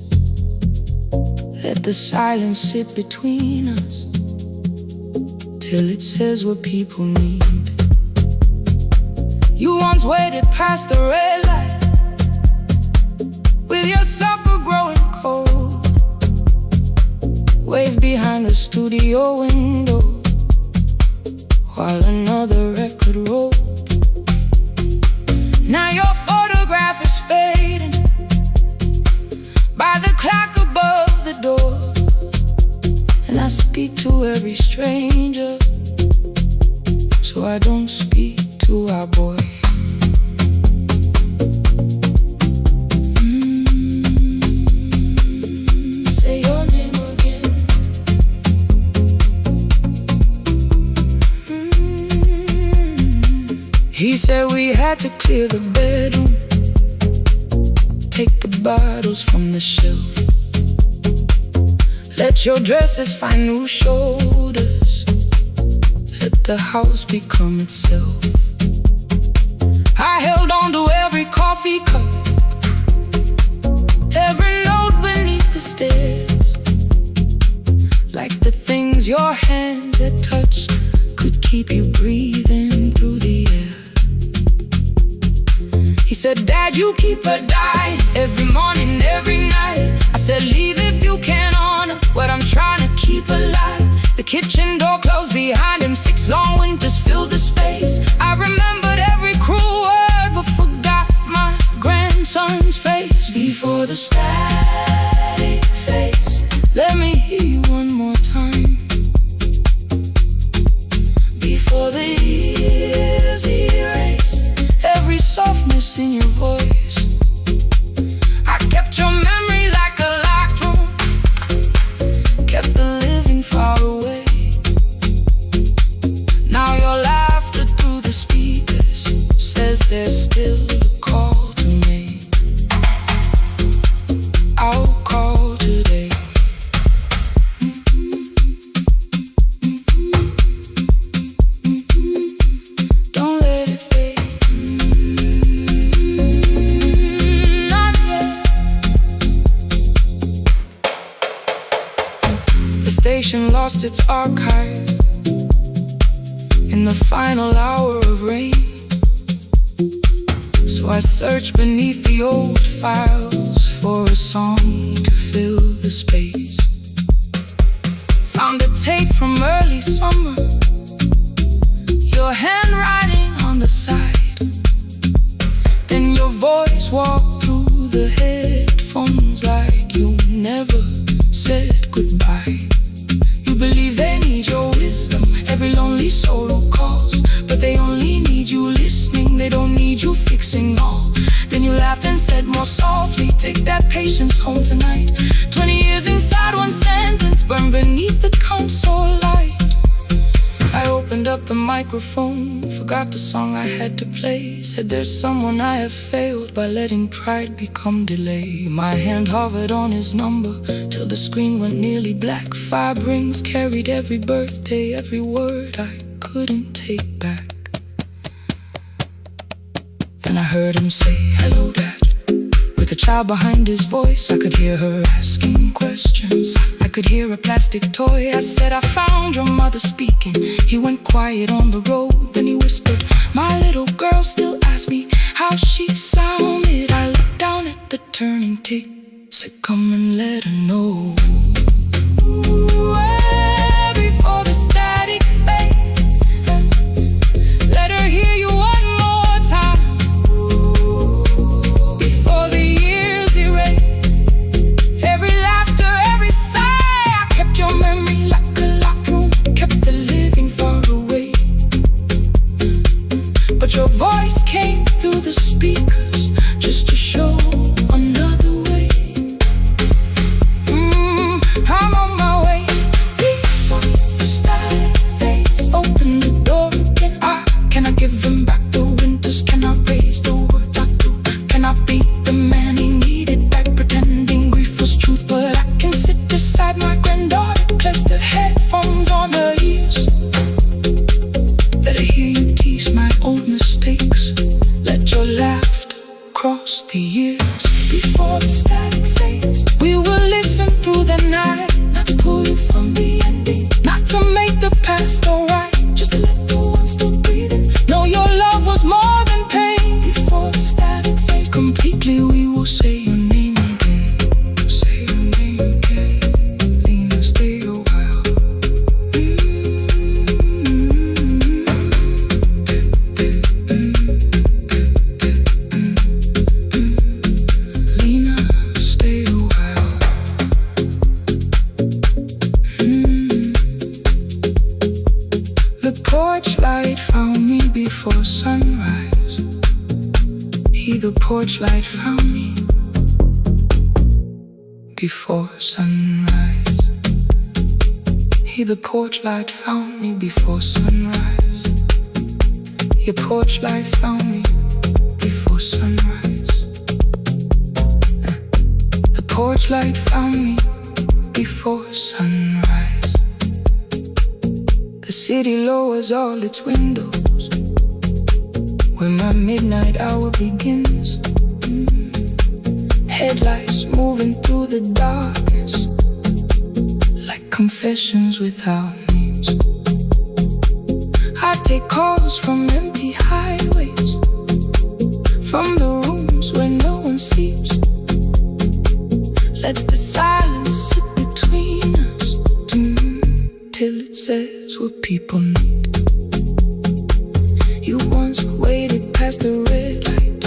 Let the silence sit between us till it says what people need. You once waited past the red light with your supper growing cold. Waved behind the studio window while another record rolled. Now your photograph is fading by the clock above the door, and I speak to every stranger, so I don't speak to our boy. Say your name again. He said we had to clear the bedroom, take the bottles from the shelf, let your dresses find new shoulders, let the house become itself. I held on to every coffee cup, every note beneath the stairs, like the things your hands had touched could keep you breathing through the air. He said said, Dad, you keep her dying every morning, every night. I said, leave if you can honor what I'm trying to keep alive. The kitchen door closed behind him, 6 long winters filled the space. I remembered every cruel word, but forgot my grandson's face. Before the static fades, let me hear you one more time. Before the years erase every softness in your voice, I kept your memory like a locked room, kept the living far away. Now your laughter through the speakers says there's still a call to me. I'll call today. Don't let it fade. Not yet. The station lost its archive in the final hour of rain. So I searched beneath the old files for a song to fill the space. Found a tape from early summer, your handwriting on the side. Then your voice walked through the headphones like you never said goodbye. You believe they need your wisdom, every lonely soul who calls, but they only need you listening, they don't need you fixing all. Then you laughed and said more softly, take that patience home tonight. 20 years inside one sentence, burned beneath the console light. I opened up the microphone, forgot the song I had to play. Said there's someone I have failed by letting pride become delay. My hand hovered on his number till the screen went nearly black. 5 rings carried every birthday, every word I couldn't take back. Then I heard him say, hello, Dad. With a child behind his voice, I could hear her asking questions. I could hear a plastic toy. I said, I found your mother speaking. He went quiet on the road, then he whispered, my little girl still asks me how she sounded. I looked down at the turning tick, said, come and let her know. Before the static fades, let her hear you one more time. Before the years erase every laughter, every sigh, I kept your memory like a locked room, kept the living far away. But your voice came through the speakers just to show another way. I'm on my way. Before the static fades, open the door again. Can I give him back the winters? Can I raise the words I do? Can I be the man he needed back, pretending grief was truth? But I can sit beside my granddaughter, place the headphones on her ears. Let her hear you tease my old mistakes. Let your laughter cross the years. Before the static fades, we will listen through the night, not to pull you from the ending, not to make the past alright, just to let the one still breathing know your love was more than pain. Before the static fades completely, we will say your name again. Say your name again. Lena, stay a while. Lena, stay a while. The porch light found me before sunrise. The porch light found me before sunrise. The porch light found me before sunrise. Your porch light found me before sunrise. The porch light found me before sunrise. The city lowers all its windows when my midnight hour begins. Headlights moving through the darkness like confessions without names. I take calls from empty highways, from the room sleeps. Let the silence sit between us, till it says what people need. You once waited past the red light,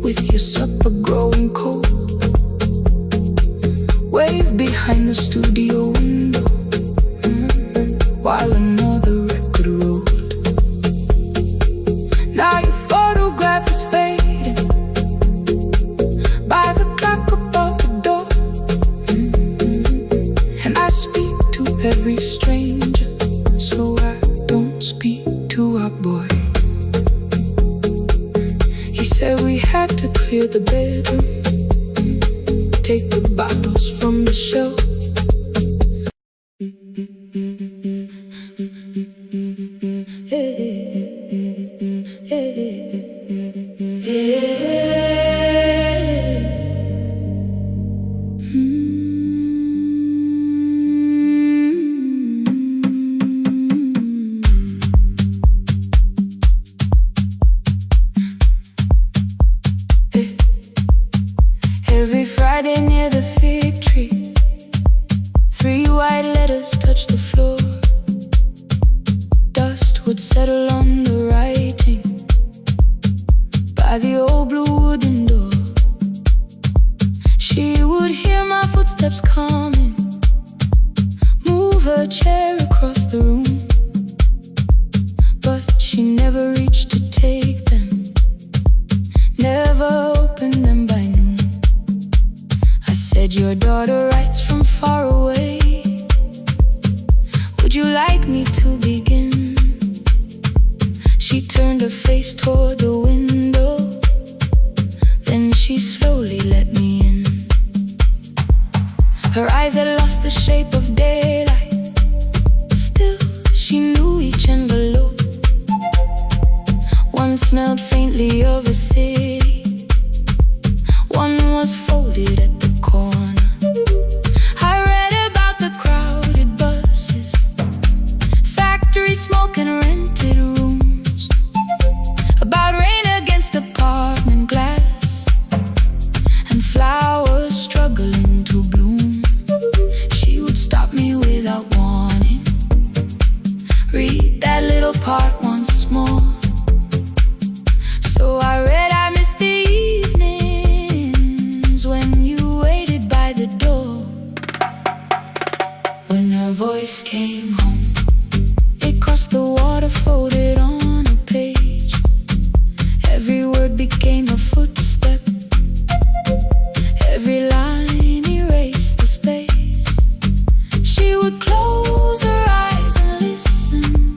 with your supper growing cold. Wave behind the studio window, while another record rolled. Now your photograph is fading by the clock above the door. And I speak to every stranger, so I don't speak to our boy. He said we had to clear the bedroom, take the bottles from the shelf. Every Friday near the fig tree, 3 white letters touched the floor. Dust would settle on the writing by the old blue wooden door. She would hear my footsteps coming, move her chair across the room, but she never reached to take them, never opened them by noon. I said, your daughter writes from far away. Would you like me to begin? She turned her face toward the window, then she slowly let me in. Her eyes had lost the shape of daylight, still she knew each envelope. One smelled faintly of a city, one was folded at the corner. I read about the crowded buses, factory smoke and rented rooms, about rain against apartment glass, and flowers struggling to bloom. She would stop me without warning, read that little part once more. So I read, I miss the evenings when you waited by the door. When her voice came home, it crossed the water, folded on a page. Every word became a footstep, every line erased the space. She would close her eyes and listen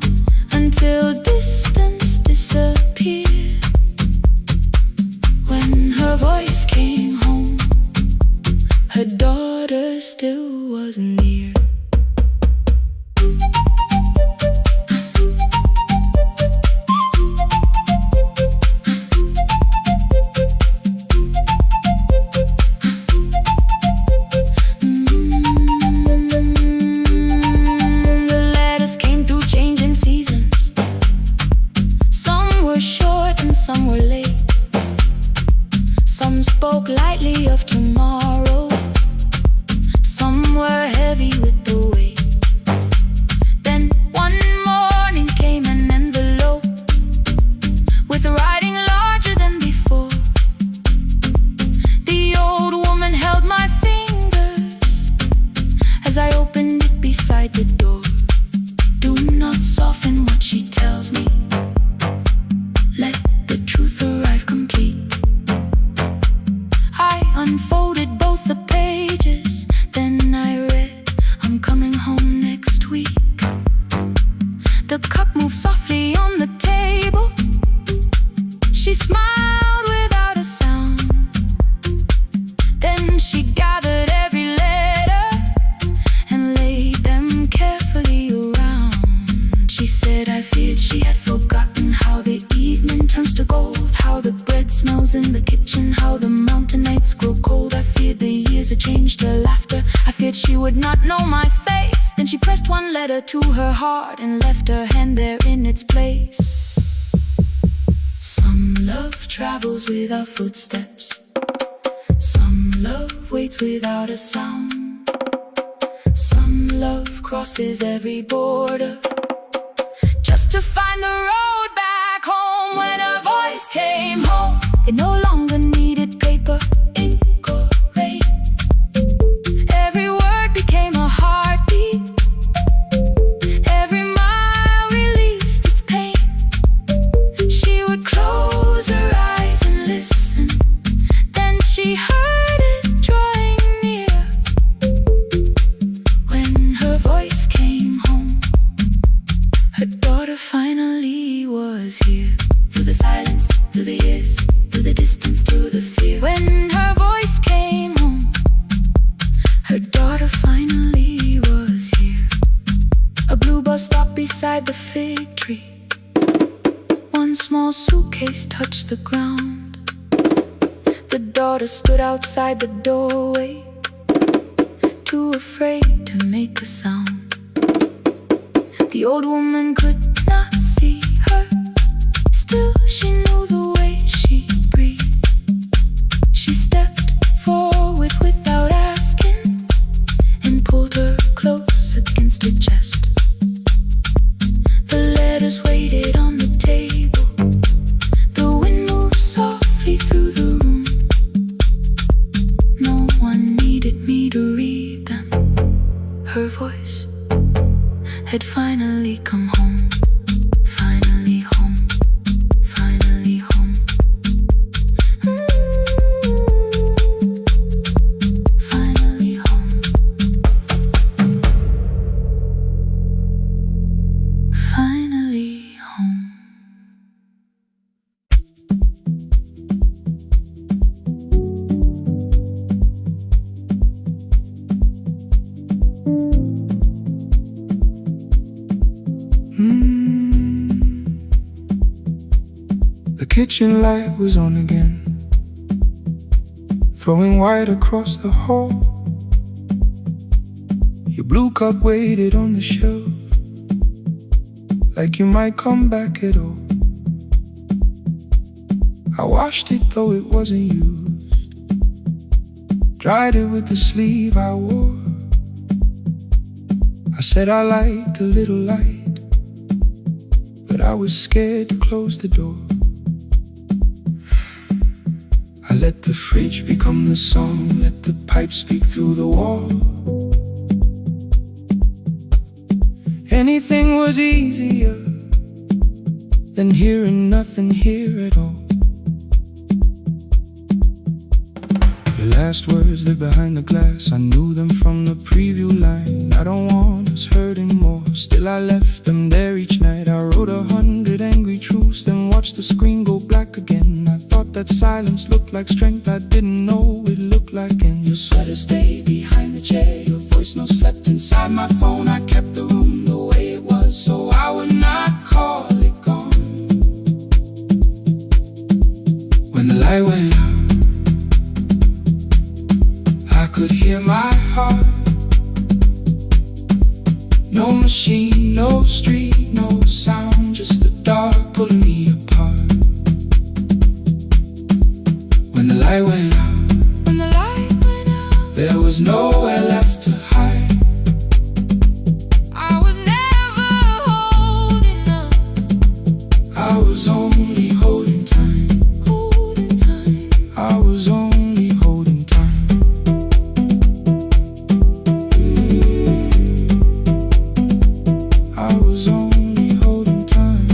until distance disappeared. When her voice came home, her daughter still wasn't near. The letters came through changing seasons. Some were short and some were late. Some spoke lightly of tomorrow, some were heavy with the weight. Then one morning came an envelope with writing larger than before. The old woman held my fingers as I opened it beside the door. Do not soften what she tells me, let the truth arrive complete. I unfolded both the pages, then I read, I'm coming home next week. The cup moved softly on the table. She smiled without a sound. Then she gathered every letter and laid them carefully around. She said, I feared she had forgotten how the evening turns to gold, how the bread smells in the kitchen, how the mountain nights grow cold. I feared the years had changed her laughter. I feared she would not know my face. Then she pressed one letter to her heart and left her hand there in its place. Some love travels without footsteps. Some love waits without a sound. Some love crosses every border just to find the road back home. When a voice came home, it no longer needed paper, ink or rain. Every word became a heartbeat. Every mile released its pain. She would close her eyes and listen. Then she heard it drawing near. When her voice came home, her daughter finally was here. Through the silence, through the years, through the distance, through the fear. When her voice came home, her daughter finally was here. A blue bus stopped beside the fig tree. One small suitcase touched the ground. The daughter stood outside the doorway, too afraid to make a sound. The old woman could not see her. Still she knew the way she breathed. She stepped forward without asking and pulled her close against her chest. The letters waited on the table. The wind moved softly through the room. No one needed me to read them. Her voice had finally come home. Finally home. Finally home. Finally home. Finally home. The kitchen light was on again, throwing white across the hall. Your blue cup waited on the shelf, like you might come back at all. I washed it though it wasn't used, dried it with the sleeve I wore. I said I liked a little light, but I was scared to close the door. I let the fridge become the song, let the pipe speak through the wall. Anything was easier than hearing nothing here at all. Your last words lived behind the glass, I knew them from the preview line. I don't want us hurting more, still I left them there each night. I wrote 100 angry truths, then watched the screen go black again. I thought that silence looked like strength, I didn't know it looked like. And your sweater stayed behind the chair, your voice no slept inside my phone. I kept the room the way it was, so I would not call it gone. When the light went out, I could hear my heart. No machine, no street, no sound, just the dark pulling me apart. When the light went out, When the light went out, there was nowhere left to hide. I was never holding up, I was only holding time. holding time. I was only holding time. I was only holding time.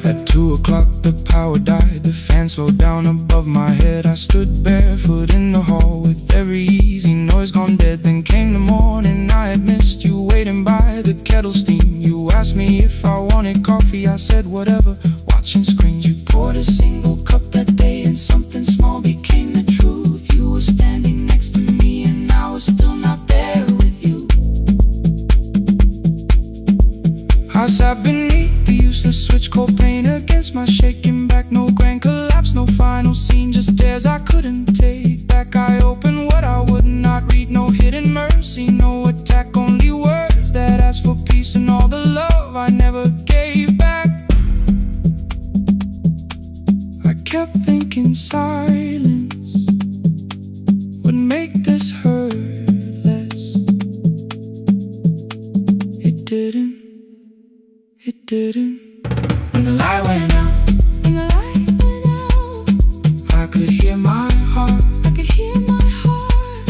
At 2 o'clock the power died, the fan slowed down above my head. I stood barefoot in the hall with every easy noise gone dead. Then came the morning, I had missed you waiting by the kettle steam. You asked me if I wanted coffee, I said whatever, watching screens. You poured a single cup that day and something small became the truth. You were standing next to me and I was still not there with you. I sat beneath the useless switch, cold pain against my shaking back. No grand collapse, no final scene, just tears I couldn't take back. I opened what I would not read, no hidden mercy, no attack, only words gave back. I kept thinking silence would make this hurt less. It didn't, it didn't. When the light went out, when the light went out, I could hear my heart, I could hear my heart.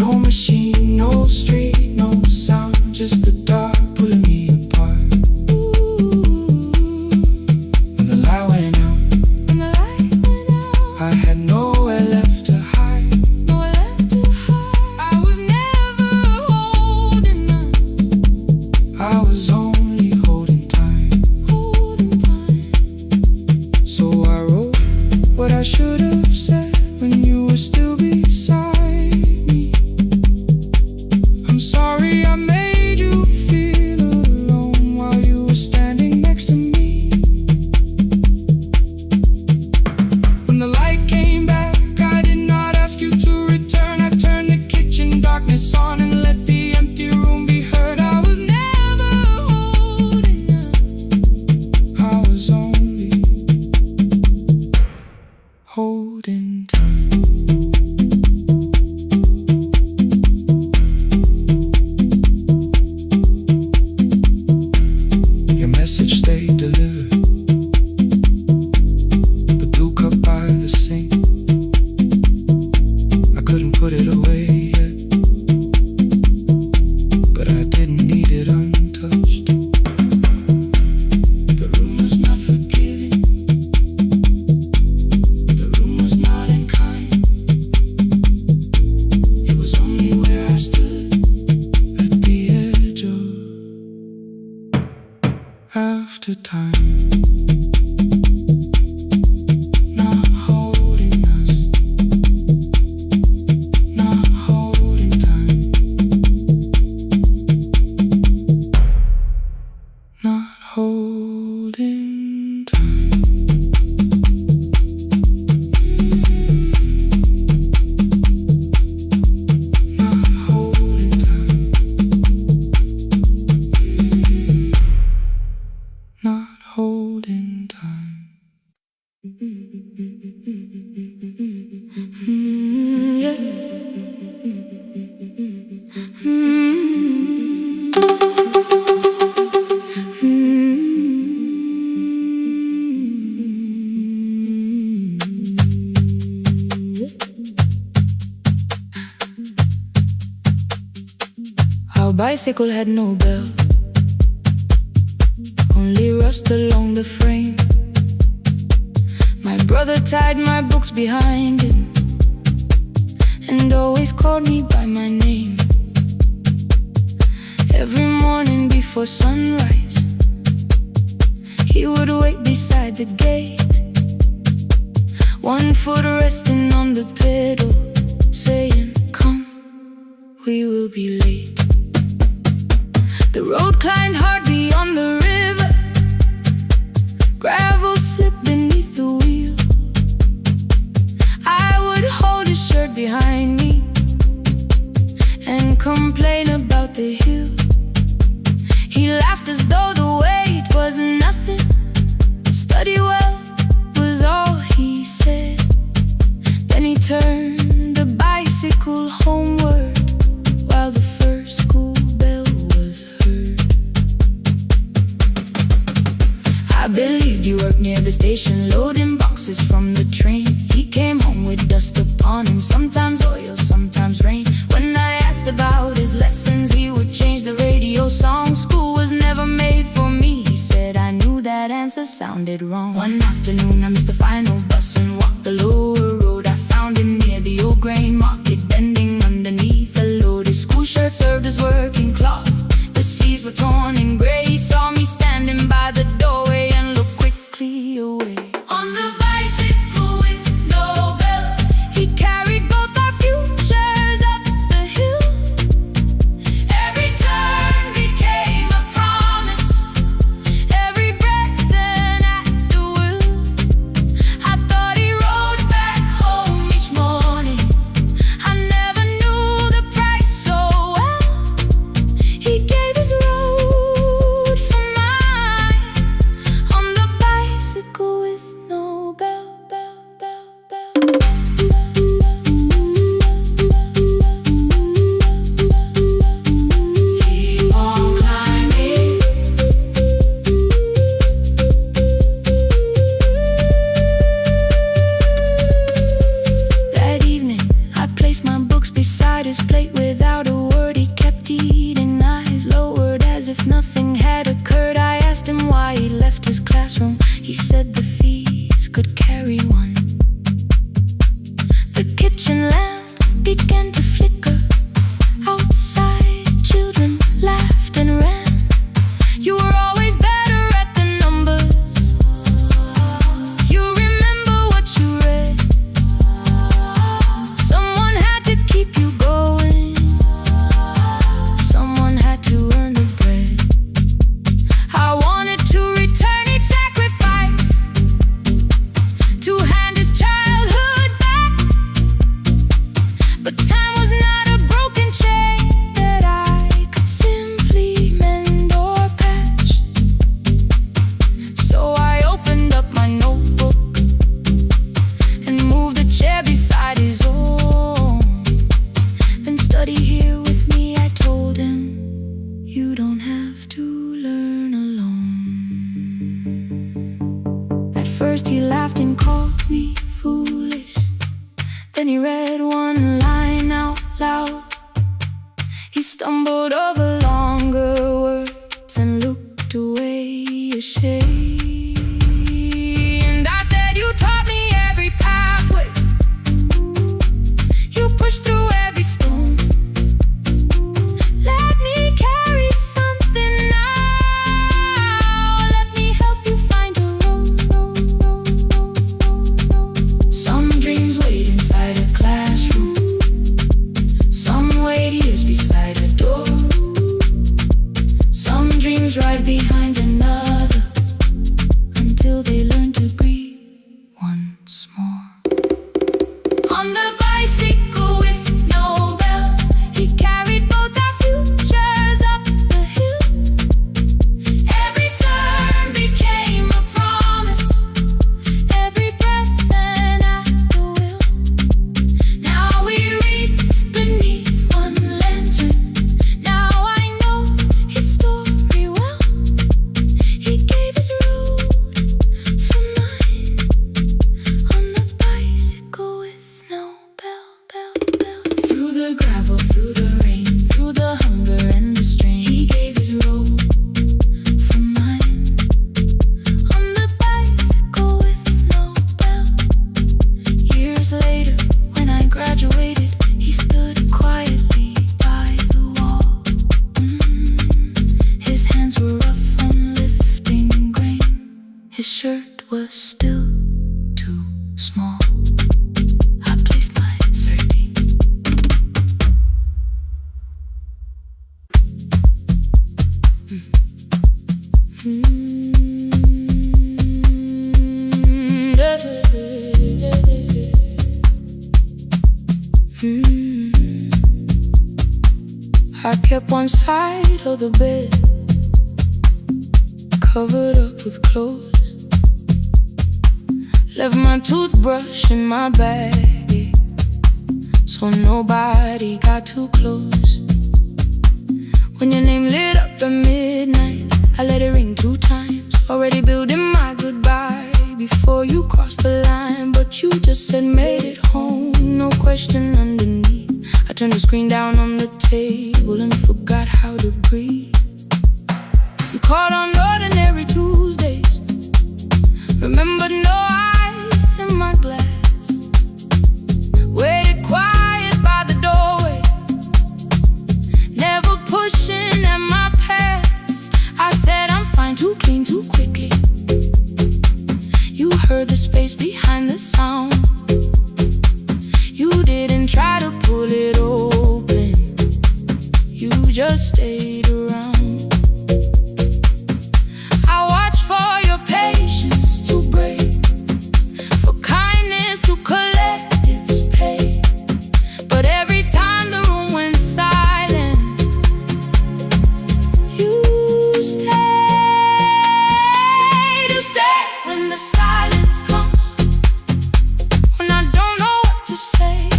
No machine, no street, no sound, just the dark pulling me apart. When the light went out, when the light went out, I had nowhere left to hide, nowhere left to hide. I was never holding us, I was only holding tight, holding tight. So I wrote what I should have said when you were still beside me. I'm sorry I made you feel alone while you were standing next to me. When the light came back, I did not ask you to return. I turned the kitchen darkness on and let the empty room be heard. I was never holding us, I was only holding tight. Your message stayed delivered, the blue cup by the sink. I couldn't put it away yet, but I didn't need it untouched. The room was not forgiving, the room was not unkind. It was only where I stood at the edge of after time. Not holding us, not holding time, not holding time. Not holding time, not holding time. Yeah. Our bicycle had no bell, only rust along the frame. My brother tied my books behind him and always called me by my name. Every morning before sunrise, he would wait beside the gate, one foot resting on the pedal, saying, "Come, we will be late." The road climbed hard beyond the river, gravel slipped beneath the wheel. I would hold his shirt behind me and complain about the hill. He laughed as though the weight was nothing. Study well was all he said. Then he turned the bicycle homeward while the first school bell was heard. I believed you worked near the station, loading boxes from the train. He came home with dust upon him, sometimes oil, sometimes rain. When I asked about his lessons, he would change the radio song. School was never made for me, he said. I knew that answer sounded wrong. One afternoon I missed the final bus and walked the lower road. I found him near the old grain market, bending underneath a load. His school shirt served as working cloth, the sleeves were torn and gray. He saw me standing by the doorway and looked quickly away. On the bicycle with no bell, he carried both our futures up the hill. Every turn became a promise, every breath an act of will. I thought he rode back home each morning, I never knew the price so well. He gave his rose left his classroom. He said the fees could carry one. The kitchen lamp began to flicker. Outside, children laughed and ran. You were always better at the numbers. You remember what you read. Someone had to keep you going. Someone had to earn the bread. I wanted to return each sacrifice, to hand his childhood back. But time was not a broken chain that I could simply mend or patch. So I opened up my notebook and moved the chair beside his own. Then study here with me, I told him. You don't have to learn alone. At first he laughed and called me foolish. Then he read one line out loud. He stumbled over longer words and looked away ashamed. And I said, you taught me every pathway. You pushed through every stone. Let me carry something now. Let me help you find a road. Some dreams wait inside a classroom. Some wait years beside a door. Some dreams right behind another, until they learn to breathe once more. On the bicycle with no bell, he carried both our futures up the hill. Every turn became a promise, every breath an act of will. Now we read beneath one lantern. Now I know his story well. He gave his road for mine. On the bicycle with no bell. Through the gravel, through the rain, through the hunger and the strain, he gave his road for mine. On the bicycle with no bell. Years later, when I graduated, he stood quietly by the wall. His hands were rough from lifting grain. His shirt was still too small. I placed my sardine. I kept one side of the bed covered up with clothes. Left my toothbrush in my bag, so nobody got too close. When your name lit up at midnight, I let it ring 2 times. Already building my goodbye before you crossed the line. But you just said made it home, no question underneath. I turned the screen down on the table and forgot how to breathe. You called on ordinary Tuesdays. Remember no ice in my glass. Waited quiet by the doorway, never pushing at my past. I said I'm fine, too clean, too quickly. You heard the space behind the sound. You didn't try to pull it open, you just stayed around. I watched for your patience to break, for kindness to collect its pay. But every time the room went silent, you stayed. You stay when the silence comes, when I don't know what to say.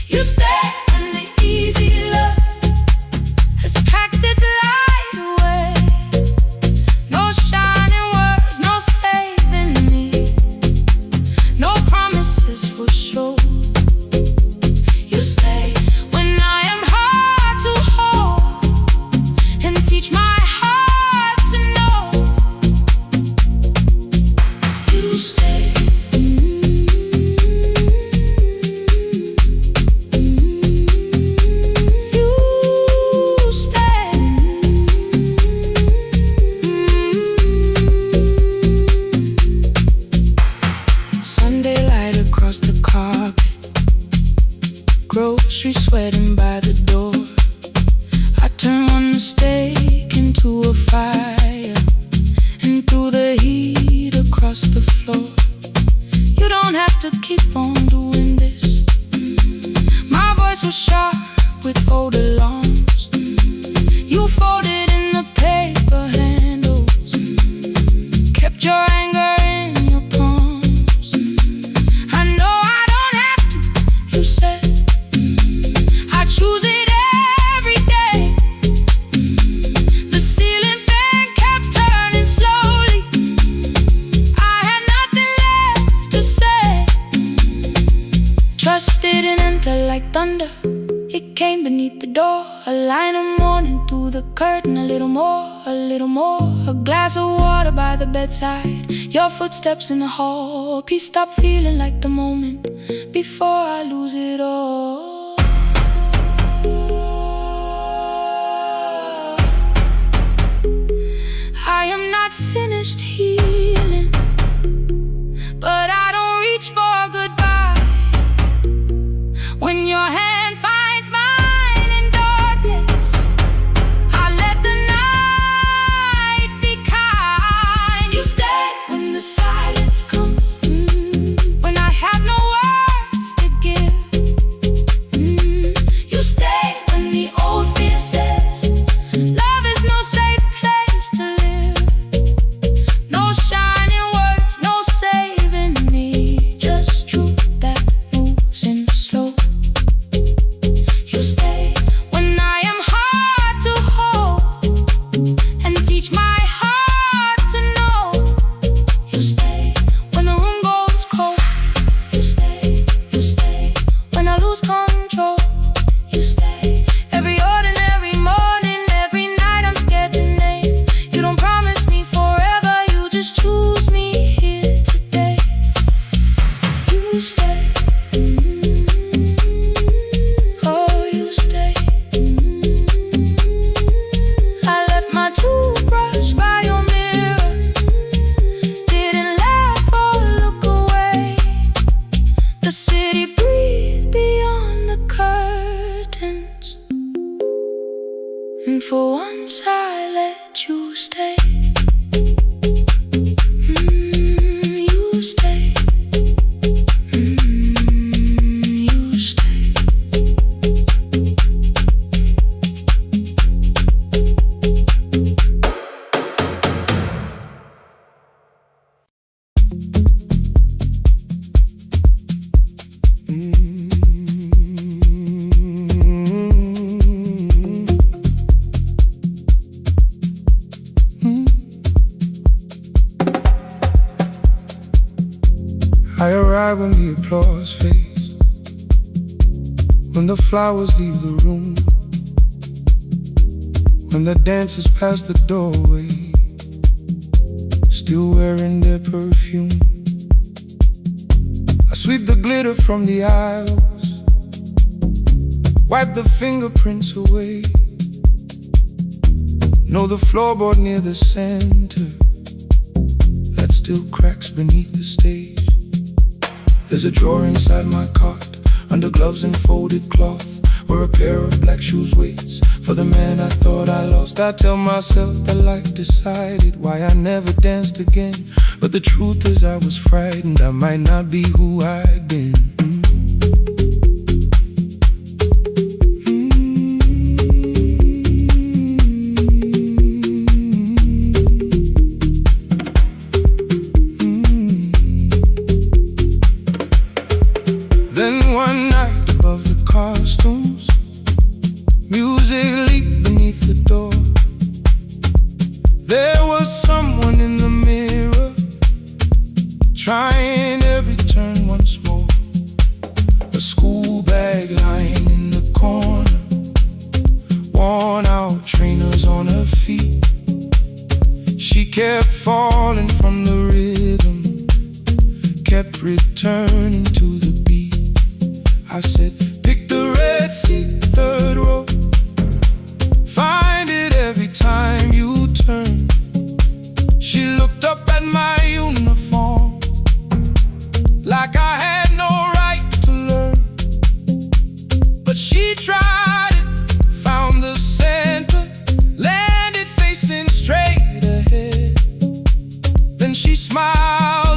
You stay when the easy love across the floor. You don't have to keep on doing this. My voice was sharp with old alarms. You folded in the paper handles, kept your anger in your palms. I know I don't have to, you said. I choose it every day. The ceiling fan kept turning slowly. I had nothing left to say. Trust didn't enter like thunder. It came beneath the door, a line of mourning through the curtain. A little more, a little more. A glass of water by the bedside, your footsteps in the hall. Peace stopped feeling like the moment before I lose it all. I am not finished healing, but I don't reach for a goodbye. When your hand finds mine in darkness, I let the night be kind. You stay when the silence comes, when I have no words to give. You stay when the old fear says love is no safe place to live. No shining words, no saving me, just truth that moves in slow. You stay when I am hard to hold and teach my heart to know. You stay when the room goes cold. You stay when I lose control. You stay every ordinary morning, every night I'm scared to name. You don't promise me forever, you just choose me here today. You stay. Oh, you stay. I left my toothbrush by your mirror, didn't laugh or look away. The city breathed beyond the curtains, and for once I let you stay. You stay. You stay. I arrive when the applause fades, when the flowers leave the room, when the dancers pass the doorway, still wearing their perfume. I sweep the glitter from the aisles, wipe the fingerprints away. Know the floorboard near the center that still cracks beneath the stage. There's a drawer inside my cart, under gloves and folded cloth, where a pair of black shoes waits for the man I thought I lost. I tell myself that life decided why I never danced again, but the truth is I was frightened I might not be who I'd been. One night above the costumes, music leaked beneath the door. There was someone in the mirror, trying every turn once more. A school bag lying in the corner, worn out trainers on her feet. She kept falling from the rhythm, kept returning to the beat. I said, pick the red seat, third row. Find it every time you turn. She looked up at my uniform like I had no right to learn. But she tried it, found the center, landed facing straight ahead. Then she smiled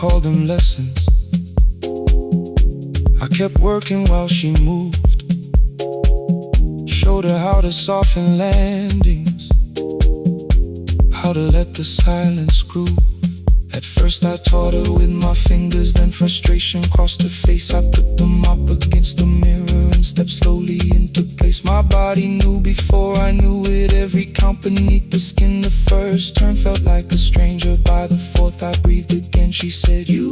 called them lessons. I kept working while she moved, showed her how to soften landings, how to let the silence groove. At first I taught her with my fingers, then frustration crossed her face. I put them up against the mirror and stepped slowly into place. My body knew before I knew it, every count beneath the skin. The first turn felt like a stranger, by the fourth I breathed again. She said, "You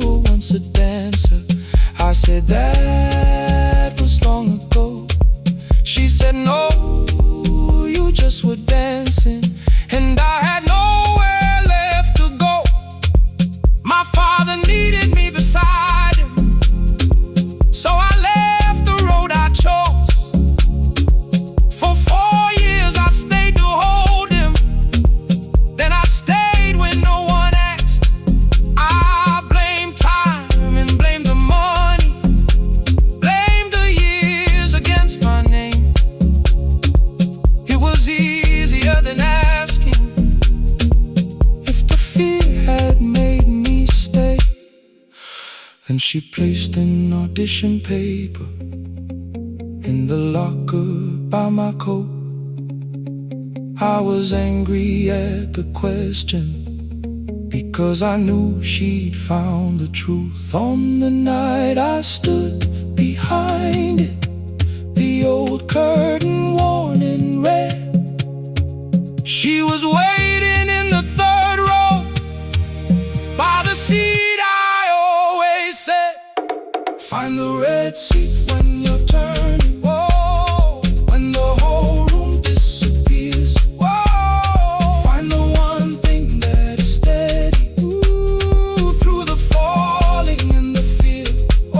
were once a dancer." I said, "That was long ago." She said, "No, you just were dancing." And I had nowhere left to go. My father needed me beside him, so I left the road I chose. For 4 years I stayed to hold him, then I stayed when no one asked. I blamed time and blamed the money, blamed the years against my name. It was easier than asking if the fear had made me stay. Then she placed an audition paper in the locker by my coat. I was angry at the question, because I knew she'd found the truth. On the night I stood behind it, the old curtain worn in red. She was waiting in the third row, by the seat I always said, "Find the red seat when you're turning." Whoa, when the whole room disappears. Whoa, find the one thing that is steady. Ooh, through the falling and the fear.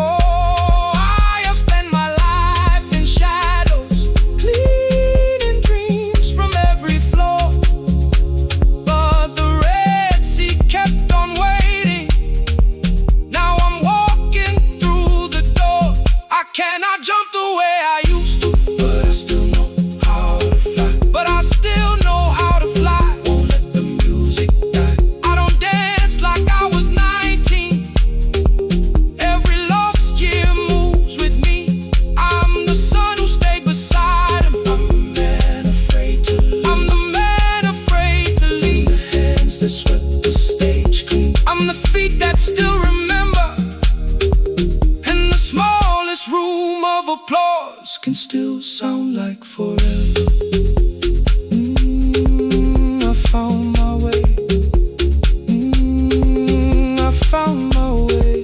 Oh, I have spent my life in shadows, cleaning dreams from every floor. But the red sea kept on waiting. Now I'm walking through the door. I cannot jump the way I used to, but I still know how to fly. But I still know how to fly. Won't let the music die. I don't dance like I was 19. Every lost year moves with me. I'm the son who stayed beside him. I'm the man afraid to leave. I'm the man afraid to leave. The hands that swept the stage clean. I'm the feet that still remember. And the smallest room of applause can still sound like forever. I found my way. I found my way.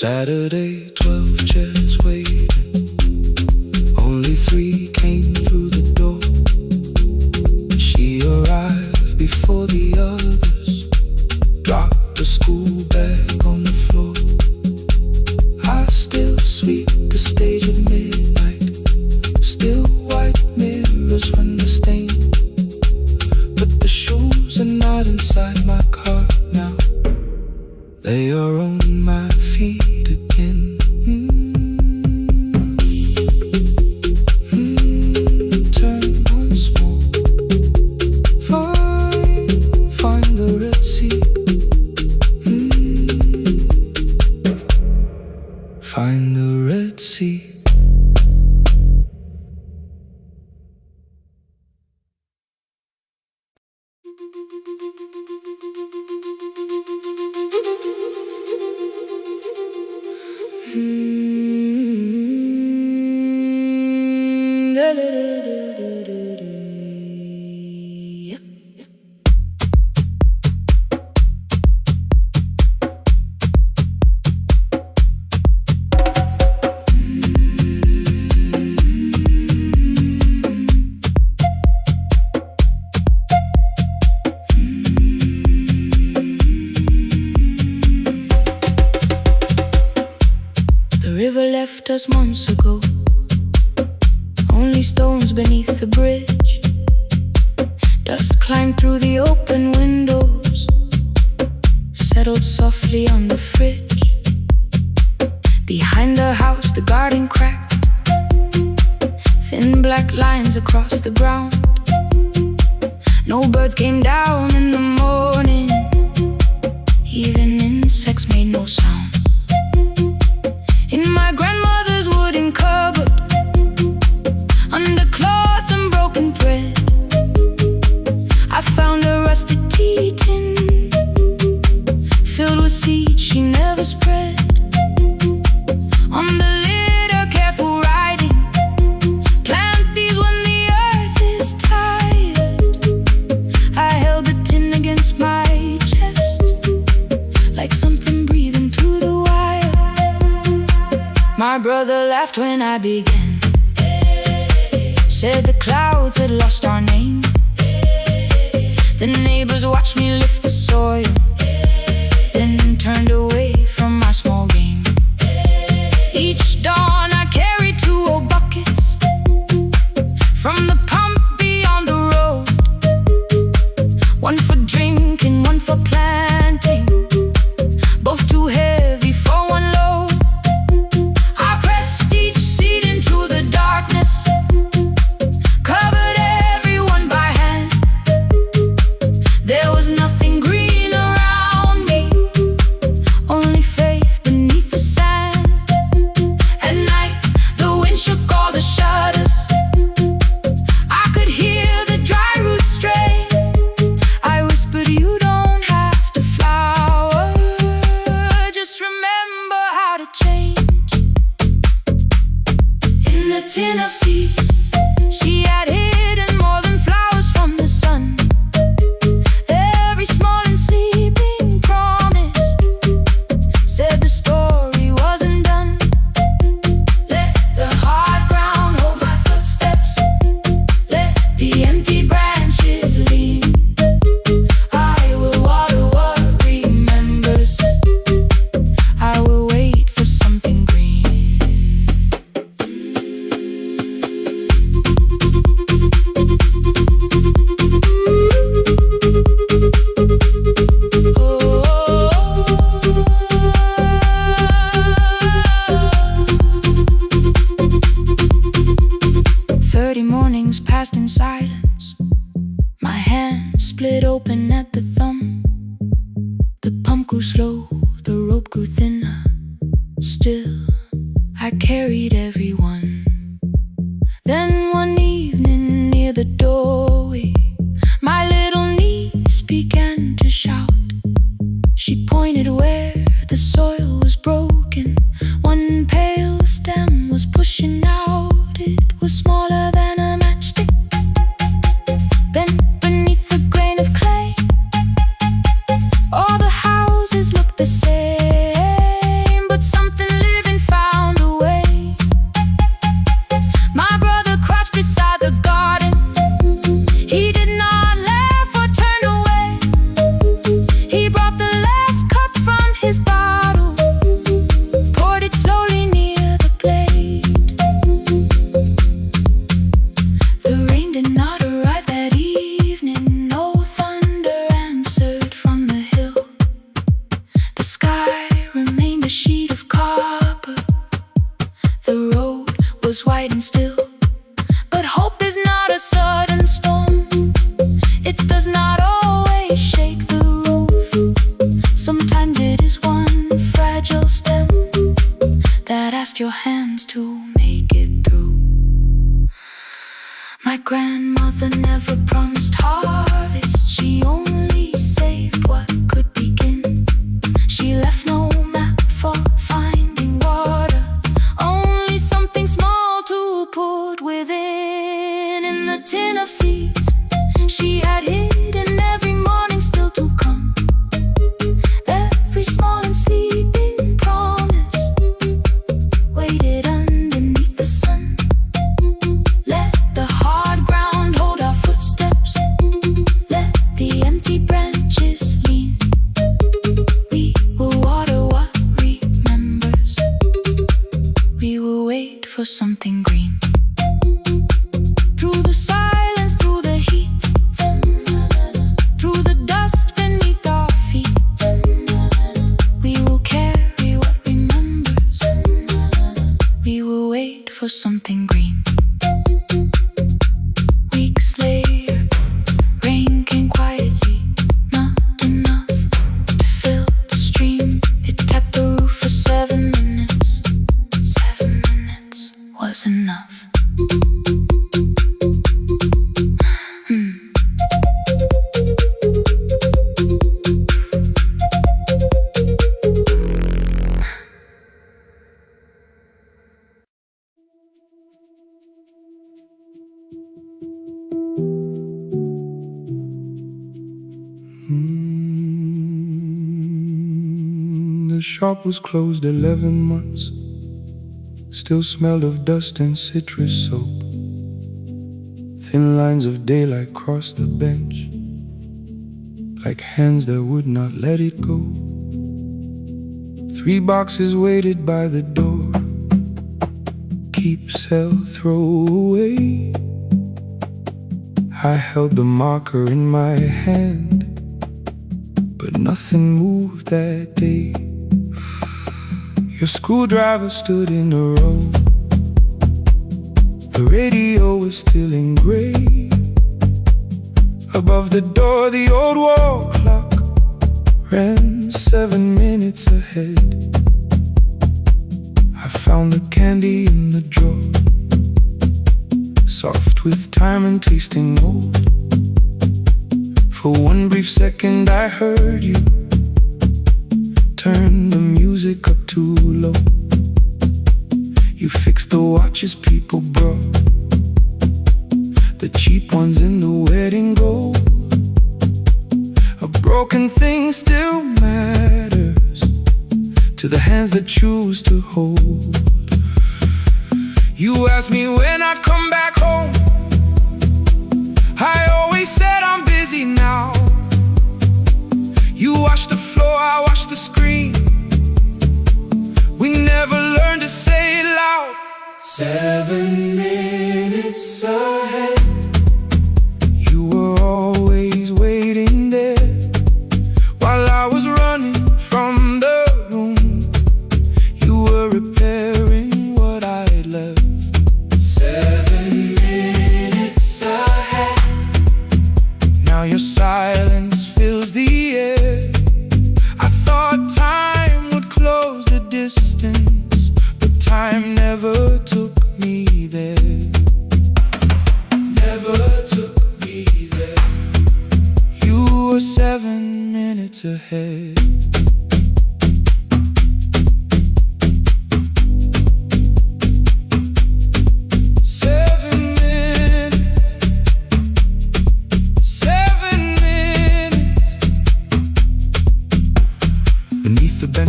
Saturday, 12 chairs waiting. Only 3 came through the door. She arrived before the others, dropped the school bag on the floor. I still sweep the stage at midnight, still white mirrors when the stain. But the shoes are not inside my car now, they are on my feet again. Turn once more. Find the red sea. Find the red sea. The river left us months ago, only stones beneath the bridge. Dust climbed through the open windows, settled softly on the fridge. Behind the house the garden cracked, thin black lines across the ground. No birds came down in the morning. Even insects made no sound. In my grandmother's wooden cupboard, under cloth and broken thread, I found a rusted tea tin filled with seeds she never spread. On the lid a careful writing, plant these when the earth is tired. I held the tin against my chest, like something breathing through the wire. My brother laughed when I began, said the clouds had lost our name. The neighbors watched me lift the soil, then turned away from my small game. Each dawn I carried 2 old buckets from the pump beyond the road, one for drinking, one for planting, both too heavy for one load. I pressed each seed into the darkness, covered everyone by hand. There was nothing green around me, only faith beneath the sand. At night, the wind shook all the shutters. I could hear the dry roots stray. I whispered, you don't have to flower, just remember how to change. In the tin of seeds, she had hidden more than flowers from the sun. Every small and sleeping promise said the story wasn't done. Let the hard ground hold my footsteps, let the empty branches lean. I will water what remembers, I will wait for something green. Oh. 30 mornings passed in silence. My hand split open at the thumb. The pump grew slow, the rope grew thinner. Still, I carried everyone. Then one evening near the doorway, my little niece began to shout. She pointed where the soil was broken. One pale stem was pushing out. It was smaller than a matchstick, bent beneath a grain of clay. All the houses looked the same, but something living found a way. My brother crouched beside the garden, The shop was closed 11 months. Still smelled of dust and citrus soap. Thin lines of daylight crossed the bench, like hands that would not let it go. 3 boxes waited by the door. Keep, sell, throw away. I held the marker in my hand, but nothing moved that day. Your screwdriver stood in a row. The radio was still in gray. Above the door, the old wall clock ran 7 minutes ahead. I found the candy in the drawer, soft with time and tasting old. For one brief second I heard you turn the music up too low. You fixed the watches people brought, the cheap ones in the wedding gold. A broken thing still matters to the hands that choose to hold. You asked me when I'd come back home. I always said I'm busy now. You washed the floor, I washed the screen. We never learned to say it loud. 7 minutes ahead. You were always waiting there while I was running from the room. You were repairing what I'd left. 7 minutes ahead. Now your silence fills the air. I thought time would close the distance, but time never took me there. Never took me there. You were 7 minutes ahead.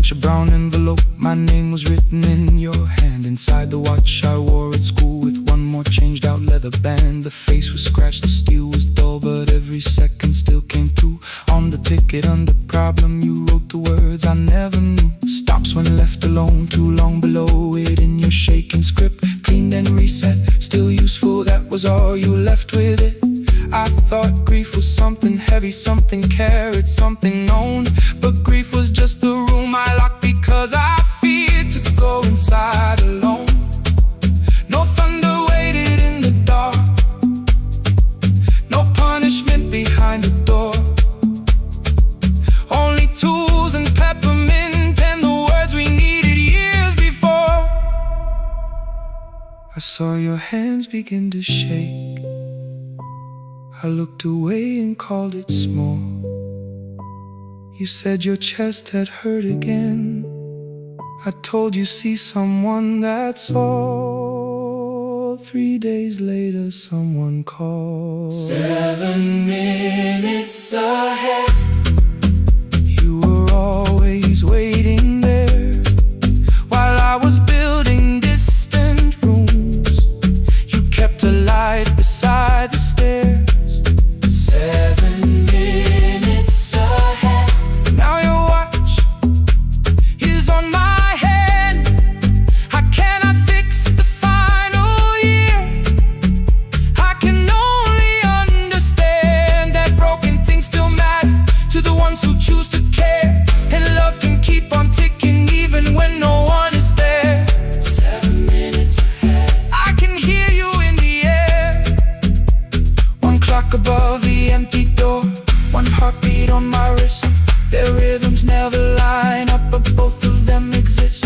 A brown envelope, my name was written in your hand. Inside the watch I wore at school with one more changed out leather band. The face was scratched, the steel was dull, but every second still came through. On the ticket under problem you wrote the words I never knew. Stops when left alone, too long below it in your shaking script. Cleaned and reset, still useful, that was all you left with it. I thought grief was something heavy, something carried, something known. But grief was just the room I locked because I feared to go inside alone. No thunder waited in the dark, no punishment behind the door. Only tools and peppermint and the words we needed years before. I saw your hands begin to shake. I looked away and called it small. You said your chest had hurt again. I told you see someone, that's all. 3 days later someone called. 7 minutes ahead. You were always waiting there while I was building distant rooms. You kept a light beside the stairs. 7 minutes ahead. Now your watch is on my hand. I cannot fix the final year. I can only understand that broken things still matter to the ones who choose to care. And love can keep on ticking even when no one is there. 7 minutes ahead. I can hear you in the air. One clock above the empty door, one heartbeat on my wrist. Their rhythms never line up, but both of them exist.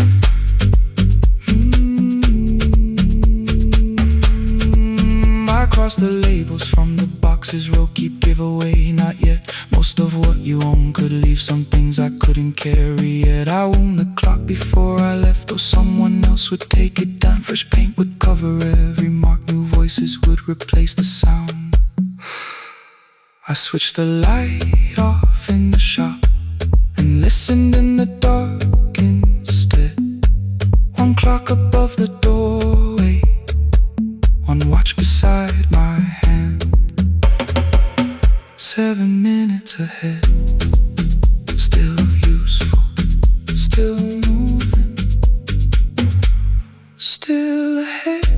I cross the labels from the boxes, row keep giveaway, not yet. Most of what you own could leave some things I couldn't carry yet. I wound the clock before I left, though someone else would take it down. Fresh paint would cover every mark, new voices would replace the sound. I switched the light off in the shop and listened in the dark 7 minutes ahead. Still useful, still moving, still ahead.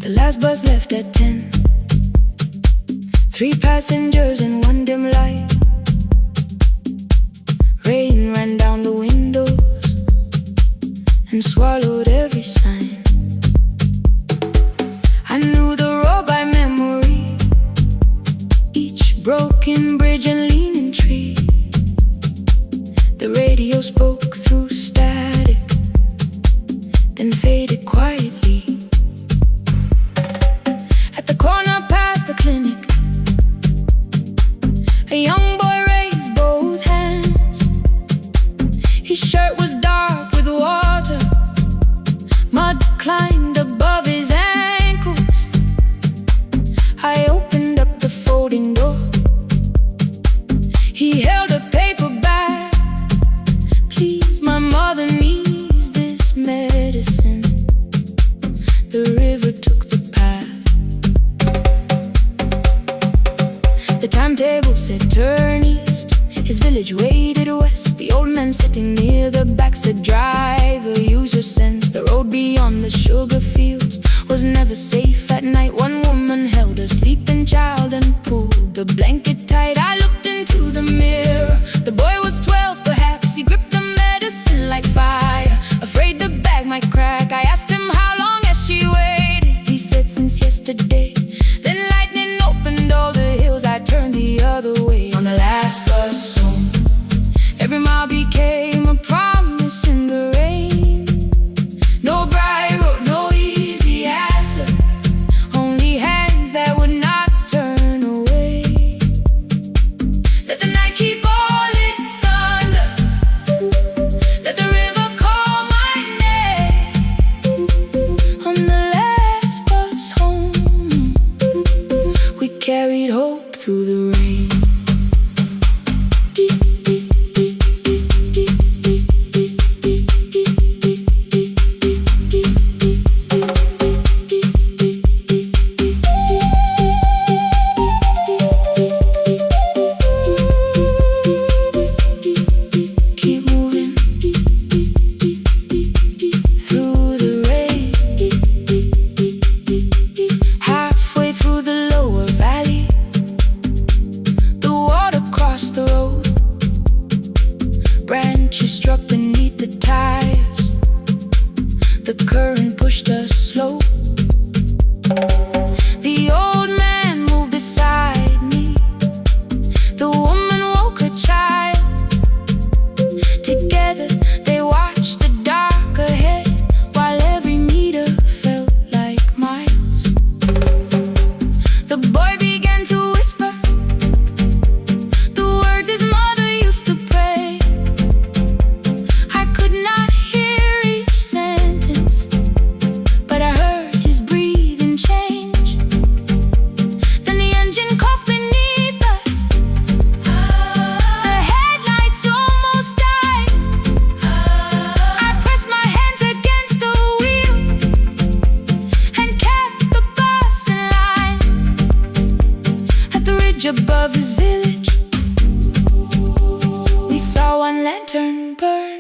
The last bus left at 10. 3 passengers and 1 dim light. Rain ran down the windows and swallowed every sign. I knew the road by memory, each broken bridge and leaning tree. The radio spoke through static, then faded quietly. At the corner past the clinic, a young boy raised both hands. His shirt was dark with water, mud climbed above his ankles. I opened up the folding door. He held a paper bag. Please, my mother needs this medicine. The river took the path. The timetable said turn east. His village waded west. The old man sitting near the back said driver, use your sense. The road beyond the sugar fields was never safe at night. One woman held her sleeping child and pulled the blanket tight. I looked into the mirror. The boy was 12 perhaps. He gripped the medicine like fire, afraid the bag might crack. I asked him how long has she waited. He said since yesterday. Then lightning opened all the hills. I turned the other way on the last bus home. Every mile became a promise in the rain. No bright road, no easy answer, only hands that would not turn away. Let the night keep all its thunder, let the river call my name. On the last bus home, we carried hope through the rain. Keep moving through the rain. Halfway through the lower valley, the water crossed the road. Branches struck beneath the tires. The current pushed us slow. The old man moved beside me. The woman woke her child. Together they watched the dark ahead, while every meter felt like miles. The boy began to whisper the words his mother used to pray. I could not hear each sentence, but I heard his breathing change. Then the engine coughed beneath us. The headlights almost died. I pressed my hands against the wheel and kept the bus in line. At the ridge above his village, we saw one lantern burn.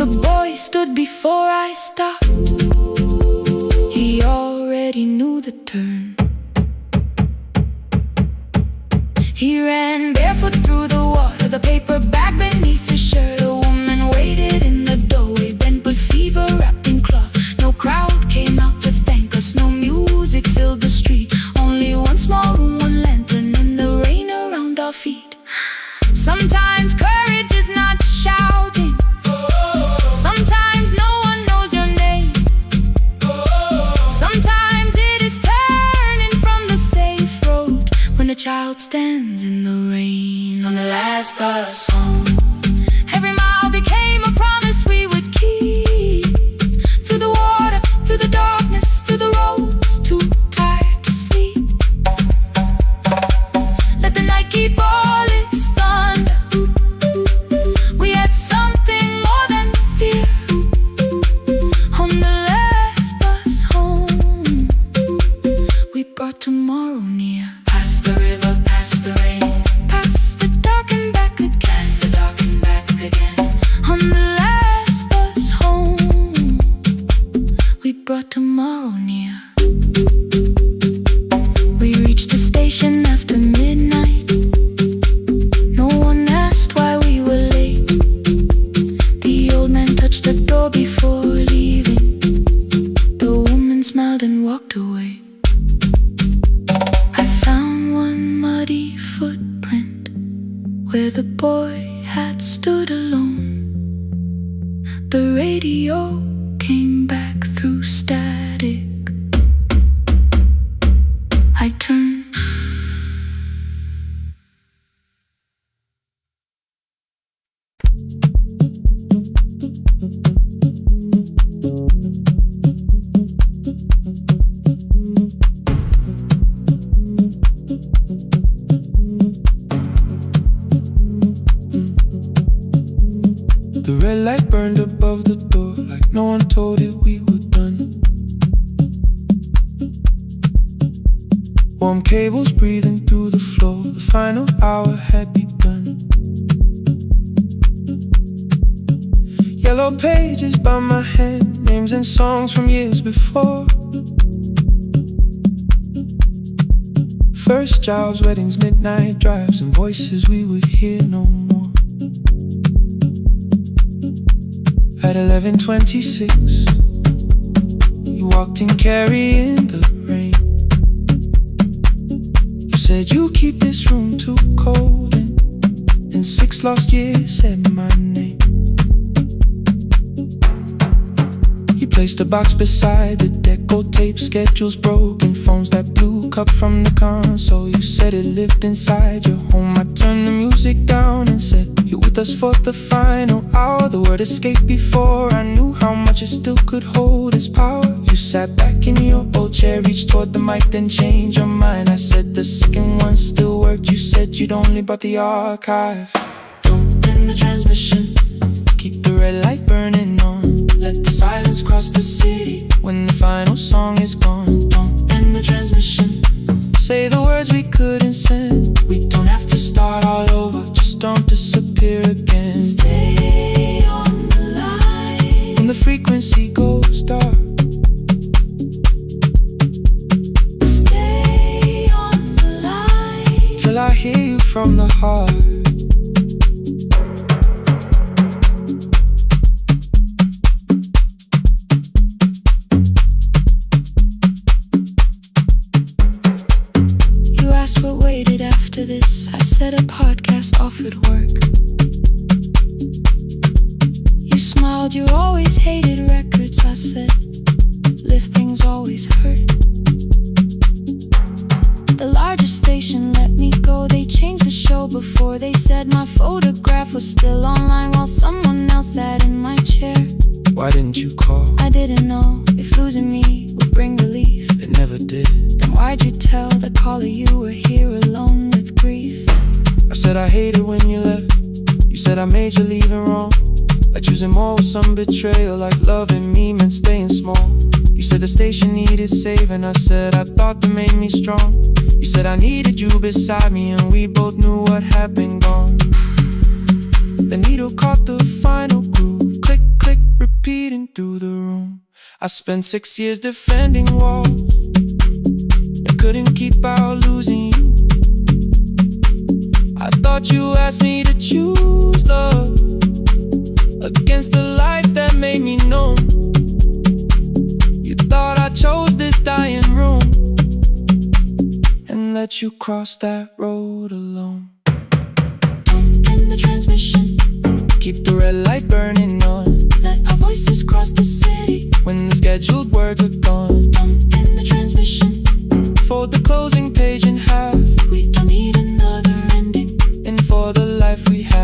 The boy stood before I stopped. He already knew the turn. He ran barefoot through the water, the paper bag beneath his shirt. A woman waited in the doorway, bent with fever, wrapped in cloth. No crowd came out to thank us, no music filled the street. Only one small room, one lantern, and the rain around our feet. Sometimes courage is not shouting. Sometimes no one knows your name. bus home. Every mile became a promise we would keep. Through the water, through the darkness, through the roads, too tired to sleep. Let the night keep all its thunder. We had something more than fear. On the last bus home, we brought tomorrow near. Past the river, past the rain, past the dark and back again, past the dark and back again. On the last bus home, we brought tomorrow near. We reached the station after midnight. No one asked why we were late. The old man touched the door before leaving. The woman smiled and walked away. I found one muddy footprint where the boy had stood alone. The radio came back through static. I turned. The red light burned above the door, like no one told it we were done. Warm cables breathing through the floor, the final hour had begun. Yellow pages by my hand, names and songs from years before. First jobs, weddings, midnight drives, and voices we would hear no more. At 11:26, you walked in carrying the rain. You said you keep this room too cold, and in 6 lost years said my name. You placed a box beside the deco tape, schedules broken, phones that blew, cup from the console. You said it lived inside your home. I turned the music down and said, you're with us for the final hour. The word escaped before I knew how much it still could hold its power. You sat back in your old chair, reached toward the mic, then changed your mind. I said the second one still worked. You said you'd only brought the archive. Don't end the transmission, keep the red light burning on. Let the silence cross the city when the final song is gone. Don't end the transmission, say the words we couldn't send. We don't have to start all over, just don't disappear again. Stay on the line when the frequency goes dark. Stay on the line till I hear you from the heart. What waited after this? I said a podcast offered work. You smiled, you always hated records. I said, live things always hurt. The largest station let me go. They changed the show before they said my photograph was still online while someone else sat in my chair. Why didn't you call? I didn't know if losing me would bring relief. It never did. Then why'd you tell the caller you were here alone with grief? I said I hated when you left. You said I made you leaving wrong, like choosing more with some betrayal, like loving me meant staying small. You said the station needed saving. I said I thought that made me strong. You said I needed you beside me, and we both knew what had been gone. The needle caught the final groove, click, click, repeating through the room. I spent 6 years defending walls and couldn't keep out losing you. I thought you asked me to choose love against the life that made me numb. You thought I chose this dying room and let you cross that road alone. Don't end the transmission, keep the red light burning on. Let our voices cross the city when the scheduled words are gone. Don't end the transmission, fold the closing page in half. We don't need another ending, and for the life we have.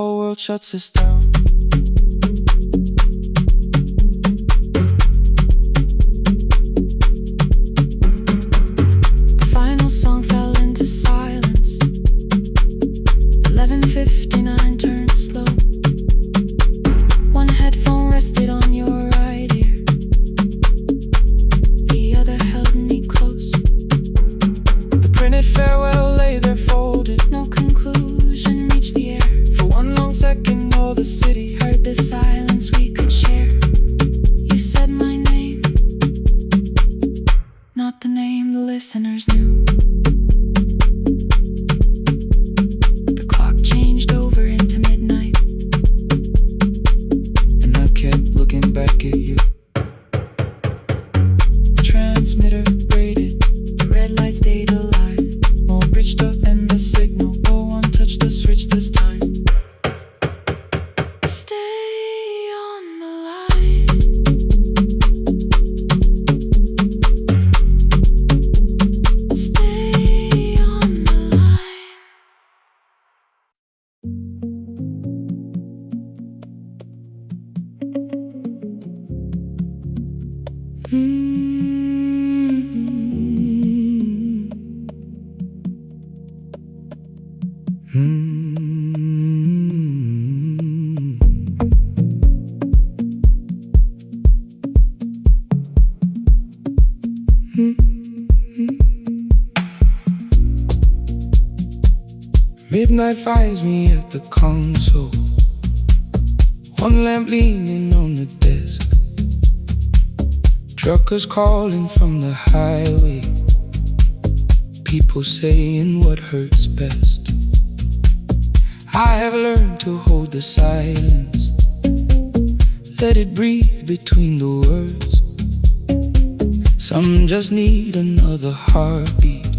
whole world shuts us down. The final song fell into silence. 11:59 turned slow. One headphone rested on your right ear, the other held me close. The printed farewell lay there folded. No conclusion reached the air. For one long second all the city Heard the silence we could share. You said my name, not the name the listeners knew. The clock changed over into midnight, and I kept looking back at you. The transmitter braided, the red light stayed alive. more bridged up and the signal. No one touched the switch this time. Stay on the line. Stay on the line. Midnight finds me at the console, one lamp leaning on the desk. Truckers calling from the highway, people saying what hurts best. I have learned to hold the silence, let it breathe between the words. Some just need another heartbeat,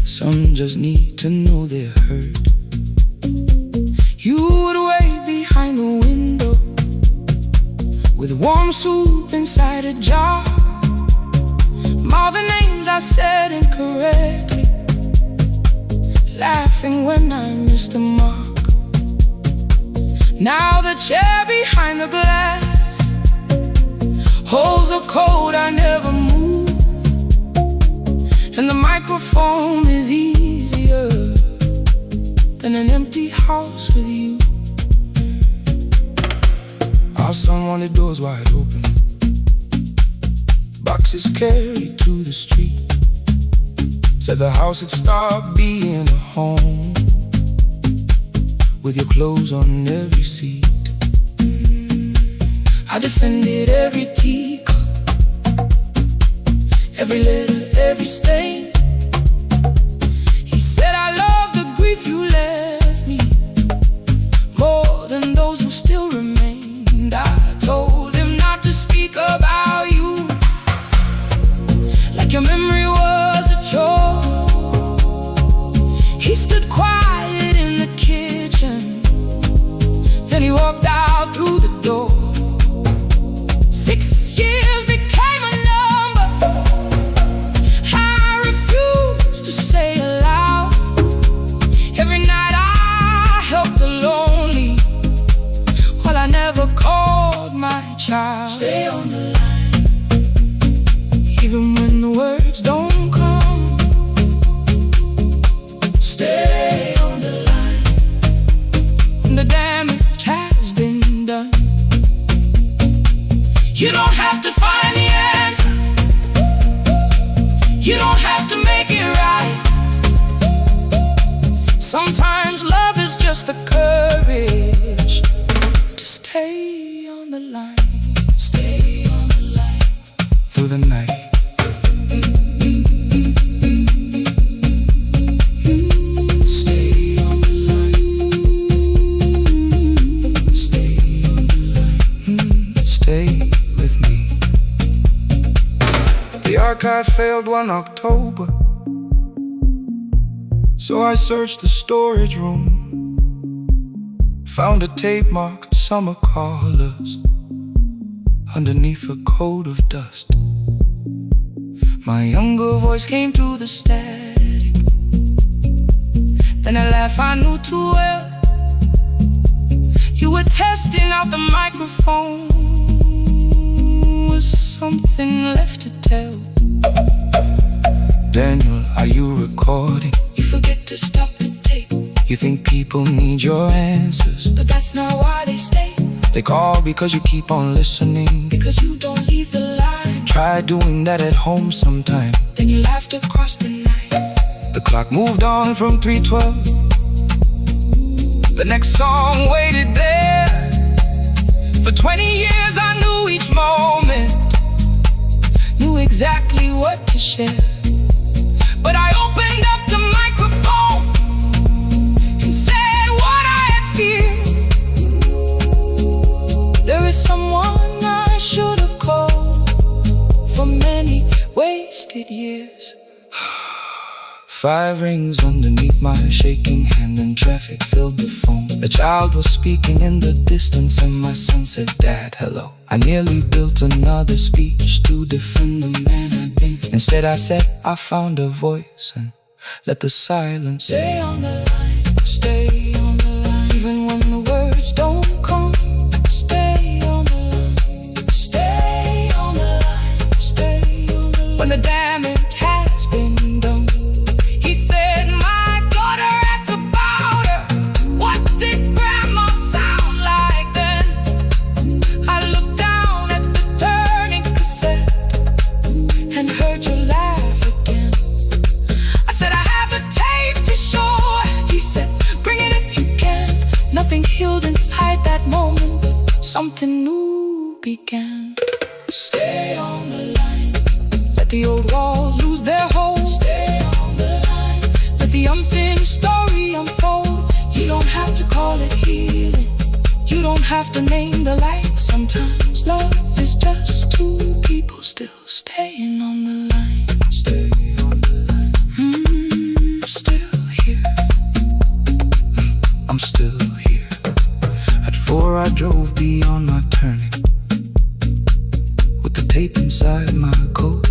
some just need to know they're heard. You would wait behind the window with warm soup inside a jar. All the names I said incorrectly, laughing when I missed the mark. Now the chair behind the glass holds a code I never moved, and the microphone is easier than an empty house with you. Our son wanted doors wide open, boxes carried to the street. Said the house had stopped being a home, with your clothes on every seat. I defended every teacup, every letter, every stain. He said I love the grief you left me more than those who still remained. I told him not to speak about you like your memory was a chore. He stood quiet in the kitchen, then he walked out through the door. 6 years became a number I refused to say aloud. Every night I helped the lonely, while I never called my child. Stay on the line, even when the words don't come. Stay on the line, when the damage has been done. You don't have to find the answer, you don't have to make it right. Sometimes love is just the courage to stay on the line. Stay on the line through the night. Stay on the line. Stay on the line. Stay with me. The archive failed one October, so I searched the storage room, found a tape marked summer callers underneath a coat of dust. My younger voice came through the static, then a laugh I knew too well. testing out the microphone. Was something left to tell? Daniel, are you recording? You forget to stop the tape. You think people need your answers, but that's not why they stay. They call because you keep on listening, because you don't leave the line. Try doing that at home sometime, then you'll have to cross the night. The clock moved on from 3:12. The next song waited there. For 20 years I knew each moment, knew exactly what to share. But I opened up the microphone and said what I had feared. There is someone I should have called for many wasted years. 5 rings underneath my shaking hand, and traffic filled the phone. A child was speaking in the distance, and my son said, "Dad, hello." I nearly built another speech to defend the man I've been. Instead I said, I found a voice, and let the silence stay on the line, stay on the line. Even when the words don't come, stay on the line, stay on the line, stay on the line. When the damage has been done, he said, "My daughter asked about her. What did grandma sound like then?" I looked down at the turning cassette and heard you laugh again. I said, "I have a tape to show." He said, "Bring it if you can." Nothing healed inside that moment, but something new began. Stay on the line, let the old walls lose their hold. Stay on the line, let the unfinished story unfold. You don't have to call it healing, you don't have to name the light. Sometimes love is just two people still staying on the line. Stay on the line. Still here. I'm still here. At 4 I drove beyond my turning, with the tape inside my coat.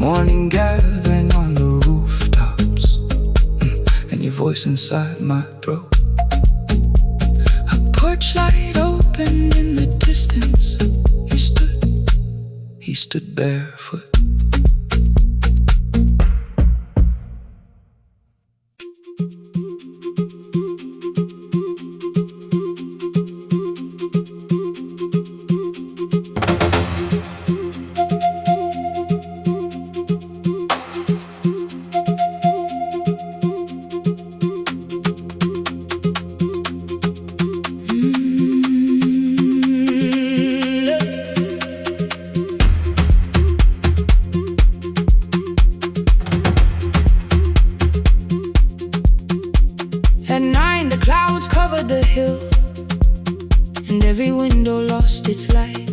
Morning gathering on the rooftops, and your voice inside my throat. A porch light opened in the distance. He stood barefoot. At 9 the clouds covered the hill, and every window lost its light.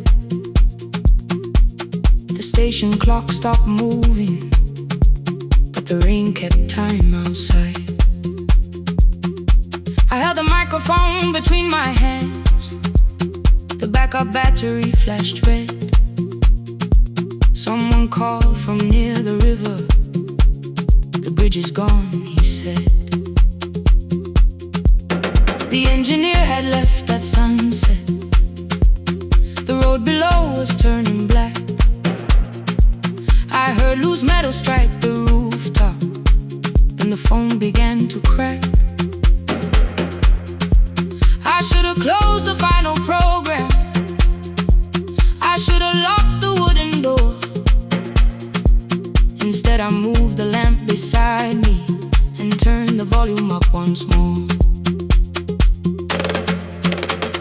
The station clock stopped moving, but the rain kept time outside. I held the microphone between my hands. The backup battery flashed red. Someone called from near the river. "The bridge is gone," he said. The engineer had left at sunset. The road below was turning black. I heard loose metal strike the rooftop, and the phone began to crack. I should have closed the final program. I should have locked the wooden door. Instead I moved the lamp beside me and turned the volume up once more.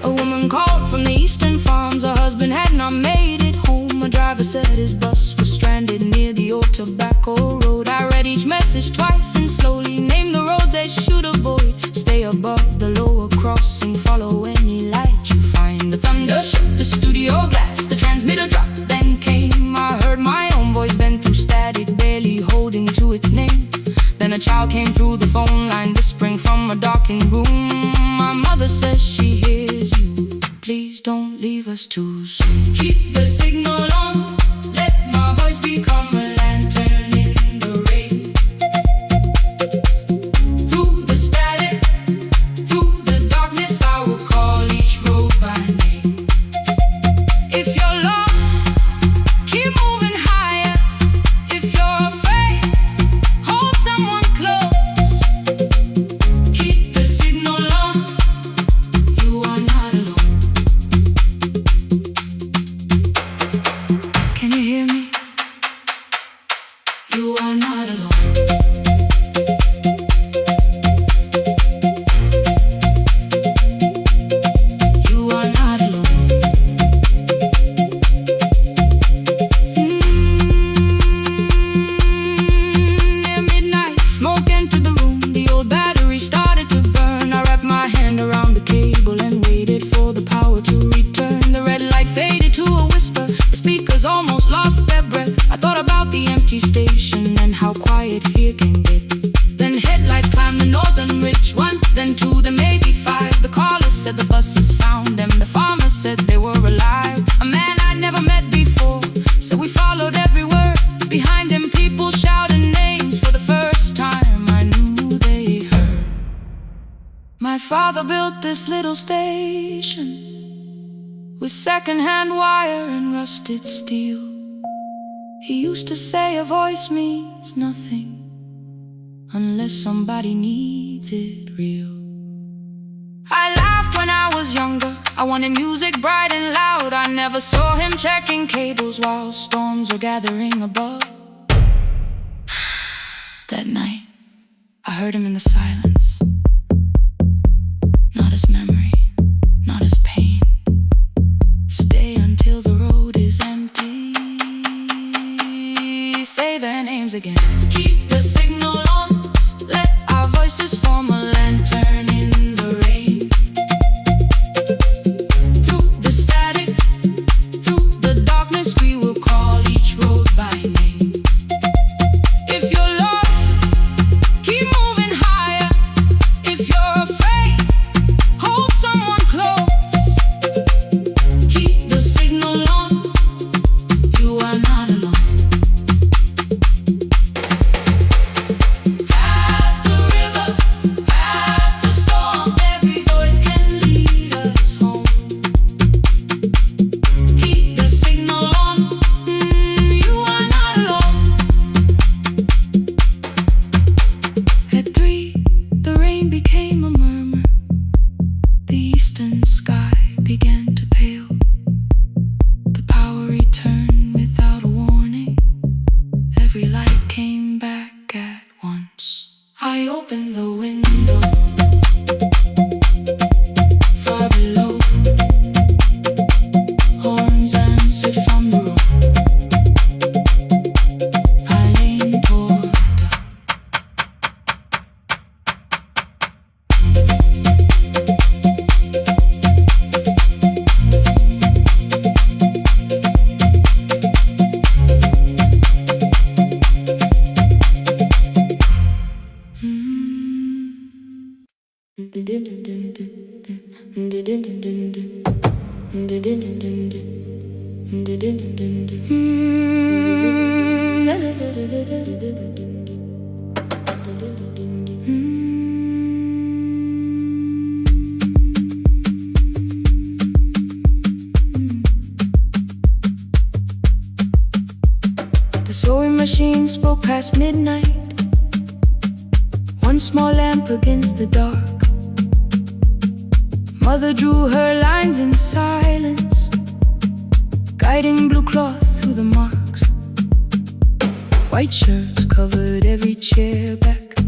A woman called from the eastern farms. Her husband had not made it home. A driver said his bus was stranded near the old tobacco road. I read each message twice and slowly named the roads they should avoid. Stay above the lower crossing, follow any light you find. The thunder shook the studio glass, the transmitter dropped, then came. I heard my own voice bend through static, barely holding to its name. Then a child came through the phone line, whispering from a darkened room. My mother says she hears you. Please don't leave us too soon. Keep the signal on, let my voice become a lantern in the rain. Through the static, through the darkness, 1985, the caller said the buses found them. The farmer said they were alive, a man I never met before. So we followed every word. Behind him people shouted names. For the first time I knew they heard. My father built this little station with second-hand wire and rusted steel. He used to say a voice means nothing unless somebody needs it real. I laughed when I was younger. I wanted music bright and loud. I never saw him checking cables while storms were gathering above. That night, I heard him in the silence. Not as memory, not as pain. Stay until the road is empty. Say their names again. Keep the signal on. Let our voices form a lantern in the rain. Through the static, through the darkness, we will call each road by name. If you're lost, keep moving higher. If you're afraid, hold someone close. Keep the signal on. You are not alone. Past the river, past the storm, every voice can lead us home. Keep the signal on. You are not alone. At 3, the rain became a murmur. The eastern sky began to pale. The power returned without a warning. Every light came back at once. I opened the window. Far below, horns answered from the road. I leaned toward the The sewing machine spoke past midnight. One small lamp against the dark. Mother drew her lines in silence, guiding blue cloth through the marks. White shirts covered every chair back.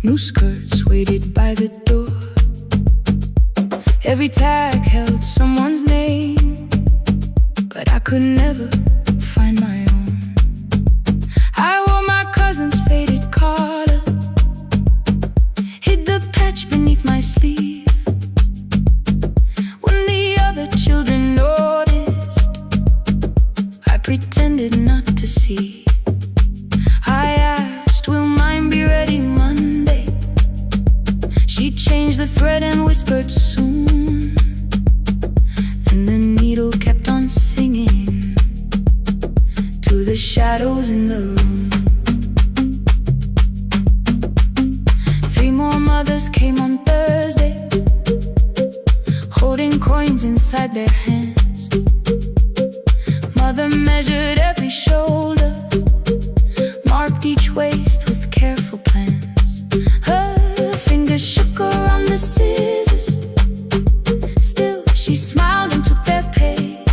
New skirts waited by the door. Every tag held someone's name, but I could never find my own. I wore my cousin's faded collar, hid the patch beneath my sleeve. When the other children noticed, I pretended not to see. I asked, will mine be ready Monday? She changed the thread and whispered soon. Then the needle kept on singing to the shadows in the room. 3 more mothers came on Thursday, holding coins inside their hands. Mother measured every shoulder, marked each waist with careful plans. Her fingers shook around the scissors. Still she smiled and took their pay.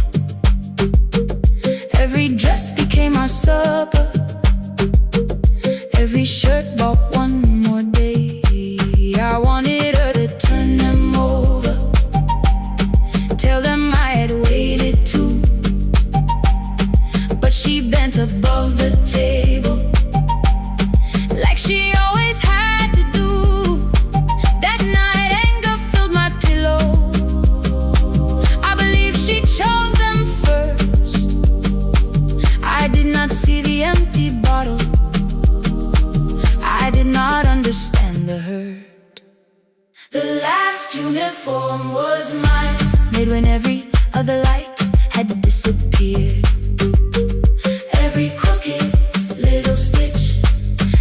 Every dress became our supper. Every shirt bought one more day. I wanted her to turn them over, tell them I had waited too. But she bent above the table, like she always had to do. That night anger filled my pillow. I believe she chose them first. I did not see the empty bottle. I did not understand the hurt. The The last uniform was mine, made when every other light had disappeared. Every crooked little stitch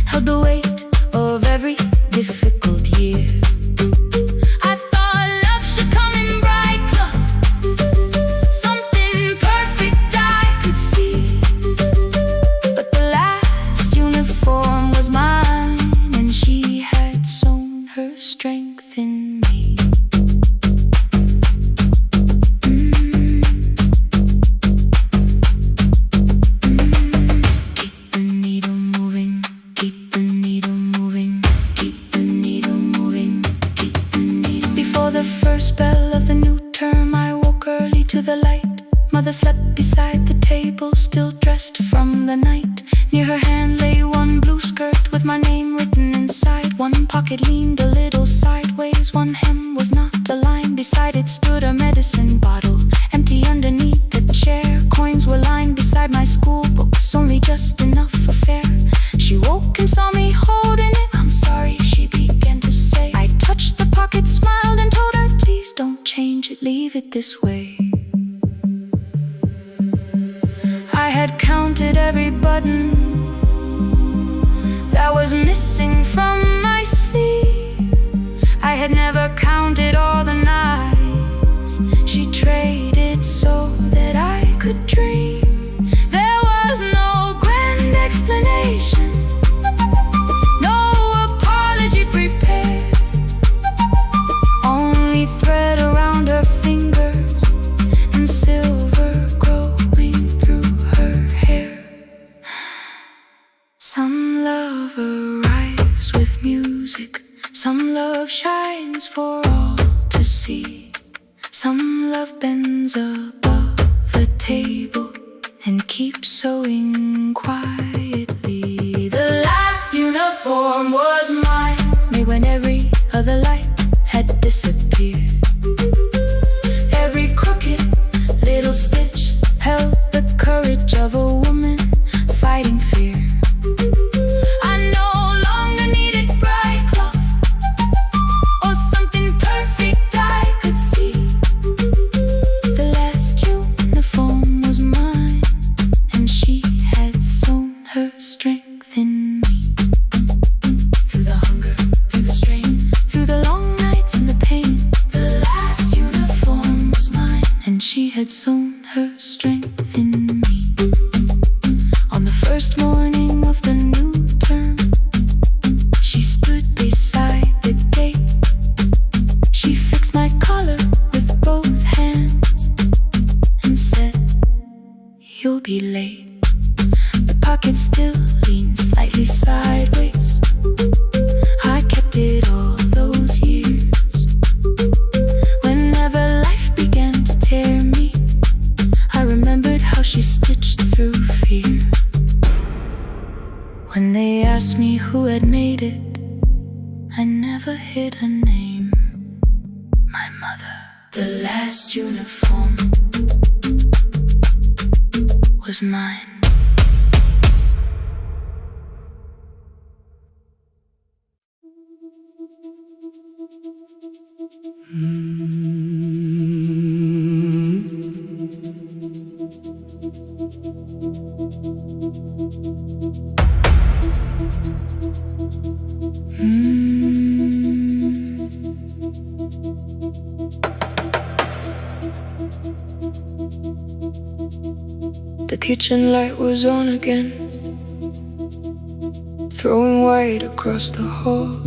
held the weight of every difficult year. I thought love should come in bright cloth, something perfect I could see. But the last uniform was mine, and she had sewn her strength in me. Keep the needle moving, keep the needle moving, keep the needle moving, keep the needle. Before the first bell of the new term, I woke early to the light. Mother slept beside the table, still dressed from the night. Near her hand lay one blue skirt with my name written inside. One pocket leaned a little sideways, one hem was not aligned. Beside it stood a medicine bottle, empty underneath the chair. Coins were lined beside my school books, only just enough for fare. She woke and saw me holding it. I'm sorry, she began to say. I touched the pocket, smiled and told her, please don't change it, leave it this way. I had counted every button that was missing from my sleeve. I had never counted all the nights she traded so that I could dream. There was no grand explanation, no apology prepared, only thread around her fingers and silver growing through her hair. Some love arrives with music, some love shines for all to see. Some love bends above the table and keeps sewing quietly. The last uniform was mine, made when every other light had disappeared. Every crooked little stitch held the courage of a woman fighting fear. I no longer needed bright cloth or something perfect I could see. The last uniform was mine, and she had sewn her strength in me. Through the hunger, through the strain, through the long nights and the pain, the last uniform was mine, and she had sewn her strength in me. On the first morning of the new term, she stood beside the gate. She fixed my collar with both hands and said, you'll be late. The pocket still leaned slightly sideways. I kept it all those years. Whenever life began to tear me, I remembered how she stitched through fear. When they asked me who had made it, I never hid her name. My mother. The last uniform was mine. The kitchen light was on again, throwing white across the hall.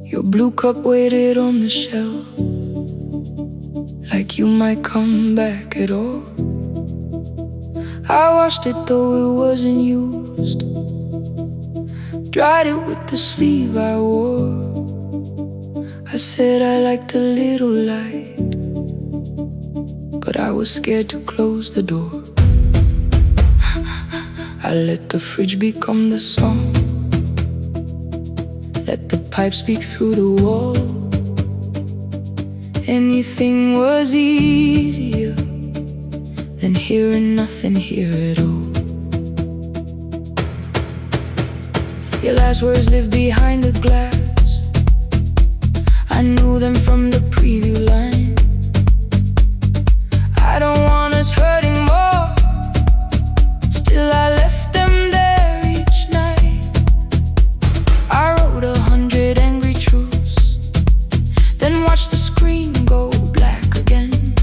Your blue cup waited on the shelf, like you might come back at all. I washed it though it wasn't used, dried it with the sleeve I wore. I said I liked a little light, but I was scared to close the door. I let the fridge become the song, let the pipe speak through the wall. Anything was easier than hearing nothing here at all. Your last words live behind the glass, I knew them from the preview line. I don't want us hurting more. Still I left them there each night. I wrote 100 angry truths, then watched the screen go black again.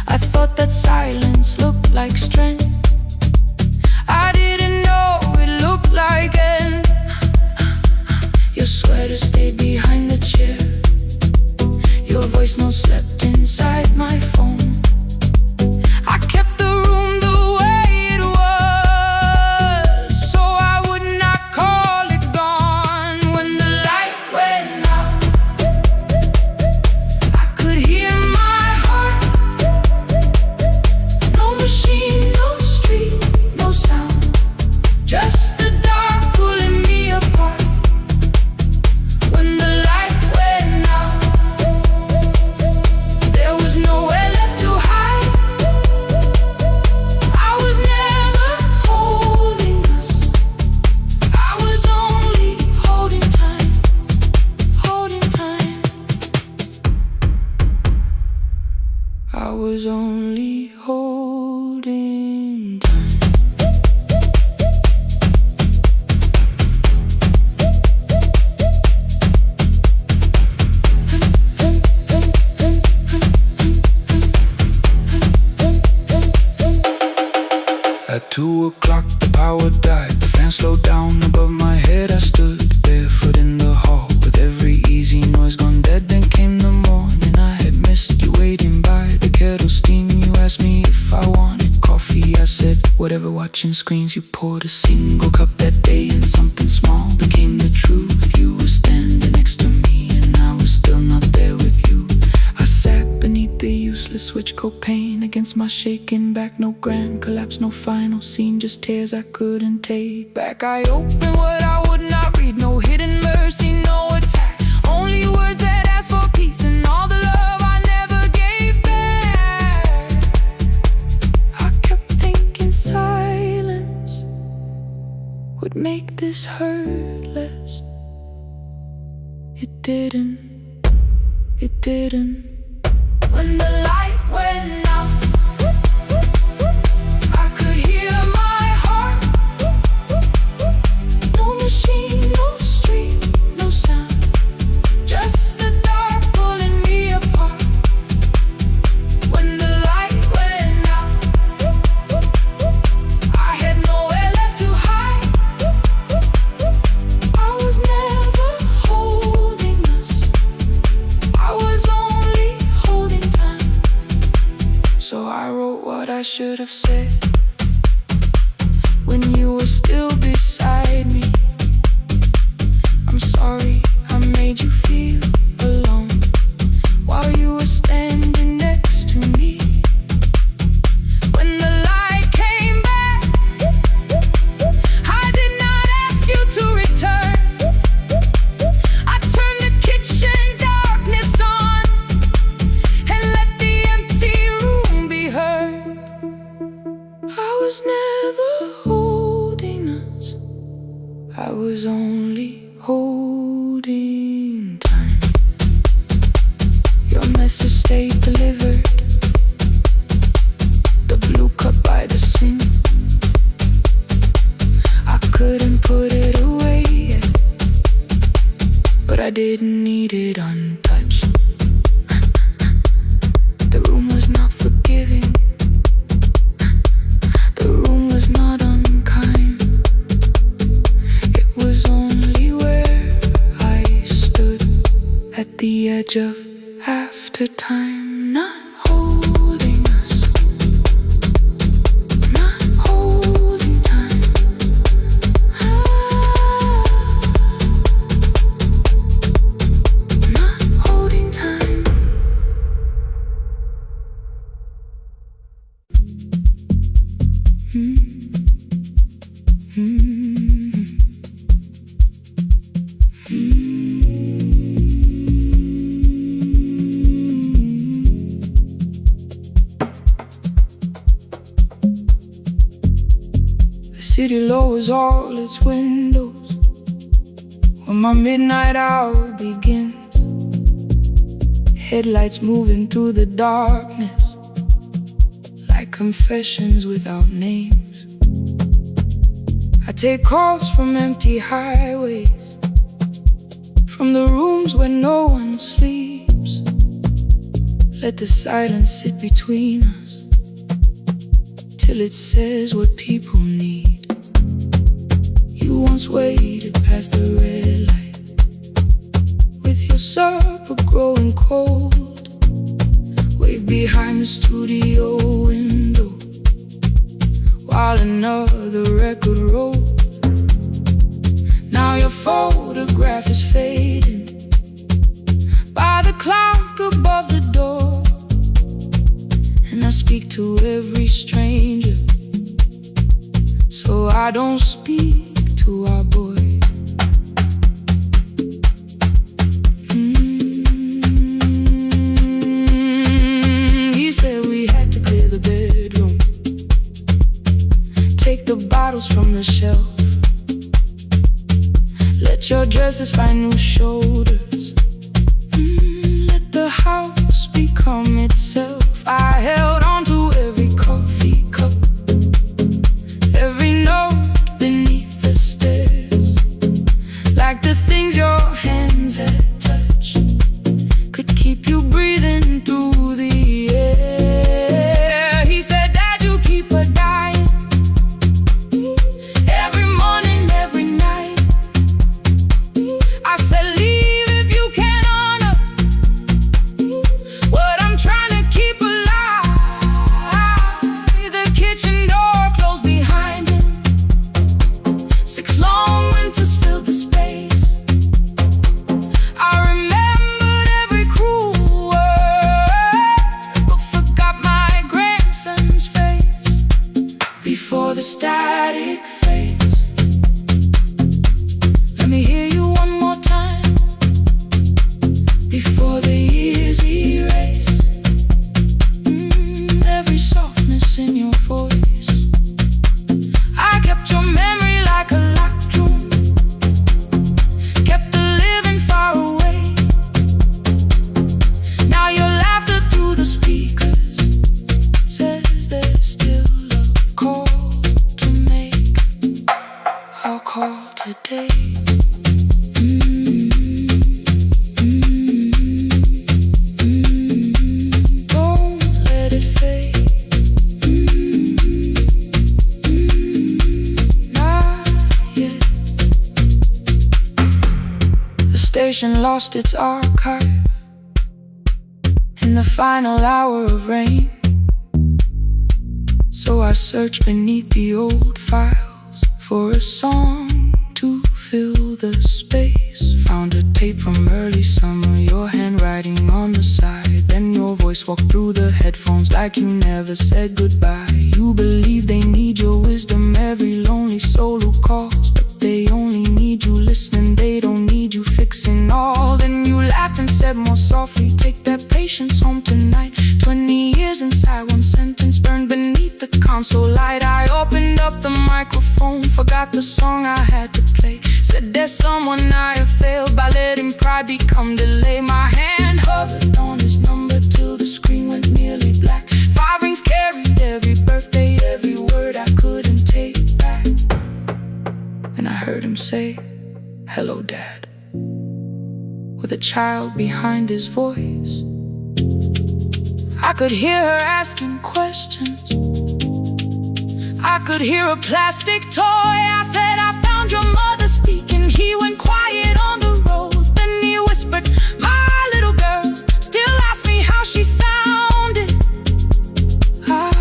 I thought that silence looked like strength. I didn't know it looked like end. Your sweater stayed behind the chair. Your voice note slept inside my phone. I kept the room the way it was, so I would not call it gone. When the light went out, I could hear my heart. No machine, no street, no sound, just the dark pulling me apart. When the light went out, there was nowhere left to hide. I was never holding us, I was only holding time, holding time. I was only holding time. At 2 o'clock the power died, the fan slowed down above my head. I stood barefoot in the hall with every easy noise gone dead. Then came the morning, I had missed you waiting by the kettle steam. You asked me if I wanted coffee, I said whatever. Watching screens, you poured a single cup that day, and something small became the truth. You were standing next to me and I was still not there with you. I sat beneath the useless switch coat pane against my shaking back. No grand collapse, no final scene, just tears I couldn't take back. I opened what I would not read, no hidden mercy, no attack, only words that ask for peace and all the love I never gave back. I kept thinking silence would make this hurt less. It didn't, it didn't. When the light went out, I could hear my heart. No machine, no street, no sound, just the dark pulling me apart. When the light went out, I had nowhere left to hide. I was never holding us, I was only holding time. So I wrote what I should have said when you were still beside me. I'm sorry I made you feel alone while you were standing next to me. When the light came back, I did not ask you to return. I turned the kitchen darkness on and let the empty room be heard. I was never holding us, I was only holding time. Your message stayed delivered, the blue cup by the sink. I couldn't put it away yet, but I didn't need it untouched. The room was not forgiving, the room was not unkind. It was only where I stood at the edge of after time, not holding us, not holding time. Not holding time. city lowers all its windows when my midnight hour begins. Headlights moving through the darkness, like confessions without names. I take calls from empty highways, from the rooms where no one sleeps. Let the silence sit between us, till it says what people need. You once waited past the red light, with your supper growing cold. Wave behind the studio window, while another record rolled. Now your photograph is fading by the clock above the door. And I speak to every stranger, so I don't speak to our boy. He said we had to clear the bedroom, take the bottles from the shelf, let your dresses find new shoulders, let the house become itself. I held on to every coffee cup, every note beneath the stairs, like the things your hands had touched could keep you breathing through the air. He said, Dad, you keep her dying, every morning, every night. I said, leave if you can honor what I'm trying to keep alive. The kitchen door closed behind him, 6 long winters filled the space. I remembered every cruel word, but forgot my grandson's face. Before the static fades, let me hear you one more time. Before the years erase every softness in your voice. I kept your memory like a locked room, kept the living far away. Now your laughter through the speakers says there's still a call to make. I'll call today. Don't let it fade. Not yet. The station lost its archive in the final hour of rain, so I searched beneath the old files for a song to fill the space. Found a tape from early summer, your handwriting on the side. Then your voice walked through the headphones like you never said goodbye. You believe they need your wisdom, every lonely soul who calls, but they only need you listening, they don't need you fixing all. Then you laughed and said more softly, take that patience home tonight. 20 years inside one sentence burned beneath the console light. I opened up the microphone, forgot the song I had to play. Said there's someone I have failed by letting pride become delay. My hand hovered on his number till the screen went nearly black. 5 rings carried every birthday, every word I couldn't take back. And I heard him say, hello, Dad, with a child behind his voice. I could hear her asking questions, I could hear a plastic toy. I said, I found your mother speaking. He went quiet on the road, then he whispered, my little girl still asks me how she sounded. I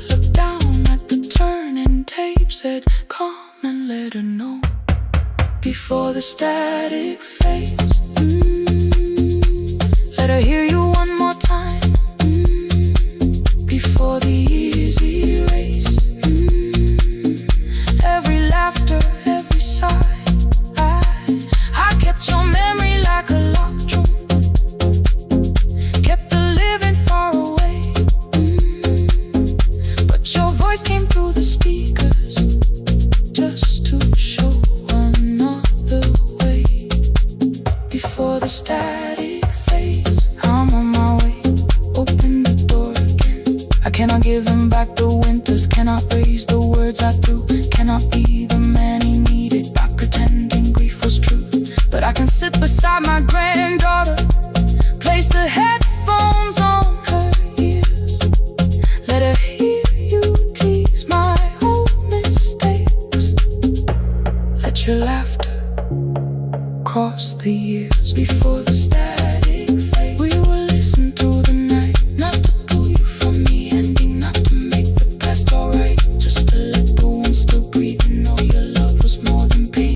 looked down at the turning tape, said, come and let her know before the static fades. Let her hear you one more time. Before the years erase every laughter, every sigh. I kept your memory like a locked room, kept the living far away. But your voice came through the speakers just to show another way. Cannot give him back the winters, cannot raise the words I threw, cannot be the man he needed by pretending grief was true. But I can sit beside my granddaughter, place the headphones on her ears, let her hear you tease my old mistakes. Let your laughter cross the years before the stars.